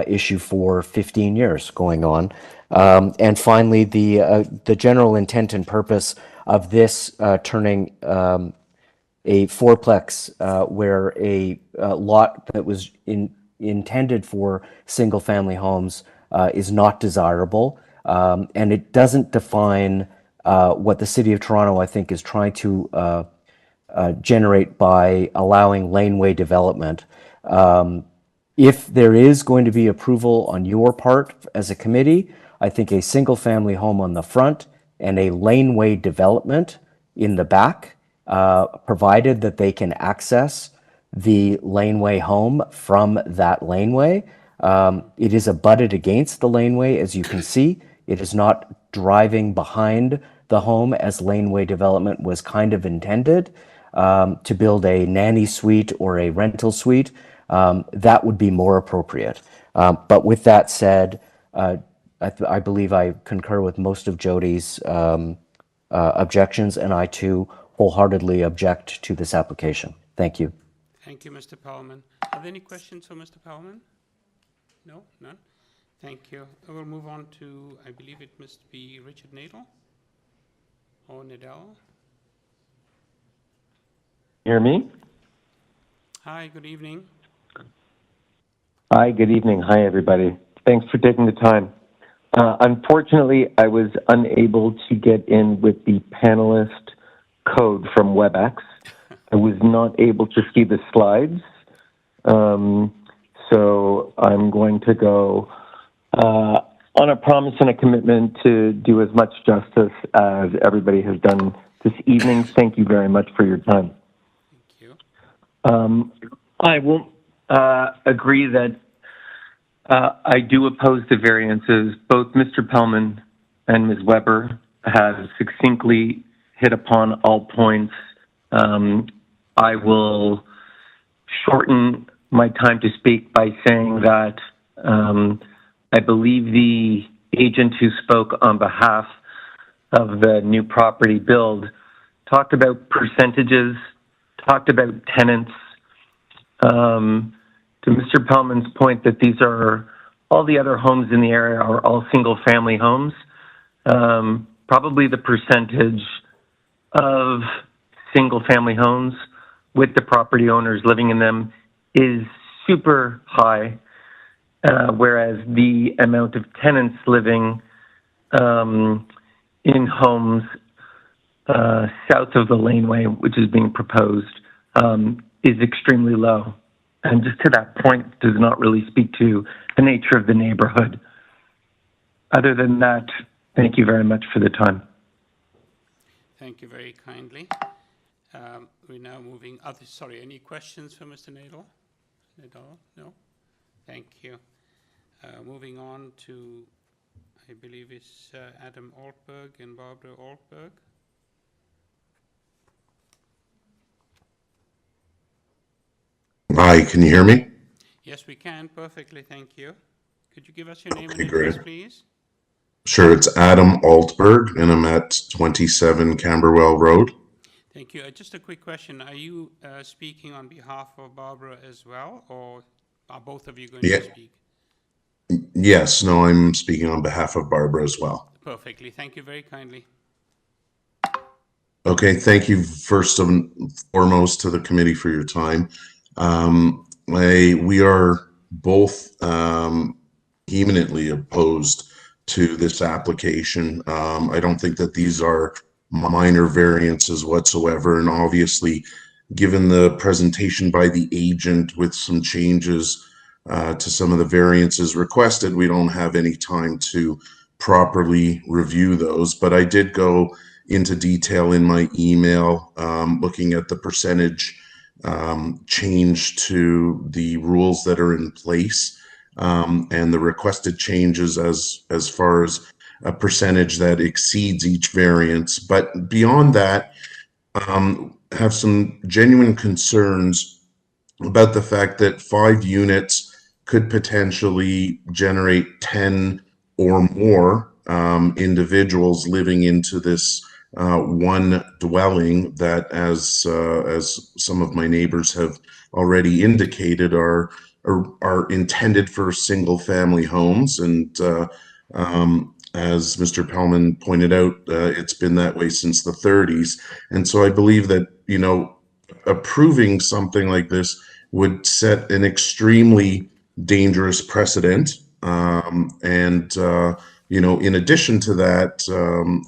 issue for 15 years going on. And finally, the general intent and purpose of this turning a fourplex where a lot that was intended for single-family homes is not desirable, and it doesn't define what the City of Toronto, I think, is trying to generate by allowing laneway development. If there is going to be approval on your part as a committee, I think a single-family home on the front and a laneway development in the back, provided that they can access the laneway home from that laneway. It is abutted against the laneway, as you can see. It is not driving behind the home as laneway development was kind of intended, to build a nanny suite or a rental suite. That would be more appropriate. But with that said, I believe I concur with most of Jody's objections, and I too wholeheartedly object to this application. Thank you. Thank you, Mr. Pellman. Are there any questions for Mr. Pellman? No, none. Thank you. I will move on to, I believe it must be Richard Nadel or Nadell. Hear me? Hi, good evening. Hi, good evening. Hi, everybody. Thanks for taking the time. Unfortunately, I was unable to get in with the panelist code from WebEx. I was not able to see the slides. So I'm going to go on a promise and a commitment to do as much justice as everybody has done this evening. Thank you very much for your time. Thank you. I will agree that I do oppose the variances. Both Mr. Pellman and Ms. Weber have succinctly hit upon all points. I will shorten my time to speak by saying that I believe the agent who spoke on behalf of the new property build talked about percentages, talked about tenants. To Mr. Pellman's point that these are, all the other homes in the area are all single-family homes, probably the percentage of single-family homes with the property owners living in them is super high, whereas the amount of tenants living in homes south of the laneway, which is being proposed, is extremely low. And just to that point, does not really speak to the nature of the neighborhood. Other than that, thank you very much for the time. Thank you very kindly. We're now moving, sorry, any questions for Mr. Nadel? Nadal? No? Thank you. Moving on to, I believe it's Adam Altberg and Barbara Altberg. Hi, can you hear me? Yes, we can. Perfectly, thank you. Could you give us your name and great. address, please? Sure, it's Adam Altberg, and I'm at 27 Camberwell Road. Thank you. Just a quick question. Are you speaking on behalf of Barbara as well, or are both of you going to speak? Yes, no, I'm speaking on behalf of Barbara as well. Perfectly. Thank you very kindly. Okay, thank you first and foremost to the committee for your time. We are both vehemently opposed to this application. I don't think that these are minor variances whatsoever, and obviously, given the presentation by the agent with some changes to some of the variances requested, we don't have any time to properly review those. But I did go into detail in my email, looking at the percentage change to the rules that are in place, and the requested changes as far as a percentage that exceeds each variance. But beyond that, have some genuine concerns about the fact that 5 units could potentially generate 10 or more individuals living into this one dwelling that, as some of my neighbors have already indicated, are intended for single-family homes. And as Mr. Pellman pointed out, it's been that way since the 30s. And so I believe that, you know, approving something like this would set an extremely dangerous precedent. You know, in addition to that,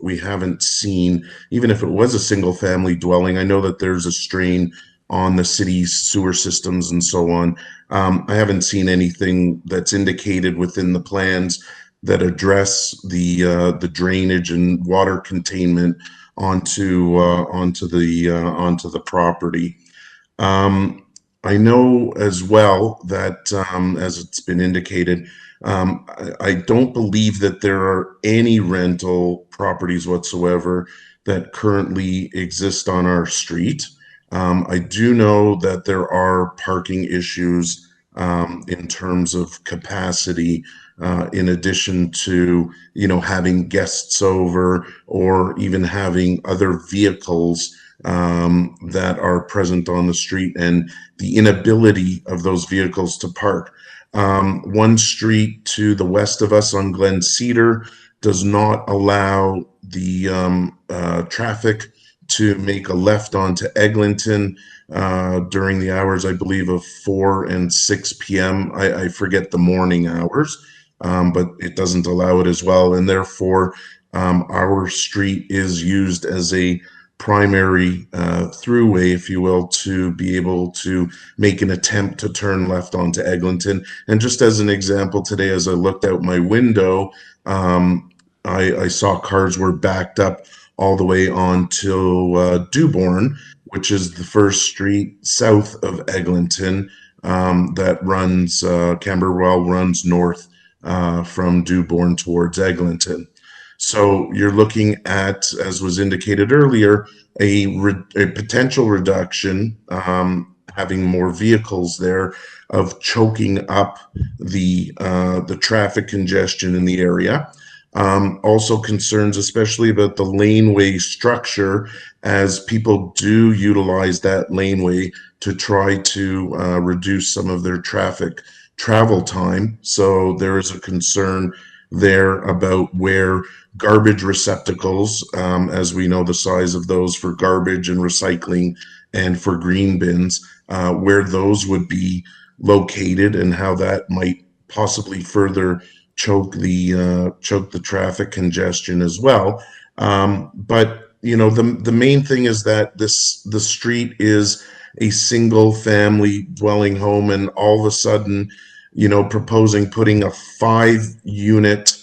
we haven't seen, even if it was a single family dwelling, I know that there's a strain on the city's sewer systems and so on. I haven't seen anything that's indicated within the plans that address the drainage and water containment onto the property. I know as well that, as it's been indicated, I don't believe that there are any rental properties whatsoever that currently exist on our street. I do know that there are parking issues in terms of capacity, in addition to, having guests over or even having other vehicles that are present on the street and the inability of those vehicles to park. One street to the west of us on Glen Cedar does not allow the traffic to make a left onto Eglinton during the hours, I believe, of 4 and 6 p.m. I forget the morning hours, but it doesn't allow it as well. And therefore, our street is used as a primary throughway, if you will, to be able to make an attempt to turn left onto Eglinton. And just as an example, today, as I looked out my window, I saw cars were backed up all the way onto Dewborn, which is the first street south of Eglinton that runs, Camberwell runs north from Dewborn towards Eglinton. So you're looking at, as was indicated earlier, a potential reduction, having more vehicles there, of choking up the traffic congestion in the area. Also concerns, especially about the laneway structure, as people do utilize that laneway to try to reduce some of their traffic travel time. So there is a concern there about where garbage receptacles, as we know the size of those for garbage and recycling and for green bins, where those would be located and how that might possibly further choke the traffic congestion as well. But the main thing is that the street is a single family dwelling home, and all of a sudden, proposing putting a 5-unit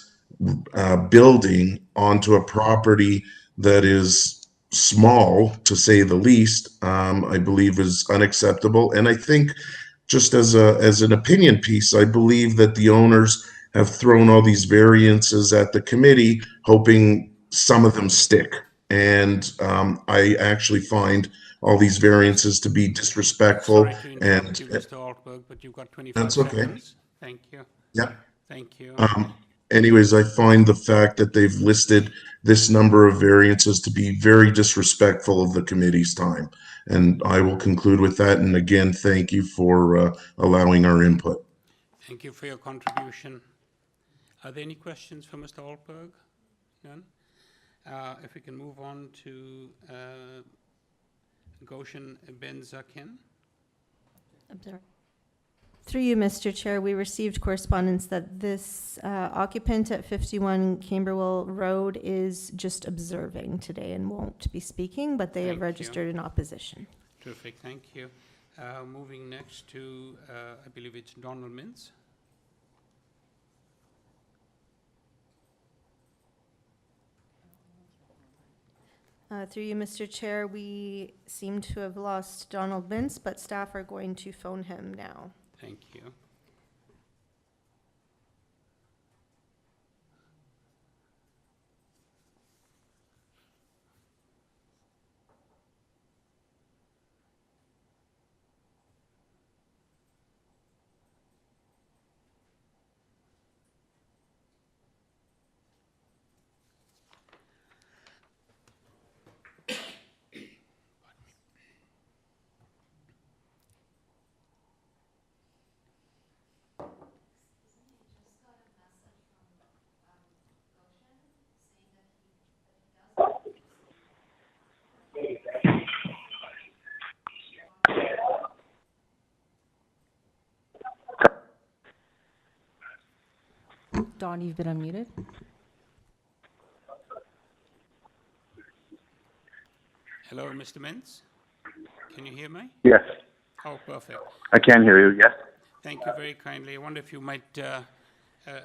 building onto a property that is small, to say the least, I believe is unacceptable. And I think, just as an opinion piece, I believe that the owners have thrown all these variances at the committee, hoping some of them stick. And I actually find all these variances to be disrespectful. Sorry to interrupt you, Mr. Altberg, but you've got 25 That's okay. seconds. Thank you. Yeah. Thank you. Anyways, I find the fact that they've listed this number of variances to be very disrespectful of the committee's time. And I will conclude with that. And again, thank you for allowing our input. Thank you for your contribution. Are there any questions for Mr. Altberg? None? If we can move on to Goshen Benzaken. I'm sorry. Through you, Mr. Chair, we received correspondence that this occupant at 51 Camberwell Road is just observing today and won't be speaking, but they have registered in opposition. Terrific, thank you. Moving next to, I believe it's Donald Mintz. Through you, Mr. Chair, we seem to have lost Donald Mintz, but staff are going to phone him now. Thank you. Don, you've been unmuted. Hello, Mr. Mintz. Can you hear me? Yes, Oh, perfect. I can hear you. Yes. Thank you very kindly. I wonder if you might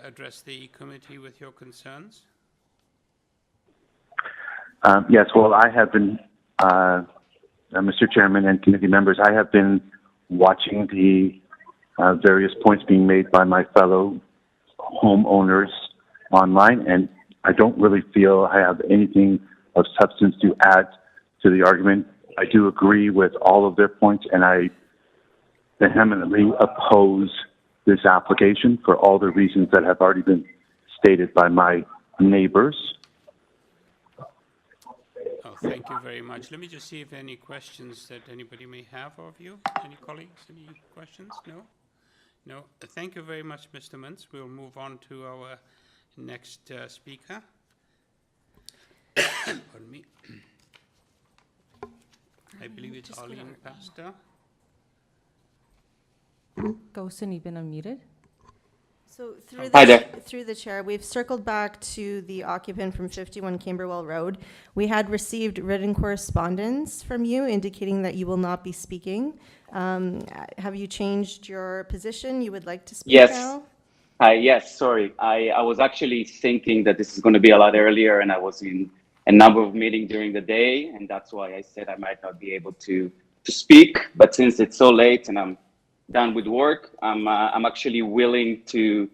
address the committee with your concerns. Yes, well, I have been, Mr. Chairman and committee members, I have been watching the various points being made by my fellow homeowners online, and I don't really feel I have anything of substance to add to the argument. I do agree with all of their points, and I vehemently oppose this application for all the reasons that have already been stated by my neighbors. Oh, thank you very much. Let me just see if any questions that anybody may have of you. Any colleagues, any questions? No? No. Thank you very much, Mr. Mintz. We'll move on to our next speaker. Pardon me. I believe it's Arlene Pastor. Gosen, you've been unmuted. So Hi there. through the chair, we've circled back to the occupant from 51 Camberwell Road. We had received written correspondence from you indicating that you will not be speaking. Have you changed your position? You would like to speak now? Hi, yes, sorry. I was actually thinking that this is going to be a lot earlier, and I was in a number of meetings during the day, and that's why I said I might not be able to speak. But since it's so late and I'm done with work, I'm actually willing to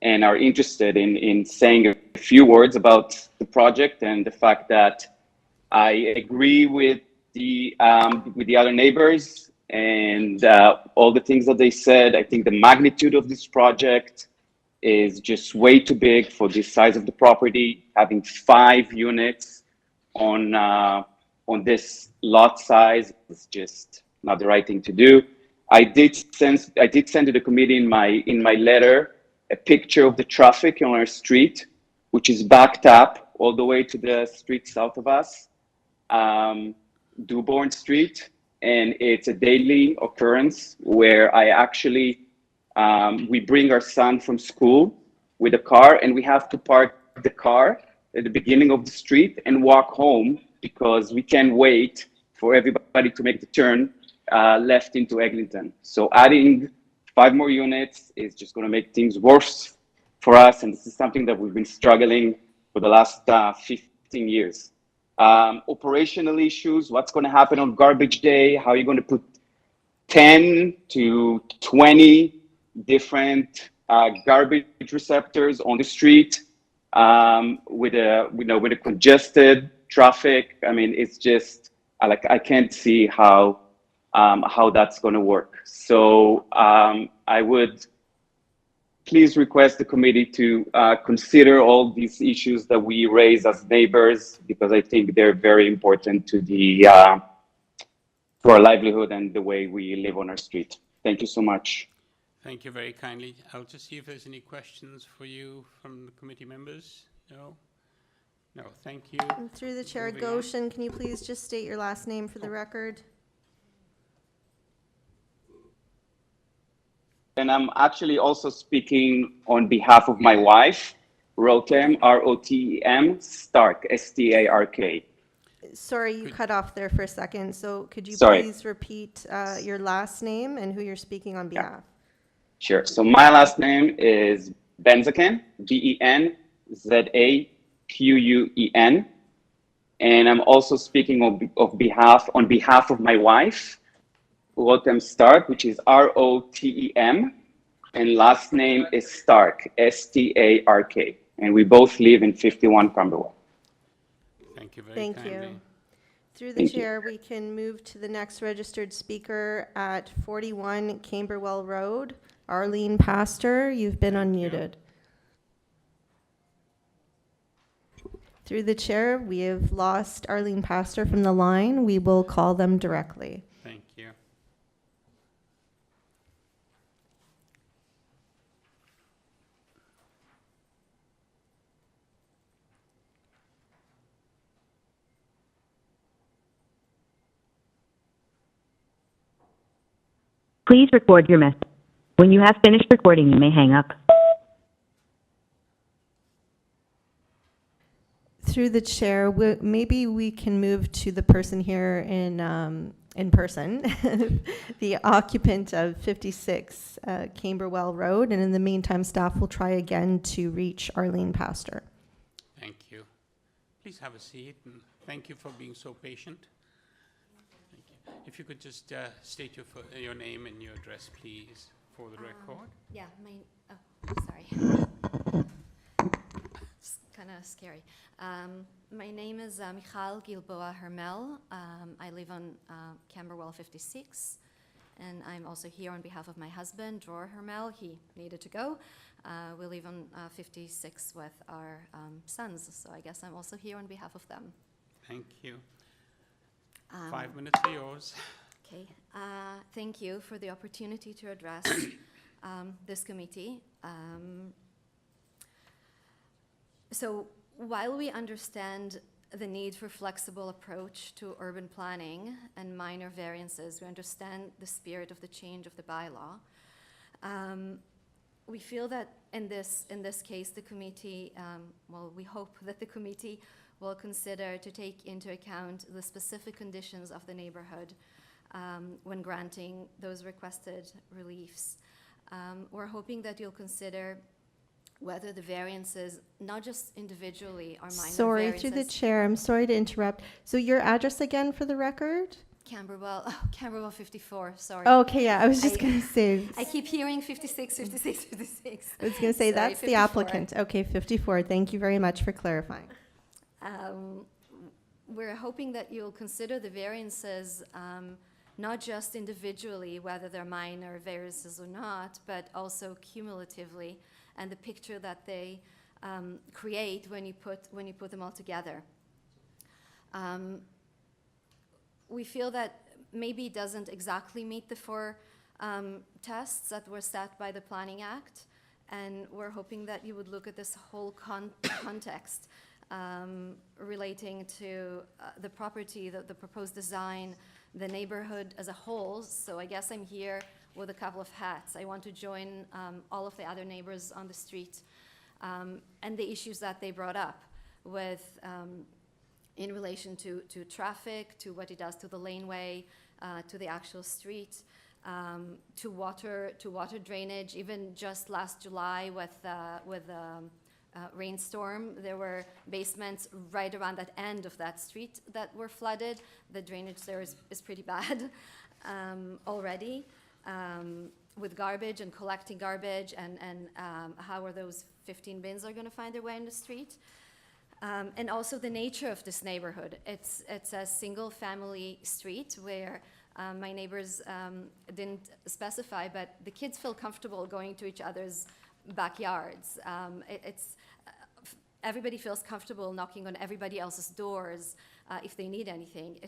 and are interested in saying a few words about the project and the fact that I agree with the other neighbors and all the things that they said. I think the magnitude of this project is just way too big for this size of the property. Having 5 units on this lot size is just not the right thing to do. I did send to the committee in my letter a picture of the traffic on our street, which is backed up all the way to the street south of us, Duborn Street, and it's a daily occurrence where I actually we bring our son from school with a car, and we have to park the car at the beginning of the street and walk home because we can't wait for everybody to make the turn left into Eglinton. So adding 5 more units is just going to make things worse for us, and this is something that we've been struggling for the last 15 years. Operational issues, what's going to happen on garbage day, how are you going to put 10 to 20 different garbage receptors on the street with a congested traffic. I mean, it's just I can't see how that's going to work. So I would please request the committee to consider all these issues that we raise as neighbors, because I think they're very important to our livelihood and the way we live on our street. Thank you so much. Thank you very kindly. I'll just see if there's any questions for you from the committee members. No? No, thank you. And through the chair, Moving on. Goshen, can you please just state your last name for the record? And I'm actually also speaking on behalf of my wife, Rotem, R-O-T-E-M, Stark, S-T-A-R-K. Sorry, you cut off there for a second. So could you Sorry. please repeat your last name and who you're speaking on behalf? Sure. So my last name is Benzaken, B-E-N-Z-A-Q-U-E-N. And I'm also speaking on behalf of my wife, Rotem Stark, which is R-O-T-E-M, and last name is Stark, S-T-A-R-K. And we both live in 51 Camberwell. Thank you very Thank kindly. you. Through the chair, we can move to the next registered speaker at 41 Camberwell Road. Arlene Pastor, you've been unmuted. Through the chair, we have lost Arlene Pastor from the line. We will call them directly. Thank you. Please record your message. When you have finished recording, you may hang up. Through the chair, maybe we can move to the person here in person, the occupant of 56 Camberwell Road, and in the meantime, staff will try again to reach Arlene Pastor. Thank you. Please have a seat, and thank you for being so patient. Thank you. If you could just state your name and your address, please, for the record. Yeah, sorry. It's kind of scary. My name is Michal Gilboa Hermel. I live on Camberwell 56, and I'm also here on behalf of my husband, Dror Hermel. He needed to go. We live on 56 with our sons, so I guess I'm also here on behalf of them. Thank you. 5 minutes are yours. Okay. Thank you for the opportunity to address this committee. So while we understand the need for flexible approach to urban planning and minor variances, we understand the spirit of the change of the bylaw. We feel that in this case, the committee, we hope that the committee will consider to take into account the specific conditions of the neighborhood when granting those requested reliefs. We're hoping that you'll consider whether the variances, not just individually, are minor Sorry, variances. through the chair, I'm sorry to interrupt. So your address again for the record? Camberwell 54, sorry. Okay, yeah, I was just going to say. I keep hearing 56, 56, 56. I was going to say, Sorry, that's 54. the applicant. Okay, 54. Thank you very much for clarifying. We're hoping that you'll consider the variances not just individually, whether they're minor variances or not, but also cumulatively, and the picture that they create when you put them all together. We feel that maybe it doesn't exactly meet the 4 tests that were set by the Planning Act, and we're hoping that you would look at this whole context relating to the property, the proposed design, the neighborhood as a whole. So I guess I'm here with a couple of hats. I want to join all of the other neighbors on the street and the issues that they brought up with in relation to traffic, to what it does to the laneway, to the actual street, to water drainage. Even just last July with rainstorm, there were basements right around that end of that street that were flooded. The drainage there is pretty bad already, with garbage and collecting garbage, and how are those 15 bins are going to find their way in the street. And also the nature of this neighborhood. It's a single family street where my neighbors didn't specify, but the kids feel comfortable going to each other's backyards. Everybody feels comfortable knocking on everybody else's doors if they need anything.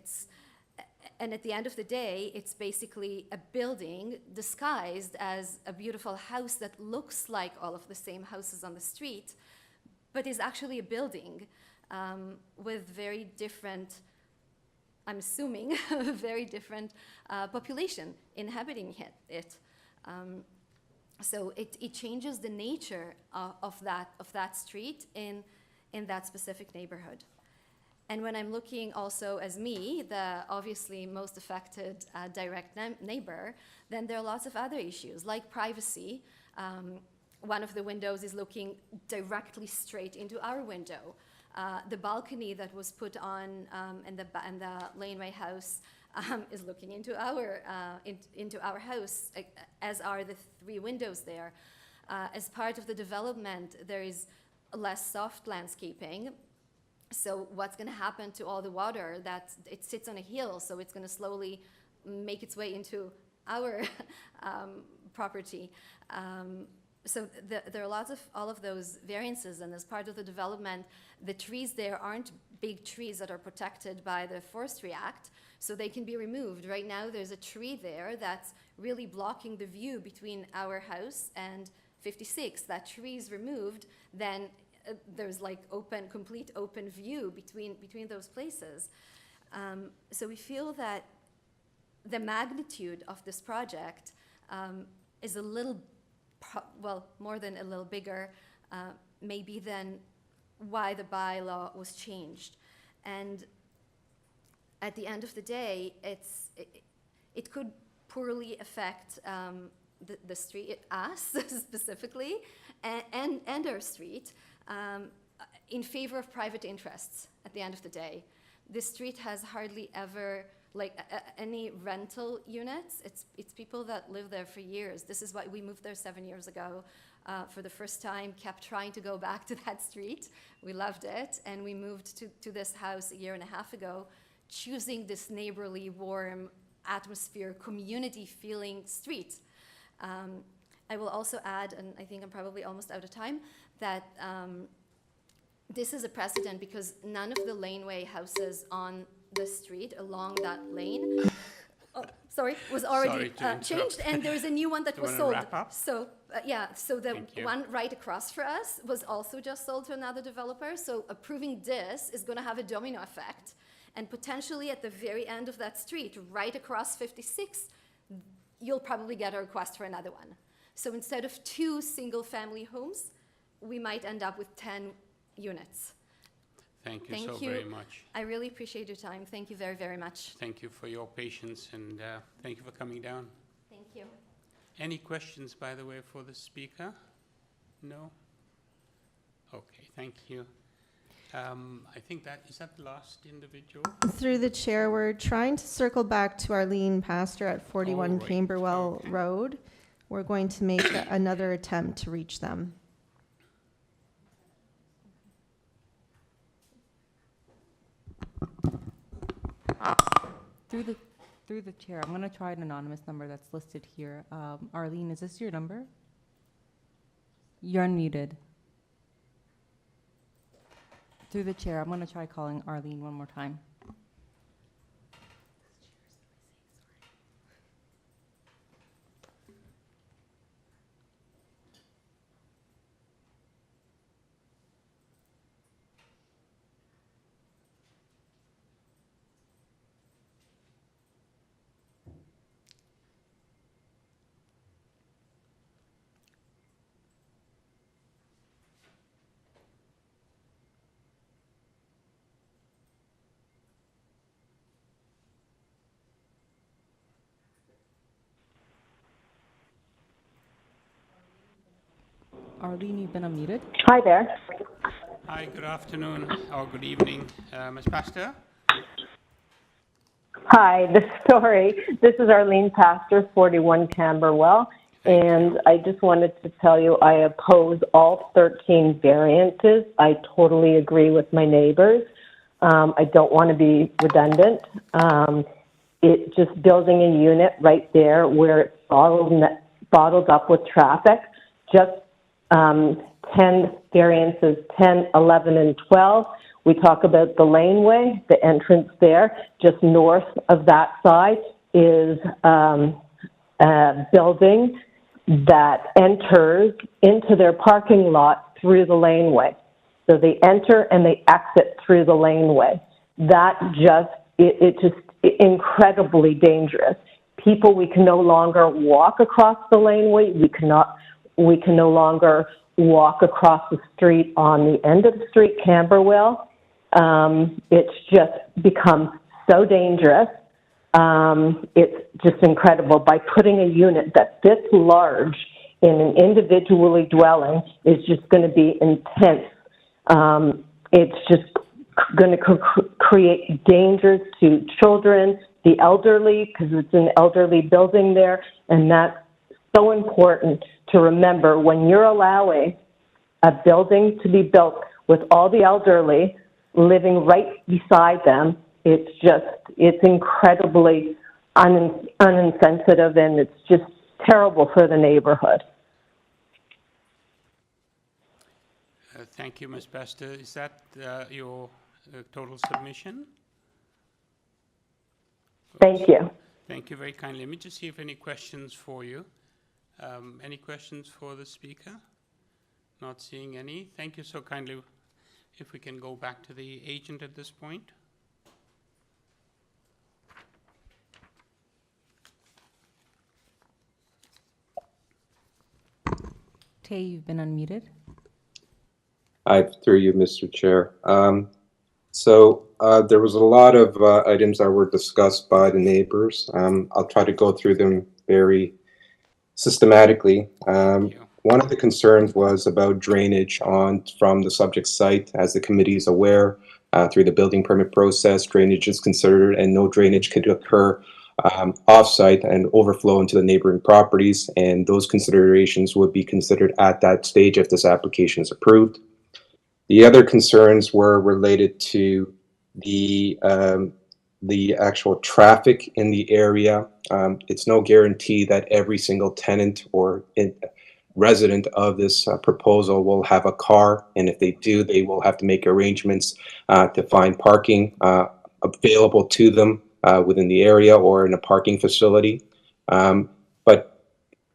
And at the end of the day, it's basically a building disguised as a beautiful house that looks like all of the same houses on the street, but is actually a building with very different, I'm assuming, very different population inhabiting it. So it changes the nature of that street in that specific neighborhood. And when I'm looking also as me, the obviously most affected direct neighbor, then there are lots of other issues like privacy. One of the windows is looking directly straight into our window. The balcony that was put on in the laneway house is looking into our house, as are the 3 windows there. As part of the development, there is less soft landscaping. So what's going to happen to all the water that it sits on a hill, so it's going to slowly make its way into our property. So there are lots of all of those variances, and as part of the development, the trees there aren't big trees that are protected by the Forestry Act, so they can be removed. Right now, there's a tree there that's really blocking the view between our house and 56. That tree is removed, then there's like complete open view between those places. So we feel that the magnitude of this project is a little, more than a little bigger, maybe than why the bylaw was changed. And at the end of the day, it could poorly affect the street, us specifically, and our street, in favor of private interests at the end of the day. This street has hardly ever like any rental units, it's people that live there for years. This is why we moved there 7 years ago. For the first time, kept trying to go back to that street. We loved it, and we moved to this house a year and a half ago, choosing this neighborly, warm atmosphere, community feeling street. I will also add, and I think I'm probably almost out of time, that this is a precedent because none of the laneway houses on the street along that lane was already changed, and there's a new one that was sold. So so the one right across for us was also just sold to another developer. So approving this is going to have a domino effect, and potentially at the very end of that street, right across 56, you'll probably get a request for another one. So instead of 2 single-family homes, we might end up with 10 units. Thank you so very much. I really appreciate your time. Thank you very, very much. Thank you for your patience, and thank you for coming down. Thank you. Any questions, by the way, for the speaker? No? Okay, thank you. I think is that the last individual? Through the chair, we're trying to circle back to Arlene Pastor at 41 Camberwell Road. We're going to make another attempt to reach them. Through the chair, I'm going to try an anonymous number that's listed here. Arlene, is this your number? You're unmuted. Through the chair, I'm going to try calling Arlene one more time. Arlene, you've been unmuted. Hi there. Hi, good afternoon or good evening. Ms. Pastor? Hi, this is Arlene Pastor, 41 Camberwell, and I just wanted to tell you I oppose all 13 variances. I totally agree with my neighbors. I don't want to be redundant. It just building a unit right there where it's bottled up with traffic, just 10 variances, 10, 11, and 12. We talk about the laneway, the entrance there. Just north of that side is a building that enters into their parking lot through the laneway. So they enter and they exit through the laneway. That it's just incredibly dangerous. People, we can no longer walk across the laneway. We can no longer walk across the street on the end of the street, Camberwell. It's just become so dangerous. It's just incredible. By putting a unit that this large in an individually dwelling is just going to be intense. It's just going to create dangers to children, the elderly, because it's an elderly building there, and that's so important to remember when you're allowing a building to be built with all the elderly living right beside them. It's incredibly uninsensitive, and it's just terrible for the neighborhood. Thank you, Ms. Pastor. Is that your total submission? Thank you. Thank you very kindly. Let me just see if any questions for you. Any questions for the speaker? Not seeing any. Thank you so kindly. If we can go back to the agent at this point. Tay, you've been unmuted. Hi, through you, Mr. Chair. There was a lot of items that were discussed by the neighbors. I'll try to go through them very systematically. One of the concerns was about drainage from the subject site. As the committee is aware, through the building permit process, drainage is considered, and no drainage could occur off-site and overflow into the neighboring properties, and those considerations would be considered at that stage if this application is approved. The other concerns were related to the actual traffic in the area. It's no guarantee that every single tenant or resident of this proposal will have a car, and if they do, they will have to make arrangements to find parking available to them within the area or in a parking facility. But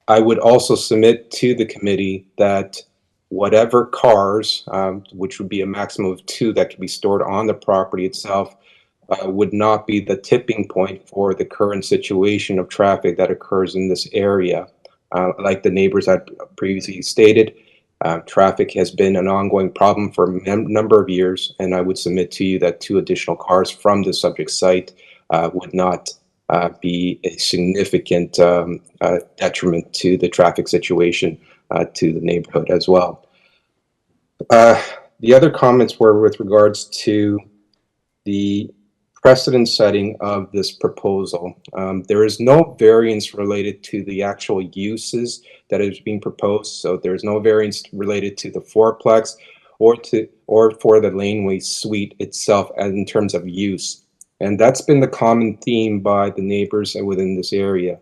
I would also submit to the committee that whatever cars, which would be a maximum of 2 that could be stored on the property itself, would not be the tipping point for the current situation of traffic that occurs in this area. Like the neighbors had previously stated, traffic has been an ongoing problem for a number of years, and I would submit to you that 2 additional cars from the subject site would not be a significant detriment to the traffic situation to the neighborhood as well. The other comments were with regards to the precedent setting of this proposal. There is no variance related to the actual uses that is being proposed, so there's no variance related to the fourplex or for the laneway suite itself in terms of use. And that's been the common theme by the neighbors within this area.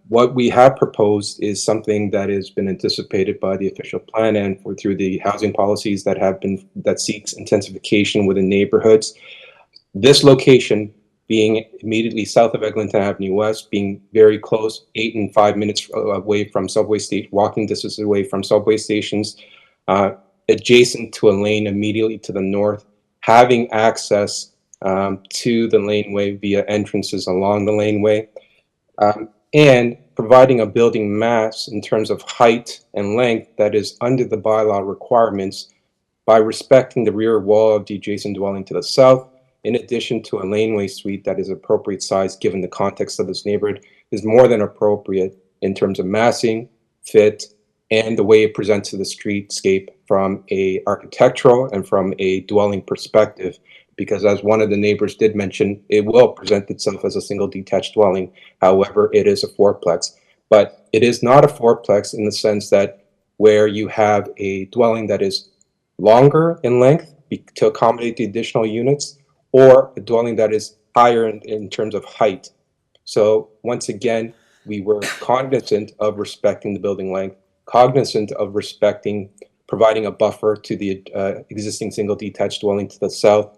What we have proposed is something that has been anticipated by the official plan and through the housing policies that seeks intensification within neighborhoods. This location being immediately south of Eglinton Avenue West, being very close, 8 and 5 minutes away from subway station, walking distance away from subway stations, adjacent to a lane immediately to the north, having access to the laneway via entrances along the laneway, and providing a building mass in terms of height and length that is under the bylaw requirements by respecting the rear wall of the adjacent dwelling to the south, in addition to a laneway suite that is appropriate size given the context of this neighborhood, is more than appropriate in terms of massing, fit, and the way it presents to the streetscape from a architectural and from a dwelling perspective. Because as one of the neighbors did mention, it will present itself as a single detached dwelling. However, it is a fourplex. But it is not a fourplex in the sense that where you have a dwelling that is longer in length to accommodate the additional units, or a dwelling that is higher in terms of height. So once again, we were cognizant of respecting the building length, cognizant of providing a buffer to the existing single detached dwelling to the south,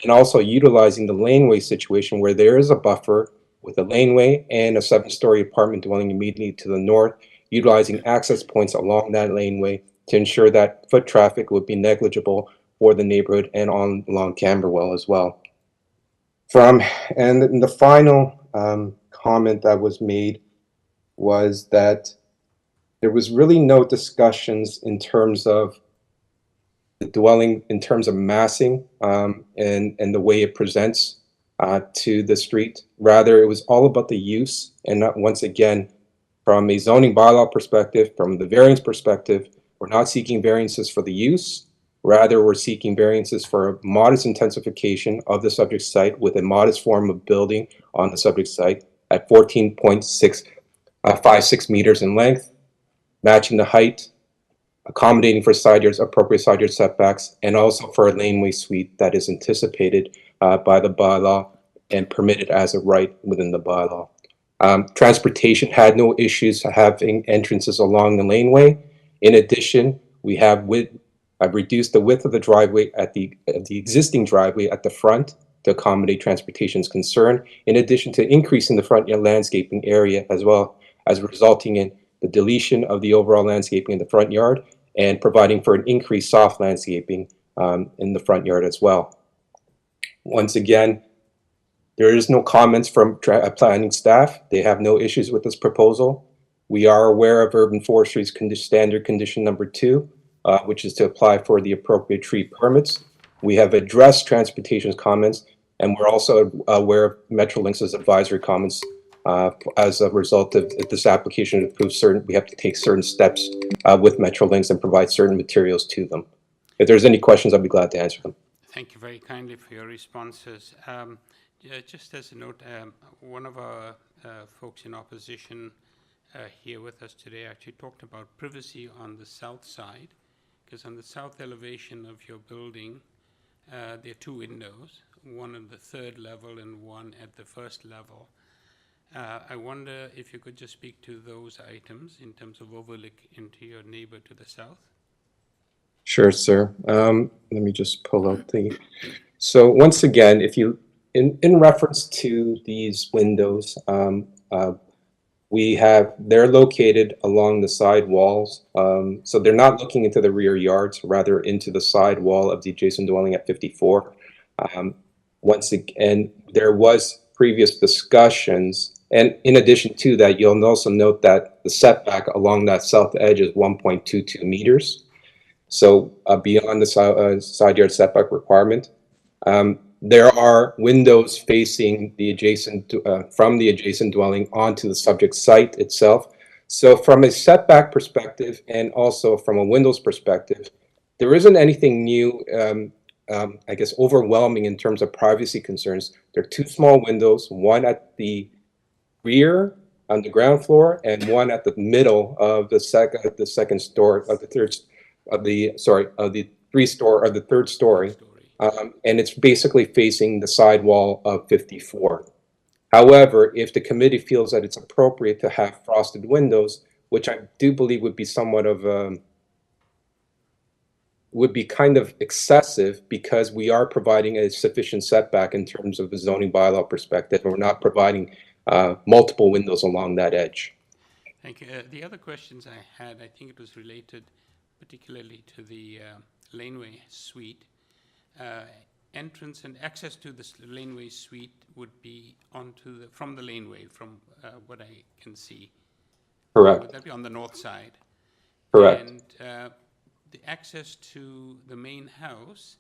and also utilizing the laneway situation where there is a buffer with a laneway and a 7-story apartment dwelling immediately to the north, utilizing access points along that laneway to ensure that foot traffic would be negligible for the neighborhood and along Camberwell as well. And the final comment that was made was that there was really no discussions in terms of the dwelling, in terms of massing and the way it presents to the street. Rather, it was all about the use, and not, once again, from a zoning bylaw perspective, from the variance perspective, we're not seeking variances for the use. Rather, we're seeking variances for a modest intensification of the subject site with a modest form of building on the subject site at 14.56 meters in length, matching the height, accommodating for side yards, appropriate side yard setbacks, and also for a laneway suite that is anticipated by the bylaw and permitted as a right within the bylaw. Transportation had no issues having entrances along the laneway. In addition, we have I've reduced the width of the driveway at the existing driveway at the front to accommodate transportation's concern, in addition to increasing the front yard landscaping area as well, as resulting in the deletion of the overall landscaping in the front yard and providing for an increased soft landscaping in the front yard as well. Once again, there is no comments from planning staff. They have no issues with this proposal. We are aware of Urban Forestry's standard condition number 2, which is to apply for the appropriate tree permits. We have addressed transportation's comments, and we're also aware of Metrolinx's advisory comments as a result of if this application approves certain, we have to take certain steps with Metrolinx and provide certain materials to them. If there's any questions, I'll be glad to answer them. Thank you very kindly for your responses. Just as a note, one of our folks in opposition here with us today actually talked about privacy on the south side, because on the south elevation of your building, there are two windows, one on the third level and one at the first level. I wonder if you could just speak to those items in terms of overlook into your neighbor to the south. Sure, sir. Let me just pull out the. So once again, if you, in reference to these windows, they're located along the side walls. So they're not looking into the rear yards, rather into the side wall of the adjacent dwelling at 54. Once again, there was previous discussions, and in addition to that, you'll also note that the setback along that south edge is 1.22 meters. So beyond the side yard setback requirement. There are windows facing the adjacent, from the adjacent dwelling onto the subject site itself. So from a setback perspective and also from a windows perspective, there isn't anything new, I guess, overwhelming in terms of privacy concerns. There are two small windows, one at the rear on the ground floor and one at the middle of the second story of the third of the third story. And it's basically facing the side wall of 54. However, if the committee feels that it's appropriate to have frosted windows, which I do believe would be somewhat of would be kind of excessive, because we are providing a sufficient setback in terms of the zoning bylaw perspective, and we're not providing multiple windows along that edge. Thank you. The other questions I had, I think it was related particularly to the laneway suite. Entrance and access to this laneway suite would be onto from the laneway, from what I can see. Correct. Would that be on the north side? Correct. And the access to the main house,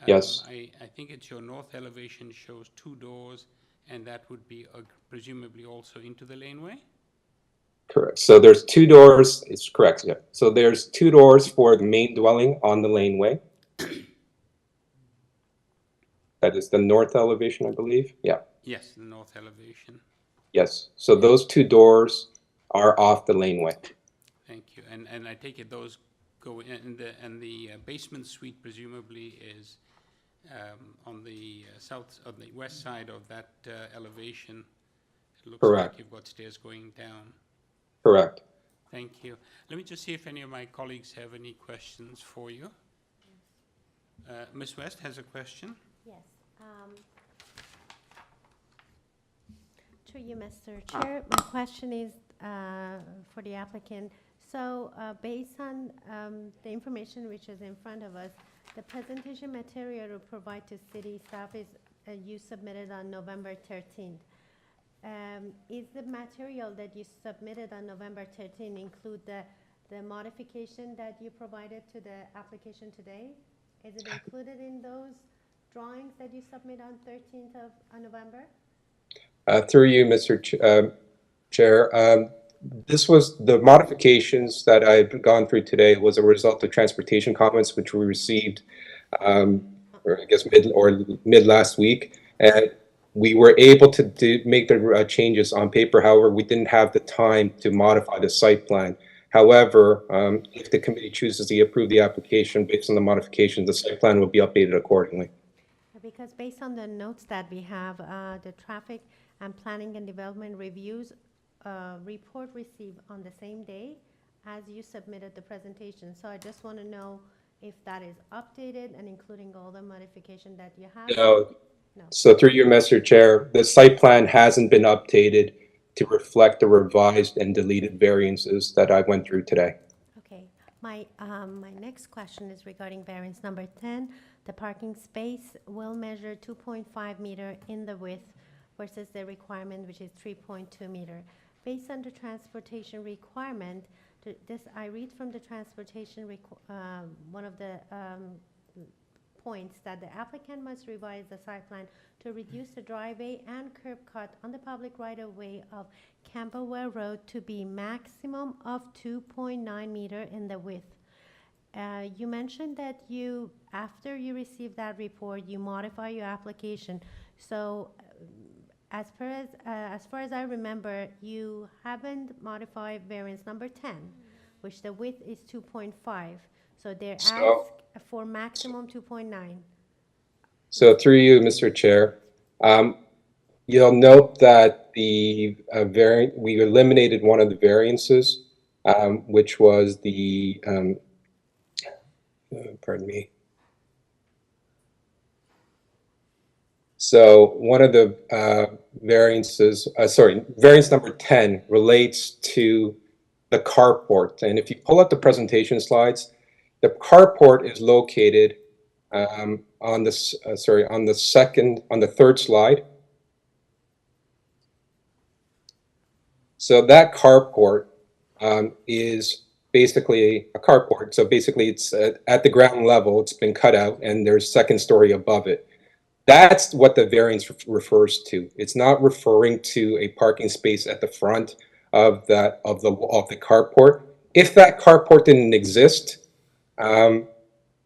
yes. I think it's your north elevation shows two doors, and that would be presumably also into the laneway? Correct. So there's two doors. It's correct. Yeah. So there's two doors for the main dwelling on the laneway. That is the north elevation, I believe. Yeah. Yes, the north elevation. Yes. So those two doors are off the laneway. Thank you. And I take it those go in, and the basement suite presumably is on the south, on the west side of that elevation. It looks Correct. like you've got stairs going down. Correct. Thank you. Let me just see if any of my colleagues have any questions for you. Ms. West has a question. Yes. To you, Mr. Chair, my question is for the applicant. So based on the information which is in front of us, the presentation material to provide to city staff is you submitted on November 13th. Is the material that you submitted on November 13th include the modification that you provided to the application today? Is it included in those drawings that you submit on 13th of November? Through you, Mr. Chair, this was the modifications that I've gone through today was a result of transportation comments which we received, or I guess mid last week, and we were able to make the changes on paper. However, we didn't have the time to modify the site plan. However, if the committee chooses to approve the application based on the modifications, the site plan will be updated accordingly. Because based on the notes that we have, the traffic and planning and development reviews report received on the same day as you submitted the presentation. So I just want to know if that is updated and including all the modification that you have. No. So through your Mr. Chair, the site plan hasn't been updated to reflect the revised and deleted variances that I went through today. Okay. My next question is regarding variance number 10. The parking space will measure 2.5 meter in the width versus the requirement, which is 3.2 meter. Based on the transportation requirement, I read from the transportation, one of the points that the applicant must revise the site plan to reduce the driveway and curb cut on the public right-of-way of Camberwell Road to be maximum of 2.9 meter in the width. You mentioned that you, after you received that report, you modify your application. So as far as I remember, you haven't modified variance number 10, which the width is 2.5. So they're asked for maximum 2.9. So through you, Mr. Chair, you'll note that the we eliminated one of the variances, which was the, pardon me. So one of the variances, variance number 10 relates to the carport. And if you pull up the presentation slides, the carport is located on this, on the third slide. So that carport is basically a carport. So basically it's at the ground level, it's been cut out and there's second story above it. That's what the variance refers to. It's not referring to a parking space at the front of the carport. If that carport didn't exist, and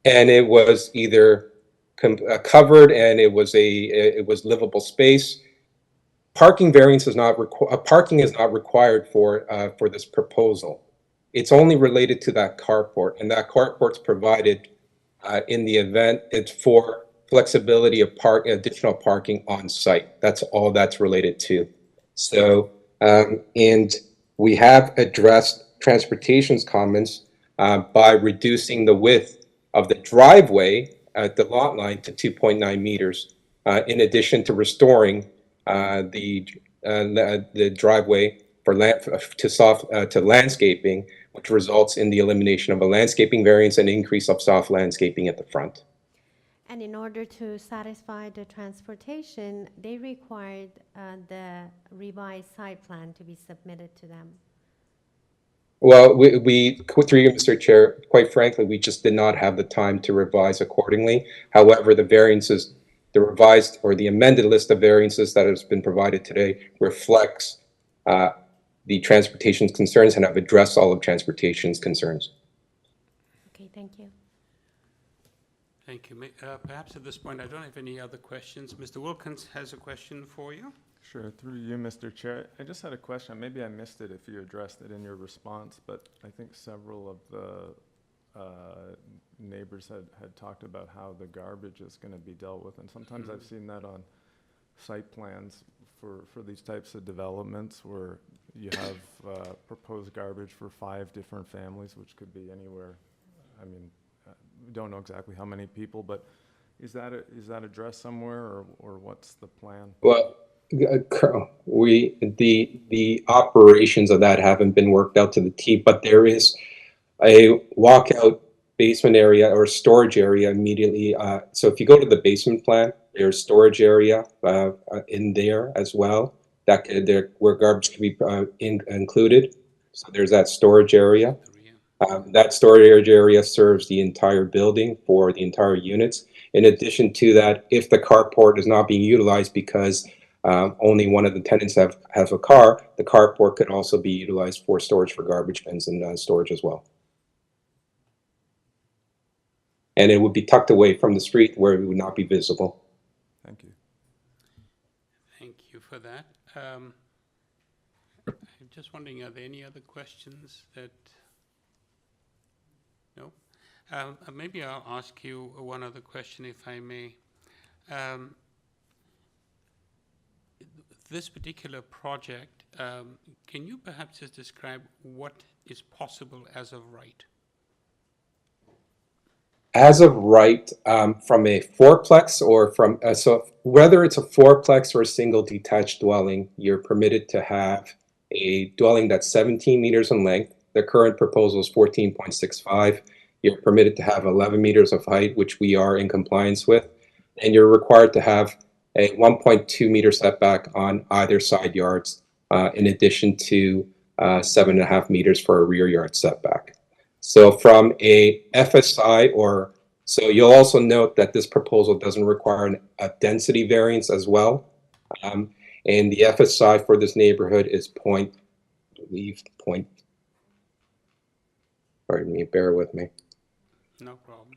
it was either covered and it was livable space, parking variance is not parking is not required for this proposal. It's only related to that carport, and that carport's provided in the event it's for flexibility of additional parking on site. That's all that's related to. So, and we have addressed transportation's comments by reducing the width of the driveway at the lot line to 2.9 meters, in addition to restoring the driveway to landscaping, which results in the elimination of a landscaping variance and increase of soft landscaping at the front. And in order to satisfy the transportation, they required the revised site plan to be submitted to them. Well, we through you, Mr. Chair, quite frankly, we just did not have the time to revise accordingly. However, the variances, the revised or the amended list of variances that has been provided today reflects the transportation's concerns and have addressed all of transportation's concerns. Okay, thank you. Thank you. Perhaps at this point, I don't have any other questions. Mr. Wilkins has a question for you. Sure, through you, Mr. Chair. I just had a question. Maybe I missed it if you addressed it in your response, but I think several of the neighbors had talked about how the garbage is going to be dealt with. And sometimes I've seen that on site plans for these types of developments where you have proposed garbage for 5 different families, which could be anywhere. I mean, we don't know exactly how many people, but is that addressed somewhere, or what's the plan? Well, the operations of that haven't been worked out to the T, but there is a walkout basement area or storage area immediately. So if you go to the basement plan, there's storage area in there as well where garbage can be included. So there's that storage area. That storage area serves the entire building for the entire units. In addition to that, if the carport is not being utilized because only one of the tenants has a car, the carport could also be utilized for storage for garbage bins and storage as well. And it would be tucked away from the street where it would not be visible. Thank you. Thank you for that. I'm just wondering, are there any other questions that... No? Maybe I'll ask you one other question, if I may. This particular project, can you perhaps just describe what is possible as of right? As of right, from a fourplex or from, so whether it's a fourplex or a single detached dwelling, you're permitted to have a dwelling that's 17 meters in length. The current proposal is 14.65. You're permitted to have 11 meters of height, which we are in compliance with. And you're required to have a 1.2 meter setback on either side yards, in addition to 7.5 meters for a rear yard setback. So from a FSI or So you'll also note that this proposal doesn't require a density variance as well. And the FSI for this neighborhood is pardon me, bear with me. No problem.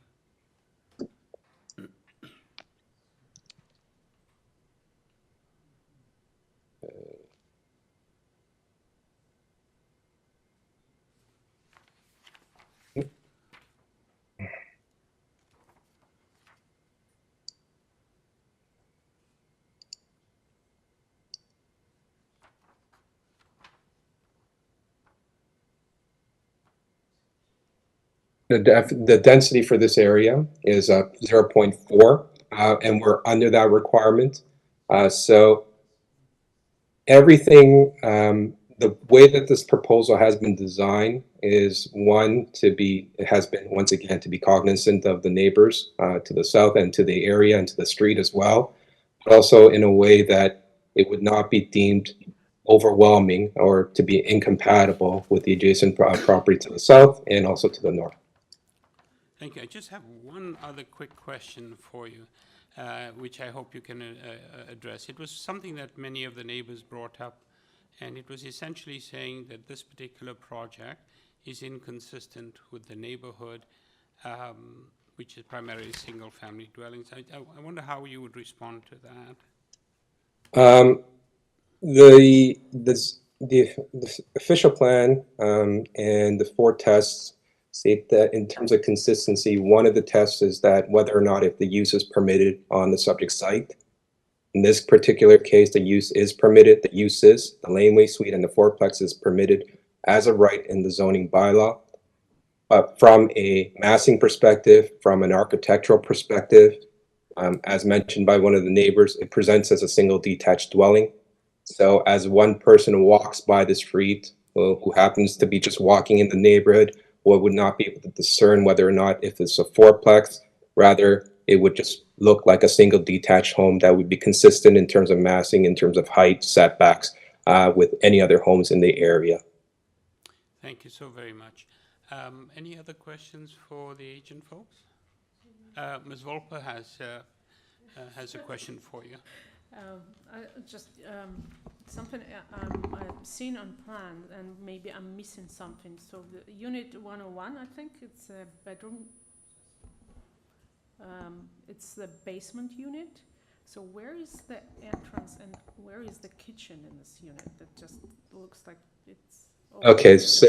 The density for this area is 0.4, and we're under that requirement. So everything, the way that this proposal has been designed is one, it has been, once again, to be cognizant of the neighbors to the south and to the area and to the street as well, but also in a way that it would not be deemed overwhelming or to be incompatible with the adjacent property to the south and also to the north. Thank you. I just have one other quick question for you, which I hope you can address. It was something that many of the neighbors brought up, and it was essentially saying that this particular project is inconsistent with the neighborhood, which is primarily single-family dwellings. I wonder how you would respond to that. The official plan and the 4 tests state that in terms of consistency, one of the tests is that whether or not if the use is permitted on the subject site. In this particular case, the use is permitted. The uses, the laneway suite and the fourplex is permitted as a right in the zoning bylaw. But from a massing perspective, from an architectural perspective, as mentioned by one of the neighbors, it presents as a single detached dwelling. So as one person walks by the street, who happens to be just walking in the neighborhood, would not be able to discern whether or not if it's a fourplex, rather it would just look like a single detached home that would be consistent in terms of massing, in terms of height, setbacks, with any other homes in the area. Thank you so very much. Any other questions for the agent folks? Ms. Volpe has a question for you. Something I've seen on plan, and maybe I'm missing something. So the unit 101, I think it's a bedroom. It's the basement unit. So where is the entrance and where is the kitchen in this unit? That just looks like it's. Okay, so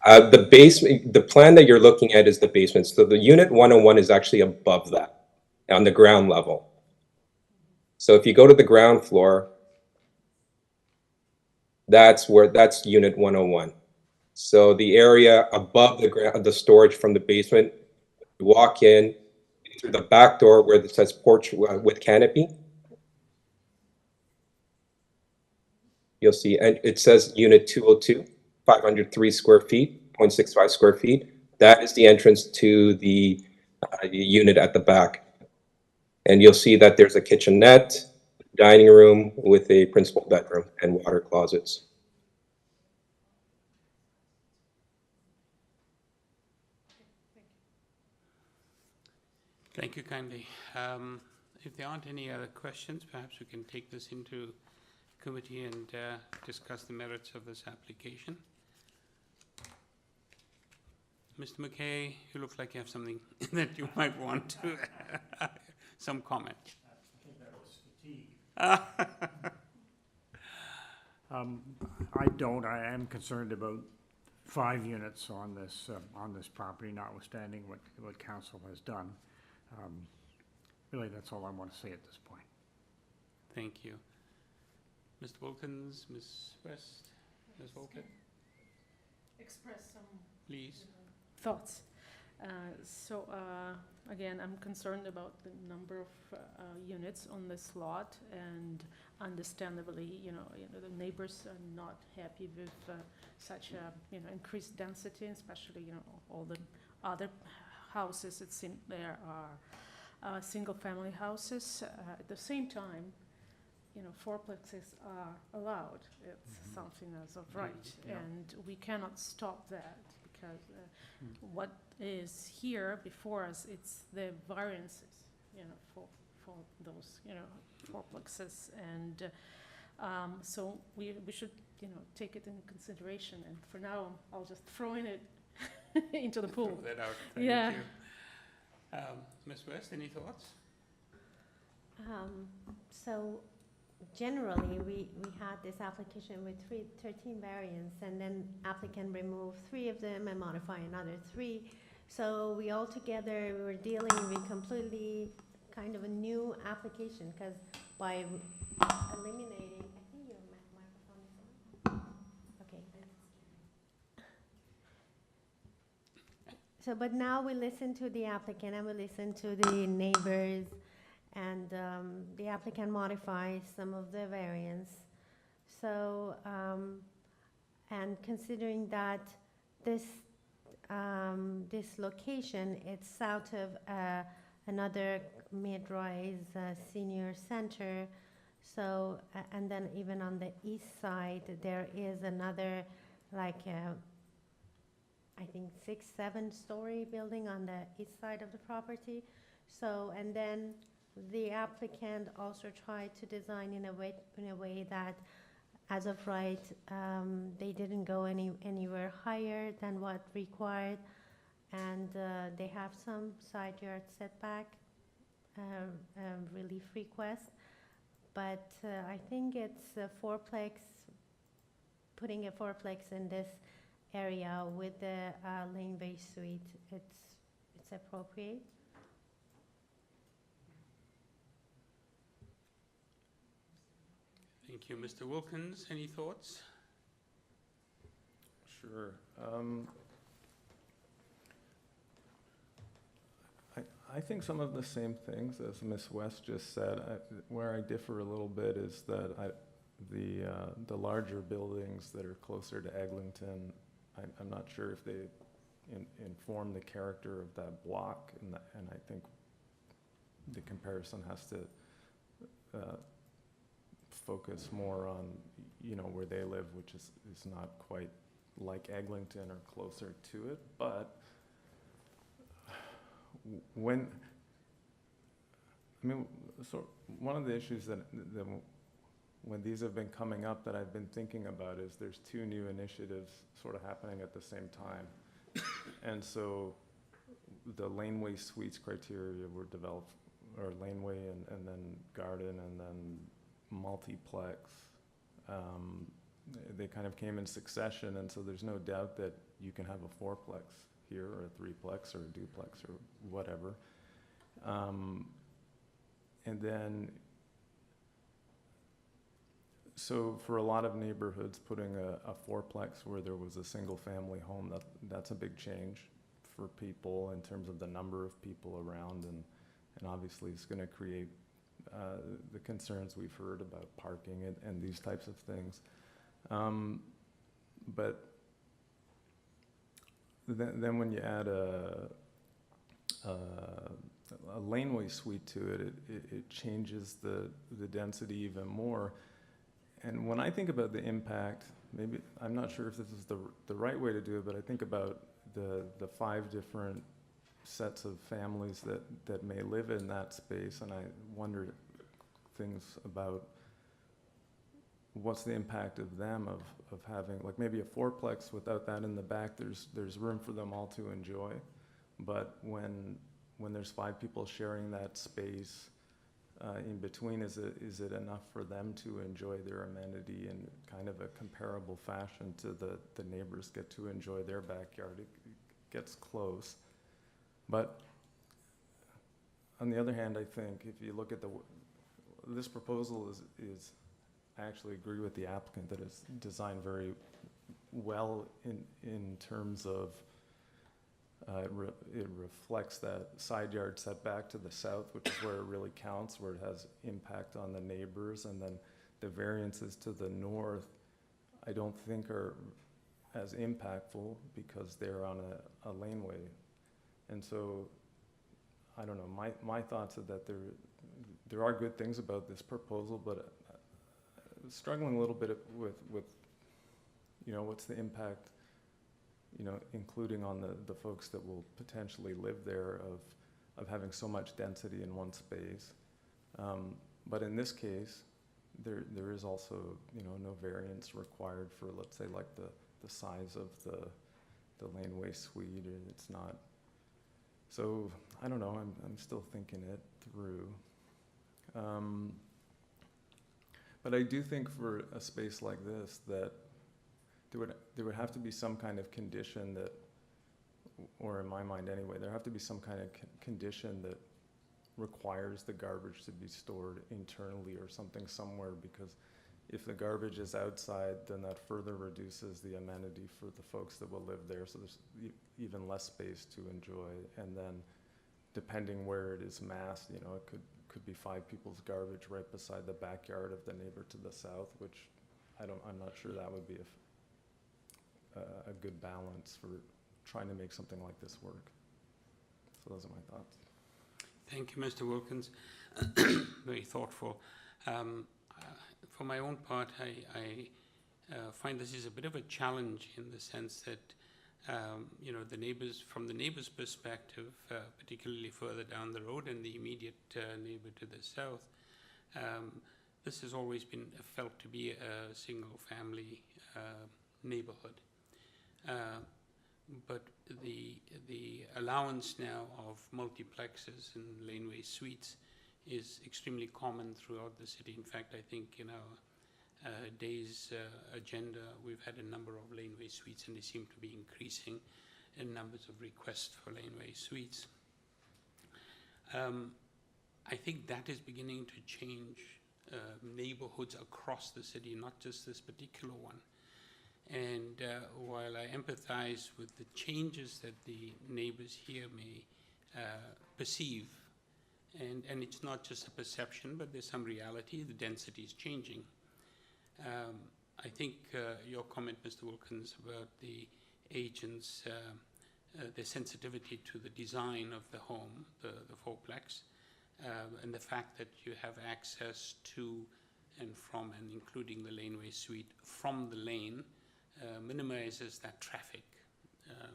the basement, the plan that you're looking at is the basement. So the unit 101 is actually above that, on the ground level. So if you go to the ground floor, that's unit 101. So the area above the storage from the basement, you walk in through the back door where it says porch with canopy. You'll see, and it says unit 202, 503 square feet, 0.65 square feet. That is the entrance to the unit at the back. And you'll see that there's a kitchenette, dining room with a principal bedroom and water closets. Thank you kindly. If there aren't any other questions, perhaps we can take this into committee and discuss the merits of this application. Mr. McKay, you look like you have something that you might want to, some comment. I think that was fatigue. I don't. I am concerned about 5 units on this property, notwithstanding what council has done. Really, that's all I want to say at this point. Thank you. Mr. Wilkins, Ms. West, Ms. Volpe? Express some please thoughts. Again, I'm concerned about the number of units on this lot, and understandably, the neighbors are not happy with such a increased density, especially all the other houses it seems there are single-family houses. At the same time, fourplexes are allowed. It's something as of right, and we cannot stop that because what is here before us, it's the variances, for those, fourplexes. And so we should, take it in consideration. And for now, I'll just throw in it into the pool. Throw that out. Thank Yeah. you. Ms. West, any thoughts? So generally, we had this application with 13 variants, and then applicant removed 3 of them and modify another 3. So we all together, we were dealing with completely kind of a new application, because by eliminating, I think your microphone is on. Okay. So, but now we listen to the applicant and we listen to the neighbors, and the applicant modifies some of the variants. So, and considering that this location, it's south of another mid-rise senior center. So, and then even on the east side, there is another, like, I think 6-7 story building on the east side of the property. So, and then the applicant also tried to design in a way that, as of right, they didn't go anywhere higher than what required, and they have some side yard setback relief request. But I think it's a fourplex, putting a fourplex in this area with the laneway suite, it's appropriate. Thank you. Mr. Wilkins, any thoughts? Sure. I think some of the same things as Ms. West just said. Where I differ a little bit is that the larger buildings that are closer to Eglinton, I'm not sure if they inform the character of that block, and I think the comparison has to focus more on, where they live, which is not quite like Eglinton or closer to it. But one of the issues that when these have been coming up that I've been thinking about is there's 2 new initiatives sort of happening at the same time. And so the laneway suites criteria were developed, or laneway and then garden and then multiplex. They kind of came in succession, and so there's no doubt that you can have a fourplex here, or a threeplex, or a duplex, or whatever. And then, so for a lot of neighborhoods, putting a fourplex where there was a single family home, that's a big change for people in terms of the number of people around, and obviously it's going to create the concerns we've heard about parking and these types of things. But then when you add a laneway suite to it, it changes the density even more. And when I think about the impact, maybe, I'm not sure if this is the right way to do it, but I think about the 5 different sets of families that may live in that space, and I wonder things about what's the impact of them of having, like, maybe a fourplex without that in the back. There's room for them all to enjoy, but when there's 5 people sharing that space in between, is it enough for them to enjoy their amenity in kind of a comparable fashion to the neighbors get to enjoy their backyard? It gets close. But on the other hand, I think if you look at this proposal is, I actually agree with the applicant that it's designed very well in terms of it reflects that side yard setback to the south, which is where it really counts, where it has impact on the neighbors, and then the variances to the north I don't think are as impactful because they're on a laneway. And so, I don't know, my thoughts are that there are good things about this proposal, but struggling a little bit with what's the impact you know, including on the folks that will potentially live there of having so much density in one space. But in this case, there is also, you know, no variance required for, let's say, like the size of the laneway suite. It's not. So I don't know. I'm still thinking it through. But I do think for a space like this that there would have to be some kind of condition that, or in my mind anyway, there have to be some kind of condition that requires the garbage to be stored internally or something somewhere, because if the garbage is outside, then that further reduces the amenity for the folks that will live there, so there's even less space to enjoy. And then depending where it is massed, you know, it could be 5 people's garbage right beside the backyard of the neighbor to the south, which I'm not sure that would be a good balance for trying to make something like this work. So those are my thoughts. Thank you, Mr. Wilkins. Very thoughtful. For my own part, I find this is a bit of a challenge in the sense that, you know, from the neighbors' perspective, particularly further down the road and the immediate neighbor to the south, this has always been felt to be a single-family neighborhood. But the allowance now of multiplexes and laneway suites is extremely common throughout the city. In fact, I think in our day's agenda, we've had a number of laneway suites, and they seem to be increasing in numbers of requests for laneway suites. I think that is beginning to change neighborhoods across the city, not just this particular one. And while I empathize with the changes that the neighbors here may perceive, and it's not just a perception, but there's some reality, the density is changing. I think your comment, Mr. Wilkins, about the agents, their sensitivity to the design of the home, the fourplex, and the fact that you have access to and from and including the laneway suite from the lane, minimizes that traffic,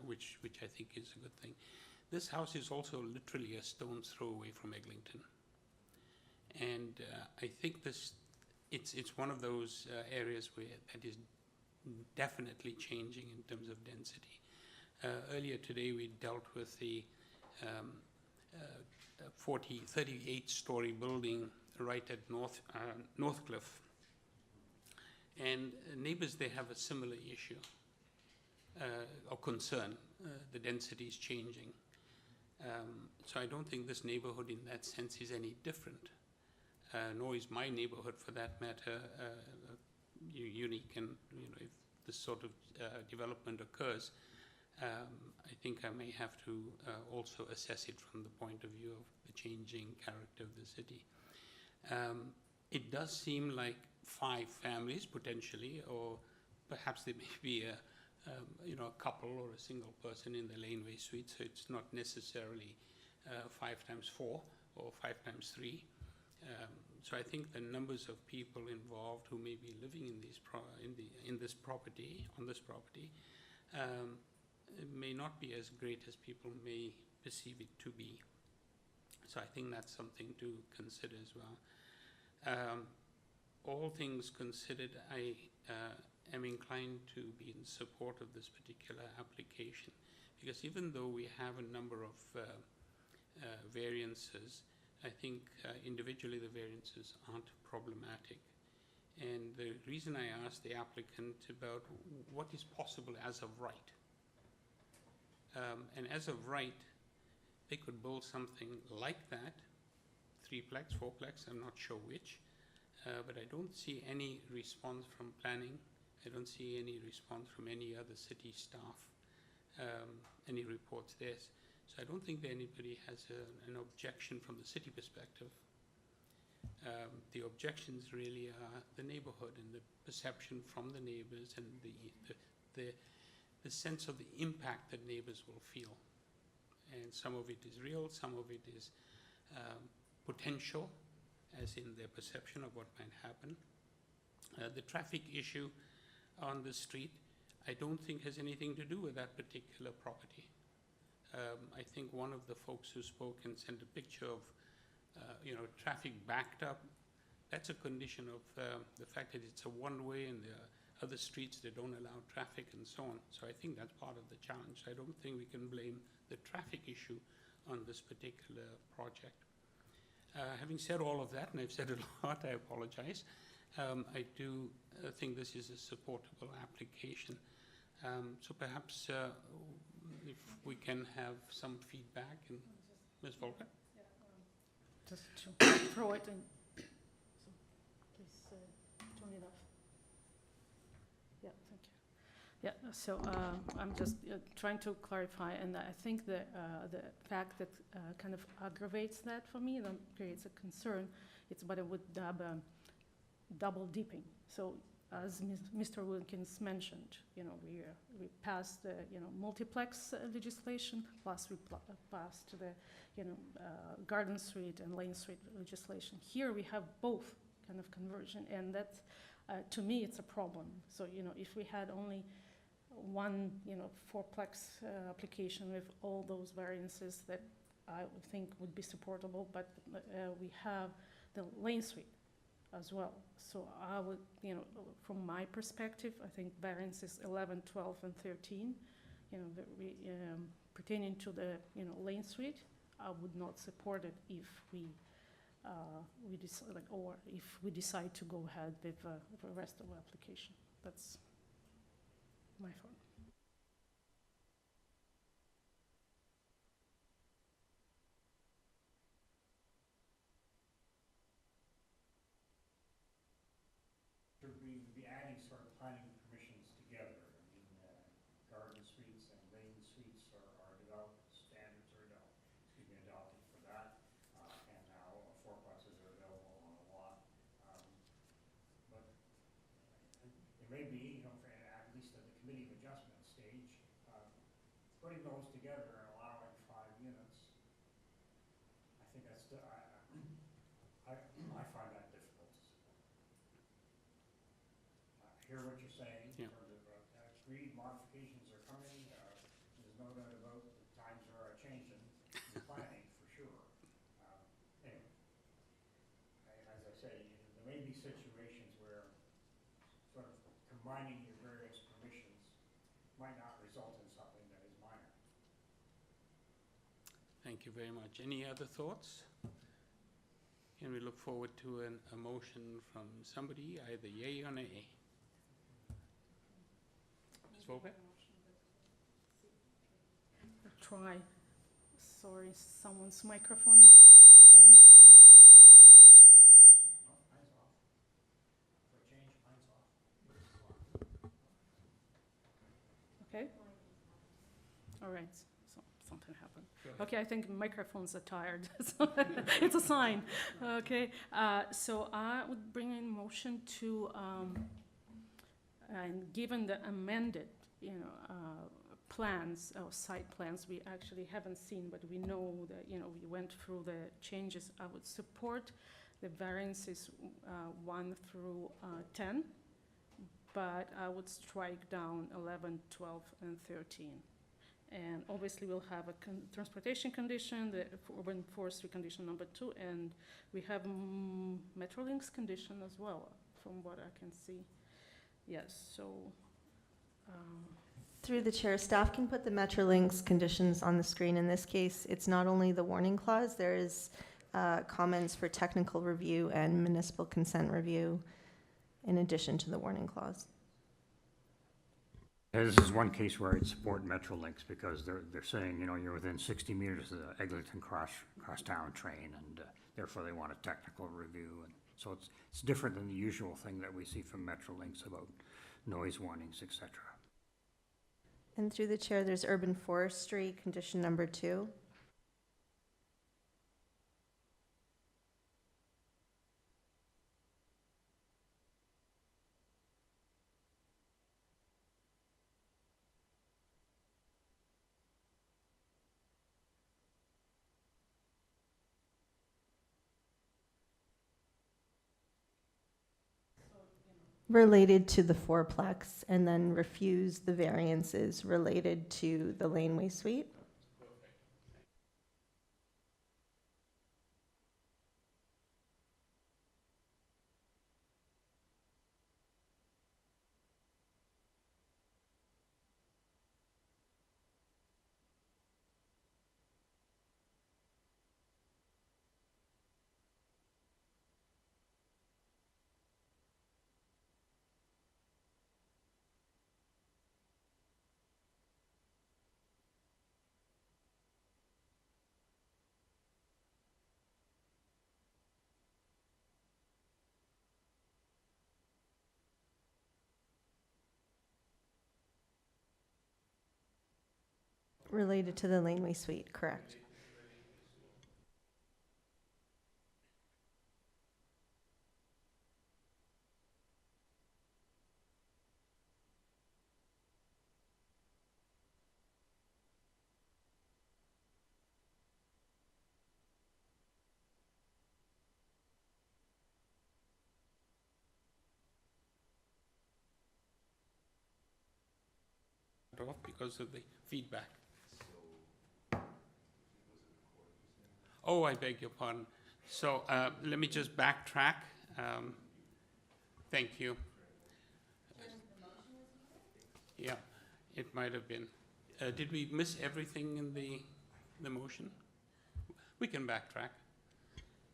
which I think is a good thing. This house is also literally a stone's throw away from Eglinton. And I think it's one of those areas where that is definitely changing in terms of density. Earlier today we dealt with the 38-story building right at Northcliffe. And neighbors, they have a similar issue or concern. The density is changing. So I don't think this neighborhood in that sense is any different, nor is my neighborhood for that matter unique. And you know, if this sort of development occurs, I think I may have to also assess it from the point of view of the changing character of the city. It does seem like 5 families potentially, or perhaps there may be a couple or a single person in the laneway suite, so it's not necessarily 5 times 4 or 5 times 3. So I think the numbers of people involved who may be living in this property, it may not be as great as people may perceive it to be. So I think that's something to consider as well. All things considered, I am inclined to be in support of this particular application, because even though we have a number of variances, I think individually the variances aren't problematic. And the reason I asked the applicant about what is possible as of right, and as of right, they could build something like that, 3-plex, 4-plex, I'm not sure which, but I don't see any response from planning. I don't see any response from any other city staff, any reports there. So I don't think that anybody has an objection from the city perspective. The objections really are the neighborhood and the perception from the neighbors and the sense of the impact that neighbors will feel. And some of it is real, some of it is potential, as in their perception of what might happen. The traffic issue on the street, I don't think has anything to do with that particular property. I think one of the folks who spoke and sent a picture of, traffic backed up. That's a condition of the fact that it's a one-way and there are other streets that don't allow traffic and so on. So I think that's part of the challenge. I don't think we can blame the traffic issue on this particular project. Having said all of that, and I've said a lot, I apologize, I do think this is a supportable application. So perhaps if we can have some feedback, and Ms. Volker? Just to throw it in. So please turn it off. Yeah, thank you. Yeah, so I'm just trying to clarify, and I think the fact that kind of aggravates that for me, that creates a concern, it's what I would dub double dipping. So as Mr. Wilkins mentioned, we passed the multiplex legislation, plus we passed the Garden Street and Lane Street legislation. Here we have both kind of conversion, and that to me it's a problem. So if we had only one fourplex application with all those variances, that I would think would be supportable, but we have the Lane Street as well. So I would, from my perspective, I think variances 11, 12, and 13, pertaining to the, Lane Street, I would not support it if we decide to go ahead with the rest of the application. That's my thought. Should we be adding sort of planning permissions together? I mean, garden suites and lane suites are developed, standards are adopted for that, and now fourplexes are available on a lot. But it may be, for at least at the committee of adjustment stage, putting those together and allowing 5 units. I think that's I find that difficult to support. Hear what you're saying in terms of agreed modifications are coming. There's no doubt about the times are changing in planning for sure. Anyway, as I say, there may be situations where sort of combining your various permissions might not result in something that is minor. Thank you very much. Any other thoughts? Can we look forward to a motion from somebody, either yay or nay? Ms. Volker? Try. Sorry, someone's microphone is on. Mine's off. For a change, mine's off. Okay. All right. So something happened. Okay, I think microphones are tired. So it's a sign. Okay. So I would bring in motion to, and given the amended, plans or site plans we actually haven't seen, but we know that we went through the changes. I would support the variances 1 through 10, but I would strike down 11, 12, and 13. And obviously we'll have a transportation condition, the urban forestry condition number 2, and we have Metrolinx condition as well, from what I can see. Yes, so. Through the chair, staff can put the Metrolinx conditions on the screen. In this case, it's not only the warning clause, there is comments for technical review and municipal consent review in addition to the warning clause. This is one case where I'd support Metrolinx because they're saying, you're within 60 meters of the Eglinton crosstown train, and therefore they want a technical review. And so it's different than the usual thing that we see from Metrolinx about noise warnings, etc. And through the chair, there's urban forestry condition number 2. related to the fourplex, and then refuse the variances related to the laneway suite. Related to the laneway suite, correct. Off because of the feedback. Oh, I beg your pardon. So let me just backtrack. Thank you. Yeah, it might have been. Did we miss everything in the motion? We can backtrack.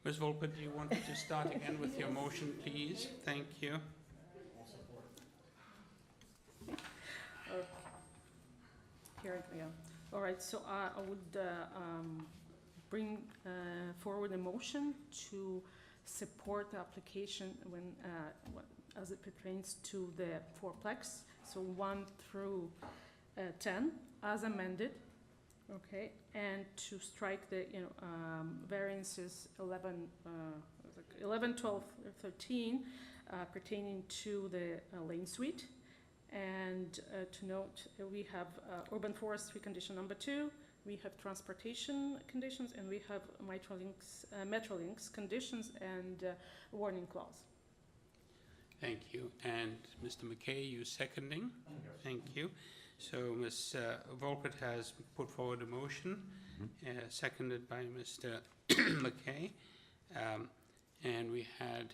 Ms. Volpe, do you want to just start again with your motion, please? Thank you. Here we go. All right, so I would bring forward a motion to support the application as it pertains to the fourplex, so 1 through 10 as amended, okay, and to strike the variances 11, 12, 13 pertaining to the lane suite. And to note, we have urban forestry condition number 2, we have transportation conditions, and we have Metrolinx conditions and warning clause. Thank you. And Mr. McKay, you seconding? Yes. Thank you. So Ms. Volpert has put forward a motion, seconded by Mr. McKay. And we had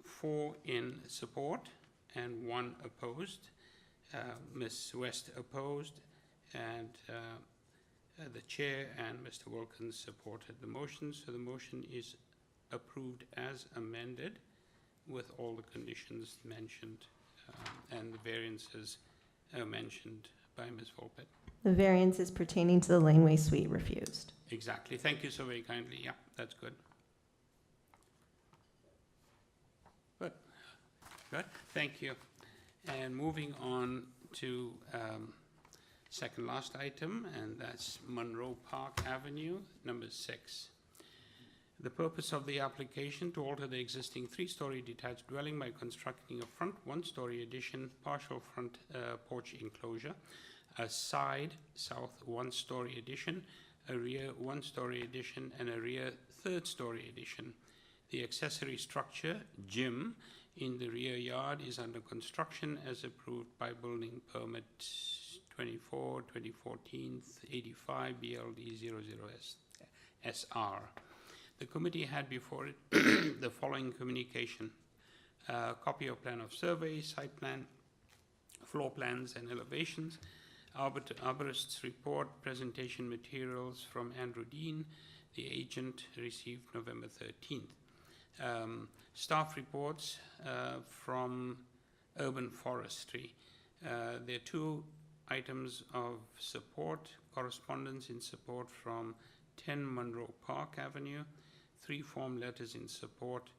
4 in support and 1 opposed. Ms. West opposed, and the chair and Mr. Wilkins supported the motion. So the motion is approved as amended with all the conditions mentioned and the variances mentioned by Ms. Volpet. The variances pertaining to the laneway suite refused. Exactly. Thank you so very kindly. Yeah, that's good. Good. Good. Thank you. And moving on to second last item, and that's Munro Park Avenue, number 6. The purpose of the application to alter the existing 3-story detached dwelling by constructing a front 1-story addition, partial front porch enclosure, a side south 1-story addition, a rear 1-story addition, and a rear 3rd-story addition. The accessory structure, gym, in the rear yard is under construction as approved by building permit 24 2014 85 BLD 00SR. The committee had before it the following communication: copy of plan of survey, site plan, floor plans and elevations, arborist's report, presentation materials from Andrew Dean, the agent, received November 13th. Staff reports from urban forestry. There are 2 items of support, correspondence in support from 10 Munro Park Avenue, 3 form letters in support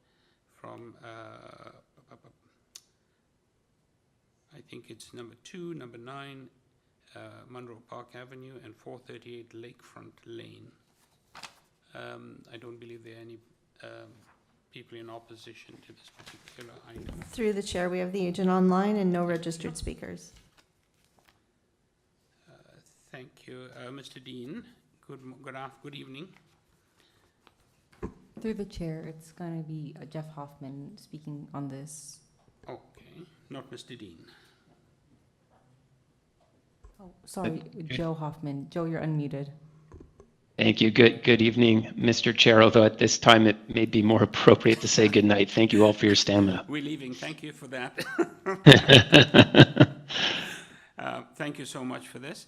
from, I think it's number 2, number 9, Munro Park Avenue, and 438 Lakefront Lane. I don't believe there are any people in opposition to this particular item. Through the chair, we have the agent online and no registered speakers. Thank you. Mr. Dean, good evening. Through the chair, it's going to be Jeff Hoffman speaking on this. Okay, not Mr. Dean. Oh, sorry, Joe Hoffman. Joe, you're unmuted. Thank you. Good evening, Mr. Chair, although at this time it may be more appropriate to say good night. Thank you all for your stamina. We're leaving. Thank you for that. Thank you so much for this.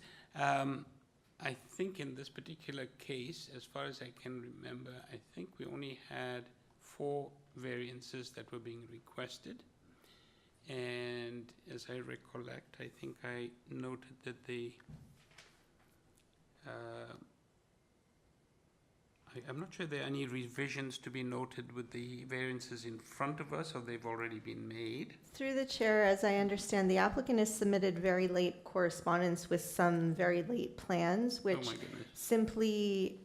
I think in this particular case, as far as I can remember, I think we only had 4 variances that were being requested. And as I recollect, I think I noted that I'm not sure there are any revisions to be noted with the variances in front of us, or they've already been made. Through the chair, as I understand, the applicant has submitted very late correspondence with some very late plans, which simply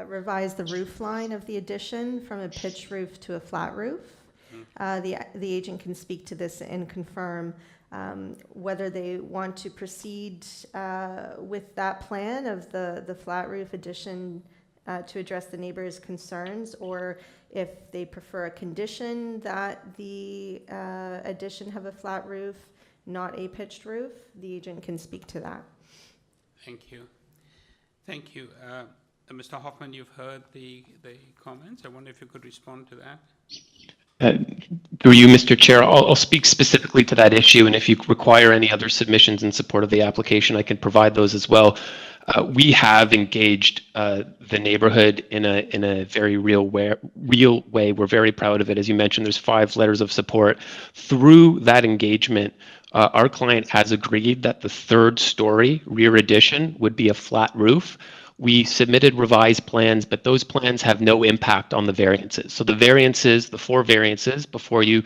revise the roof line of the addition from a pitched roof to a flat roof. The agent can speak to this and confirm whether they want to proceed with that plan of the flat roof addition to address the neighbors' concerns, or if they prefer a condition that the addition have a flat roof, not a pitched roof. The agent can speak to that. Thank you. Thank you. Mr. Hoffman, you've heard the comments. I wonder if you could respond to that. Through you, Mr. Chair, I'll speak specifically to that issue, and if you require any other submissions in support of the application, I can provide those as well. We have engaged the neighborhood in a very real way. We're very proud of it. As you mentioned, there's 5 letters of support. Through that engagement, our client has agreed that the 3rd story rear addition would be a flat roof. We submitted revised plans, but those plans have no impact on the variances. So the variances, the 4 variances before you,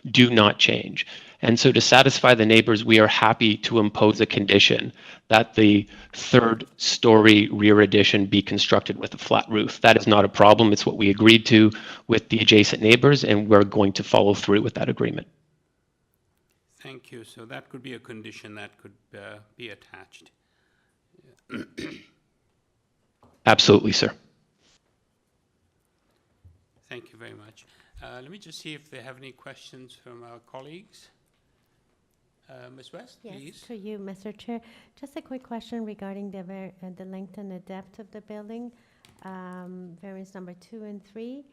do not change. And so to satisfy the neighbors, we are happy to impose a condition that the 3rd story rear addition be constructed with a flat roof. That is not a problem. It's what we agreed to with the adjacent neighbors, and we're going to follow through with that agreement. Thank you. So that could be a condition that could be attached. Absolutely, sir. Thank you very much. Let me just see if they have any questions from our colleagues. Ms. West, please. Yes, to you, Mr. Chair. Just a quick question regarding the length and the depth of the building, variance number 2 and 3.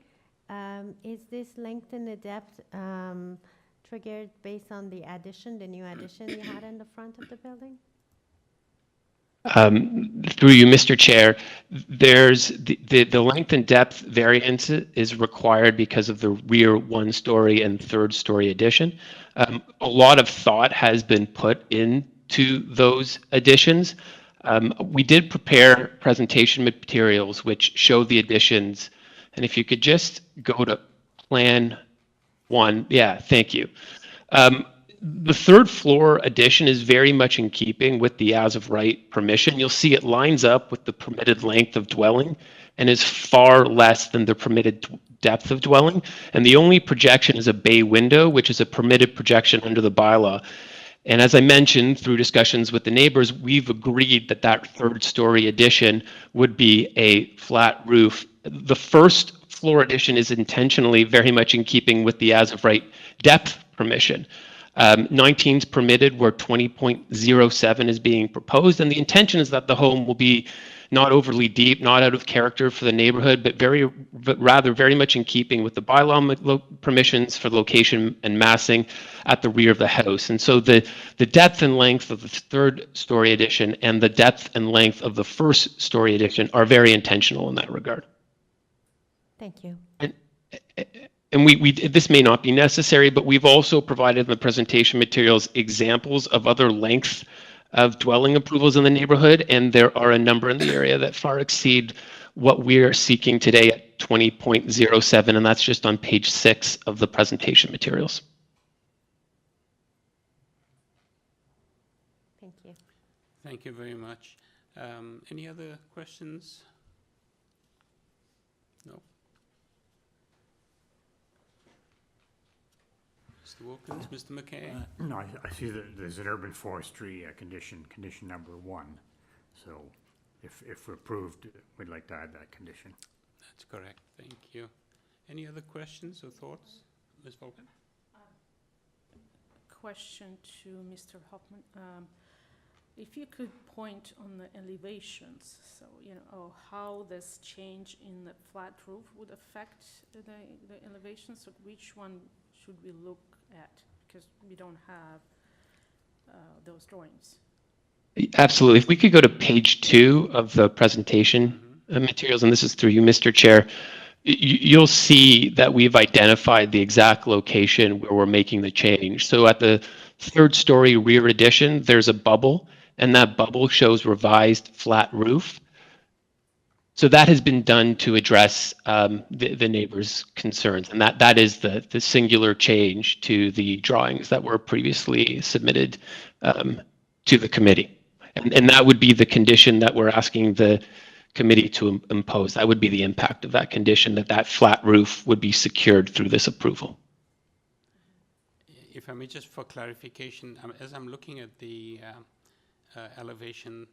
Is this length and the depth triggered based on the addition, the new addition you had in the front of the building? Through you, Mr. Chair, there's the length and depth variance is required because of the rear 1-story and 3rd story addition. A lot of thought has been put into those additions. We did prepare presentation materials which show the additions, and if you could just go to plan 1. Yeah, thank you. The 3rd floor addition is very much in keeping with the as of right permission. You'll see it lines up with the permitted length of dwelling and is far less than the permitted depth of dwelling. And the only projection is a bay window, which is a permitted projection under the bylaw. And as I mentioned, through discussions with the neighbors, we've agreed that that 3rd story addition would be a flat roof. The 1st floor addition is intentionally very much in keeping with the as of right depth permission. 19's permitted where 20.07 is being proposed, and the intention is that the home will be not overly deep, not out of character for the neighborhood, but rather very much in keeping with the bylaw permissions for location and massing at the rear of the house. And so the depth and length of the 3rd story addition and the depth and length of the 1st story addition are very intentional in that regard. Thank you. And this may not be necessary, but we've also provided in the presentation materials examples of other length of dwelling approvals in the neighborhood, and there are a number in the area that far exceed what we are seeking today at 20.07, and that's just on page 6 of the presentation materials. Thank you. Thank you very much. Any other questions? No. Mr. Wilkins, Mr. McKay? No, I see that there's an urban forestry condition number 1. So if approved, we'd like to add that condition. That's correct. Thank you. Any other questions or thoughts? Ms. Volkman? Question to Mr. Hoffman. If you could point on the elevations, so, how this change in the flat roof would affect the elevations, so which one should we look at? Because we don't have those drawings. Absolutely. If we could go to page 2 of the presentation materials, and this is through you, Mr. Chair, you'll see that we've identified the exact location where we're making the change. So at the 3rd story rear addition, there's a bubble, and that bubble shows revised flat roof. So that has been done to address the neighbors' concerns, and that is the singular change to the drawings that were previously submitted to the committee. And that would be the condition that we're asking the committee to impose. That would be the impact of that condition, that flat roof would be secured through this approval. If I may, just for clarification, as I'm looking at the elevation,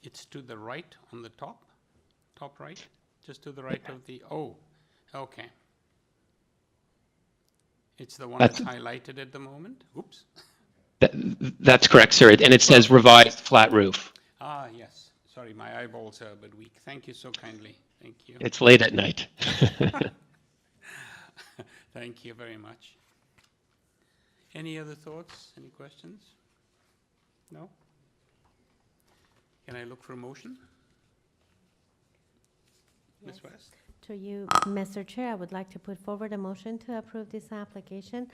it's to the right on the top right, just to the right of the, okay. It's the one that's highlighted at the moment? Oops. That's correct, sir, and it says revised flat roof. Yes. Sorry, my eyeballs are a bit weak. Thank you so kindly. Thank you. It's late at night. Thank you very much. Any other thoughts? Any questions? No? Can I look for a motion? Ms. West? To you, Mr. Chair, I would like to put forward a motion to approve this application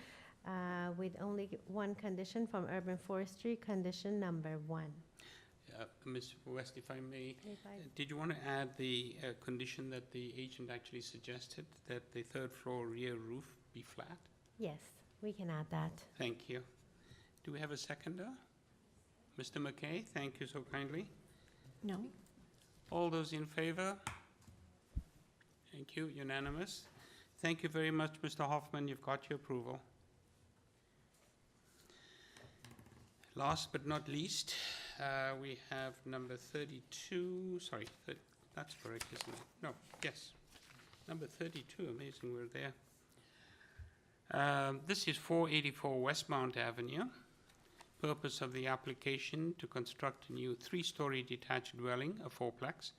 with only one condition from Urban Forestry, condition number 1. Ms. West, if I may, did you want to add the condition that the agent actually suggested, that the 3rd floor rear roof be flat? Yes, we can add that. Thank you. Do we have a seconder? Mr. McKay, thank you so kindly. No. All those in favor? Thank you, unanimous. Thank you very much, Mr. Hoffman, you've got your approval. Last but not least, we have number 32, sorry, that's correct, isn't it? No, yes, number 32, amazing, we're there. This is 484 Westmount Avenue. Purpose of the application to construct a new 3-story detached dwelling, a 4-plex,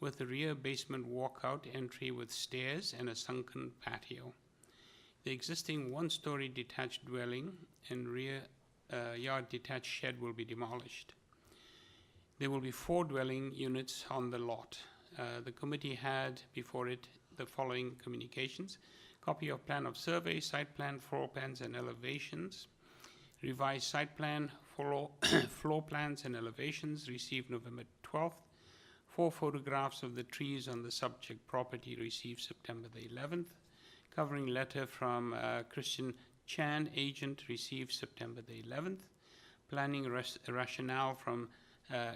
with a rear basement walkout entry with stairs and a sunken patio. The existing 1-story detached dwelling and rear yard detached shed will be demolished. There will be 4 dwelling units on the lot. The committee had before it the following communications: copy of plan of survey, site plan, floor plans and elevations, revised site plan, floor plans and elevations received November 12th, 4 photographs of the trees on the subject property received September the 11th, covering letter from Christian Chan, agent, received September the 11th, planning rationale from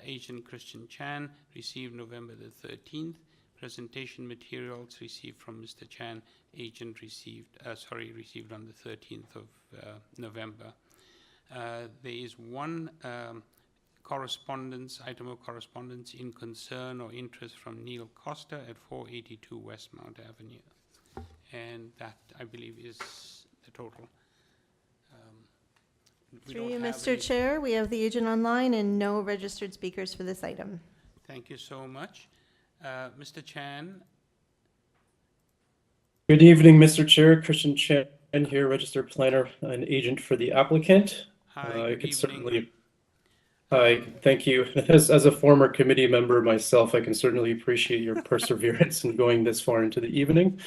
agent Christian Chan, received November the 13th, presentation materials received from Mr. Chan, agent, received on the 13th of November. There is one item of correspondence in concern or interest from Neil Costa at 482 Westmount Avenue. And that, I believe, is the total. Through you, Mr. Chair, we have the agent online and no registered speakers for this item. Thank you so much. Mr. Chan. Good evening, Mr. Chair. Christian Chan here, registered planner and agent for the applicant. Hi, good evening. Hi, thank you. As a former committee member myself, I can certainly appreciate your perseverance in going this far into the evening.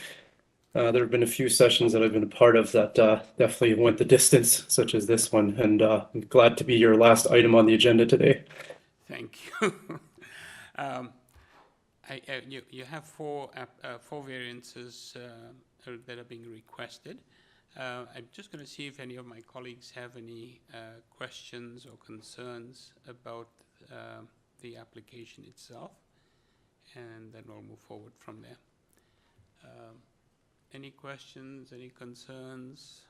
There have been a few sessions that I've been a part of that definitely went the distance, such as this one, and I'm glad to be your last item on the agenda today. Thank you. You have four variances that are being requested. I'm just going to see if any of my colleagues have any questions or concerns about the application itself, and then we'll move forward from there. Any questions, any concerns?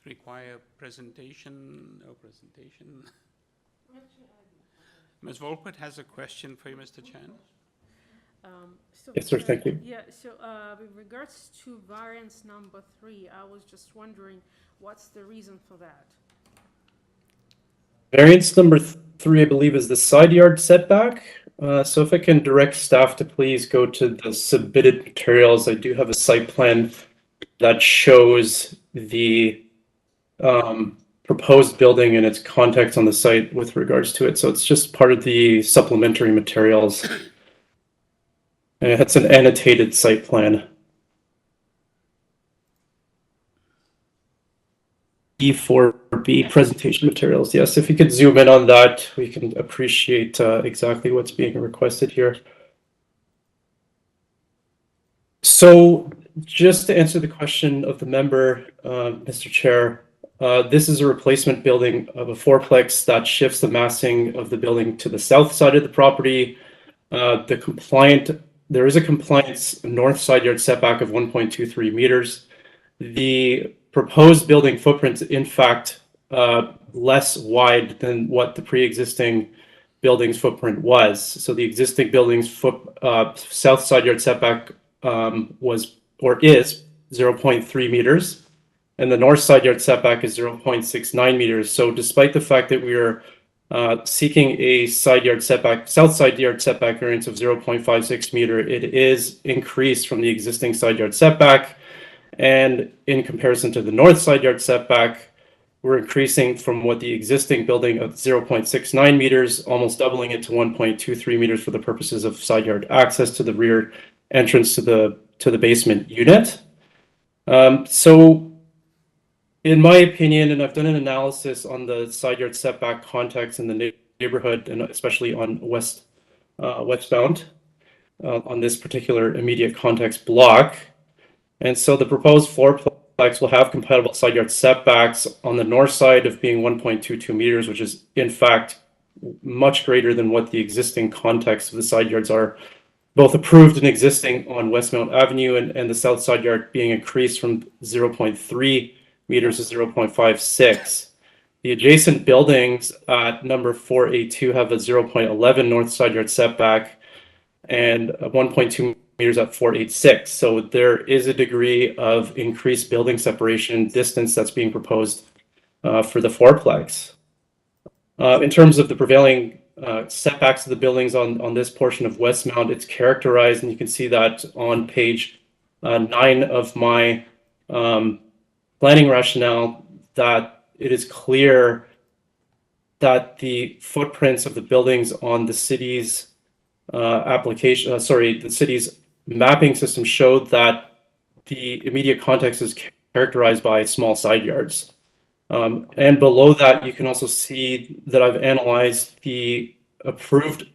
Require presentation? No presentation? Ms. Volpert has a question for you, Mr. Chan. So, Yes, sir, thank you. Yeah, so with regards to variance number 3, I was just wondering what's the reason for that? Variance number 3, I believe, is the side yard setback. So if I can direct staff to please go to the submitted materials, I do have a site plan that shows the proposed building and its context on the site with regards to it. So it's just part of the supplementary materials. And it's an annotated site plan. E4B presentation materials. Yes, if you could zoom in on that, we can appreciate exactly what's being requested here. So just to answer the question of the member, Mr. Chair, this is a replacement building of a fourplex that shifts the massing of the building to the south side of the property. There is a compliance north side yard setback of 1.23 meters. The proposed building footprint is in fact less wide than what the pre-existing building's footprint was. So the existing building's south side yard setback was or is 0.3 meters, and the north side yard setback is 0.69 meters. So despite the fact that we are seeking a south side yard setback variance of 0.56 meter, it is increased from the existing side yard setback. And in comparison to the north side yard setback, we're increasing from what the existing building of 0.69 meters, almost doubling it to 1.23 meters for the purposes of side yard access to the rear entrance to the basement unit. So in my opinion, and I've done an analysis on the side yard setback context in the neighborhood, and especially on westbound, on this particular immediate context block. And so the proposed floorplex will have compatible side yard setbacks on the north side of being 1.22 meters, which is in fact much greater than what the existing context of the side yards are, both approved and existing on Westmount Avenue, and the south side yard being increased from 0.3 meters to 0.56. The adjacent buildings at number 4A2 have a 0.11 north side yard setback and 1.2 meters at 486. So there is a degree of increased building separation distance that's being proposed for the fourplex. In terms of the prevailing setbacks of the buildings on this portion of Westmount, it's characterized, and you can see that on page 9 of my planning rationale, that it is clear that the footprints of the buildings on the city's the city's mapping system showed that the immediate context is characterized by small side yards. And below that, you can also see that I've analyzed the approved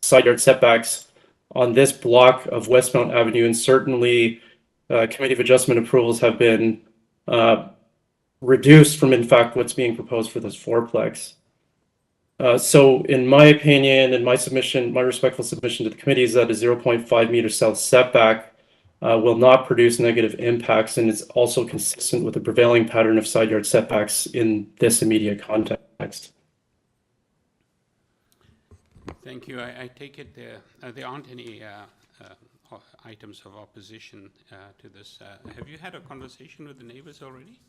side yard setbacks on this block of Westmount Avenue, and certainly Committee of Adjustment approvals have been reduced from, in fact, what's being proposed for this fourplex. So in my opinion, and my respectful submission to the committee is that a 0.5 meter south setback will not produce negative impacts, and is also consistent with the prevailing pattern of side yard setbacks in this immediate context. Thank you. I take it there aren't any items of opposition to this. Have you had a conversation with the neighbors already?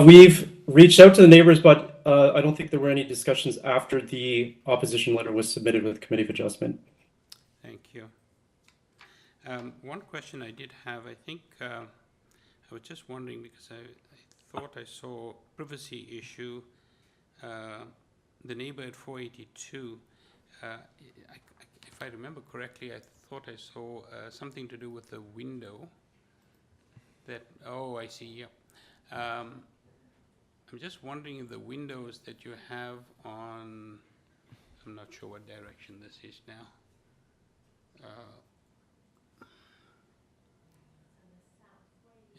We've reached out to the neighbors, but I don't think there were any discussions after the opposition letter was submitted with the Committee of Adjustment. Thank you. One question I did have, I think I was just wondering, because I thought I saw privacy issue, the neighbor at 482, if I remember correctly, I thought I saw something to do with the window that, oh, I see, yep. I'm just wondering if the windows that you have on, I'm not sure what direction this is now.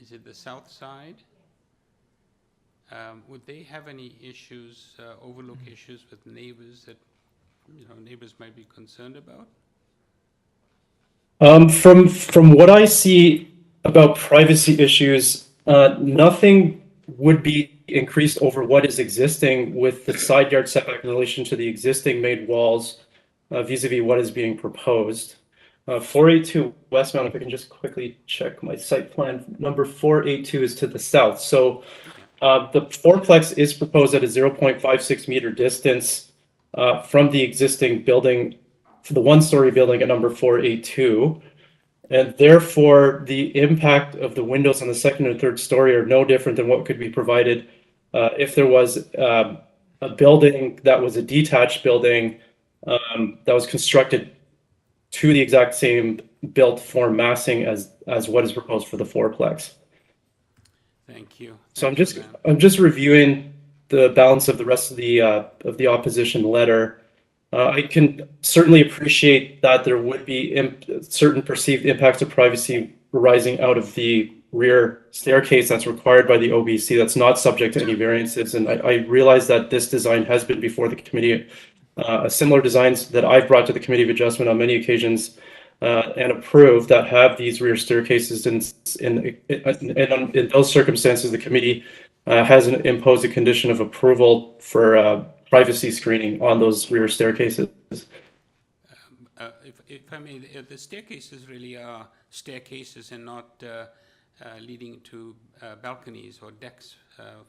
Is it the south side? Would they have any issues, overlook issues with neighbors that, neighbors might be concerned about? From what I see about privacy issues, nothing would be increased over what is existing with the side yard setback in relation to the existing made walls vis-a-vis what is being proposed. 482 Westmount, if I can just quickly check my site plan, number 482 is to the south. So the fourplex is proposed at a 0.56 meter distance from the existing building, for the one-story building at number 482. And therefore, the impact of the windows on the second and third story are no different than what could be provided if there was a building that was a detached building that was constructed to the exact same built form massing as what is proposed for the fourplex. Thank you. So I'm just reviewing the balance of the rest of the opposition letter. I can certainly appreciate that there would be certain perceived impacts of privacy arising out of the rear staircase that's required by the OBC that's not subject to any variances. And I realize that this design has been before the committee. Similar designs that I've brought to the Committee of Adjustment on many occasions and approved that have these rear staircases. In those circumstances, the committee has imposed a condition of approval for privacy screening on those rear staircases. If I may, the staircases really are staircases and not leading to balconies or decks,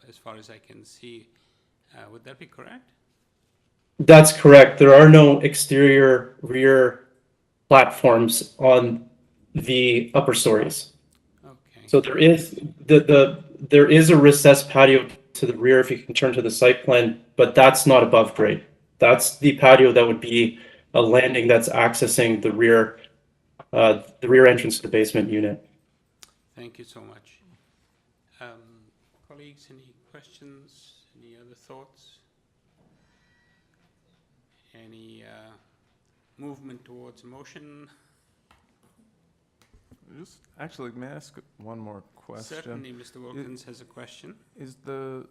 as far as I can see. Would that be correct? That's correct. There are no exterior rear platforms on the upper stories. Okay. So there is there is a recessed patio to the rear if you can turn to the site plan, but that's not above grade. That's the patio that would be a landing that's accessing the rear entrance to the basement unit. Thank you so much. Colleagues, any questions? Any other thoughts? Any movement towards motion? Actually, may I ask one more question? Certainly, Mr. Wilkins has a question. Is the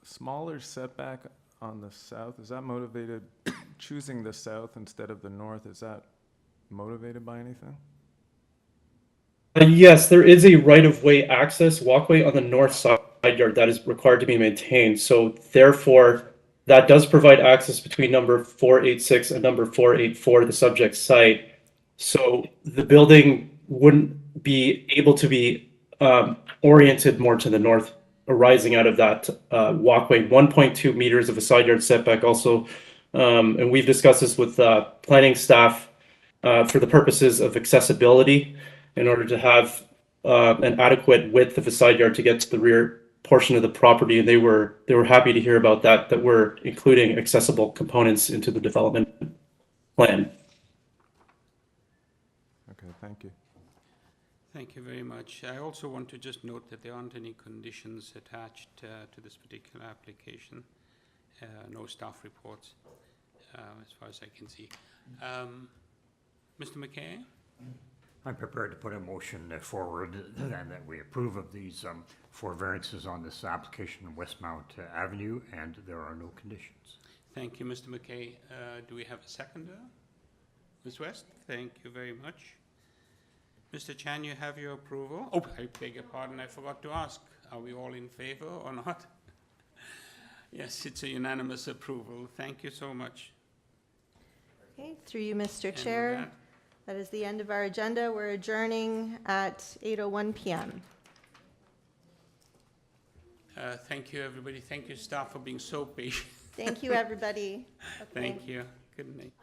smaller setback on the south, is that motivated, choosing the south instead of the north, is that motivated by anything? Yes, there is a right-of-way access walkway on the north side yard that is required to be maintained. So therefore, that does provide access between number 486 and number 484, the subject site. So the building wouldn't be able to be oriented more to the north, arising out of that walkway. 1.2 meters of a side yard setback also, and we've discussed this with planning staff for the purposes of accessibility, in order to have an adequate width of a side yard to get to the rear portion of the property, and they were happy to hear about that we're including accessible components into the development plan. Okay, thank you. Thank you very much. I also want to just note that there aren't any conditions attached to this particular application. No staff reports, as far as I can see. Mr. McKay? I'm prepared to put a motion forward and that we approve of these 4 variances on this application in Westmount Avenue, and there are no conditions. Thank you, Mr. McKay. Do we have a seconder? Ms. West, thank you very much. Mr. Chan, you have your approval. Oh, I beg your pardon, I forgot to ask. Are we all in favor or not? Yes, it's a unanimous approval. Thank you so much. Okay, through you, Mr. Chair. That is the end of our agenda. We're adjourning at 8:01 p.m. Thank you, everybody. Thank you, staff, for being so patient. Thank you, everybody. Thank you. Good night.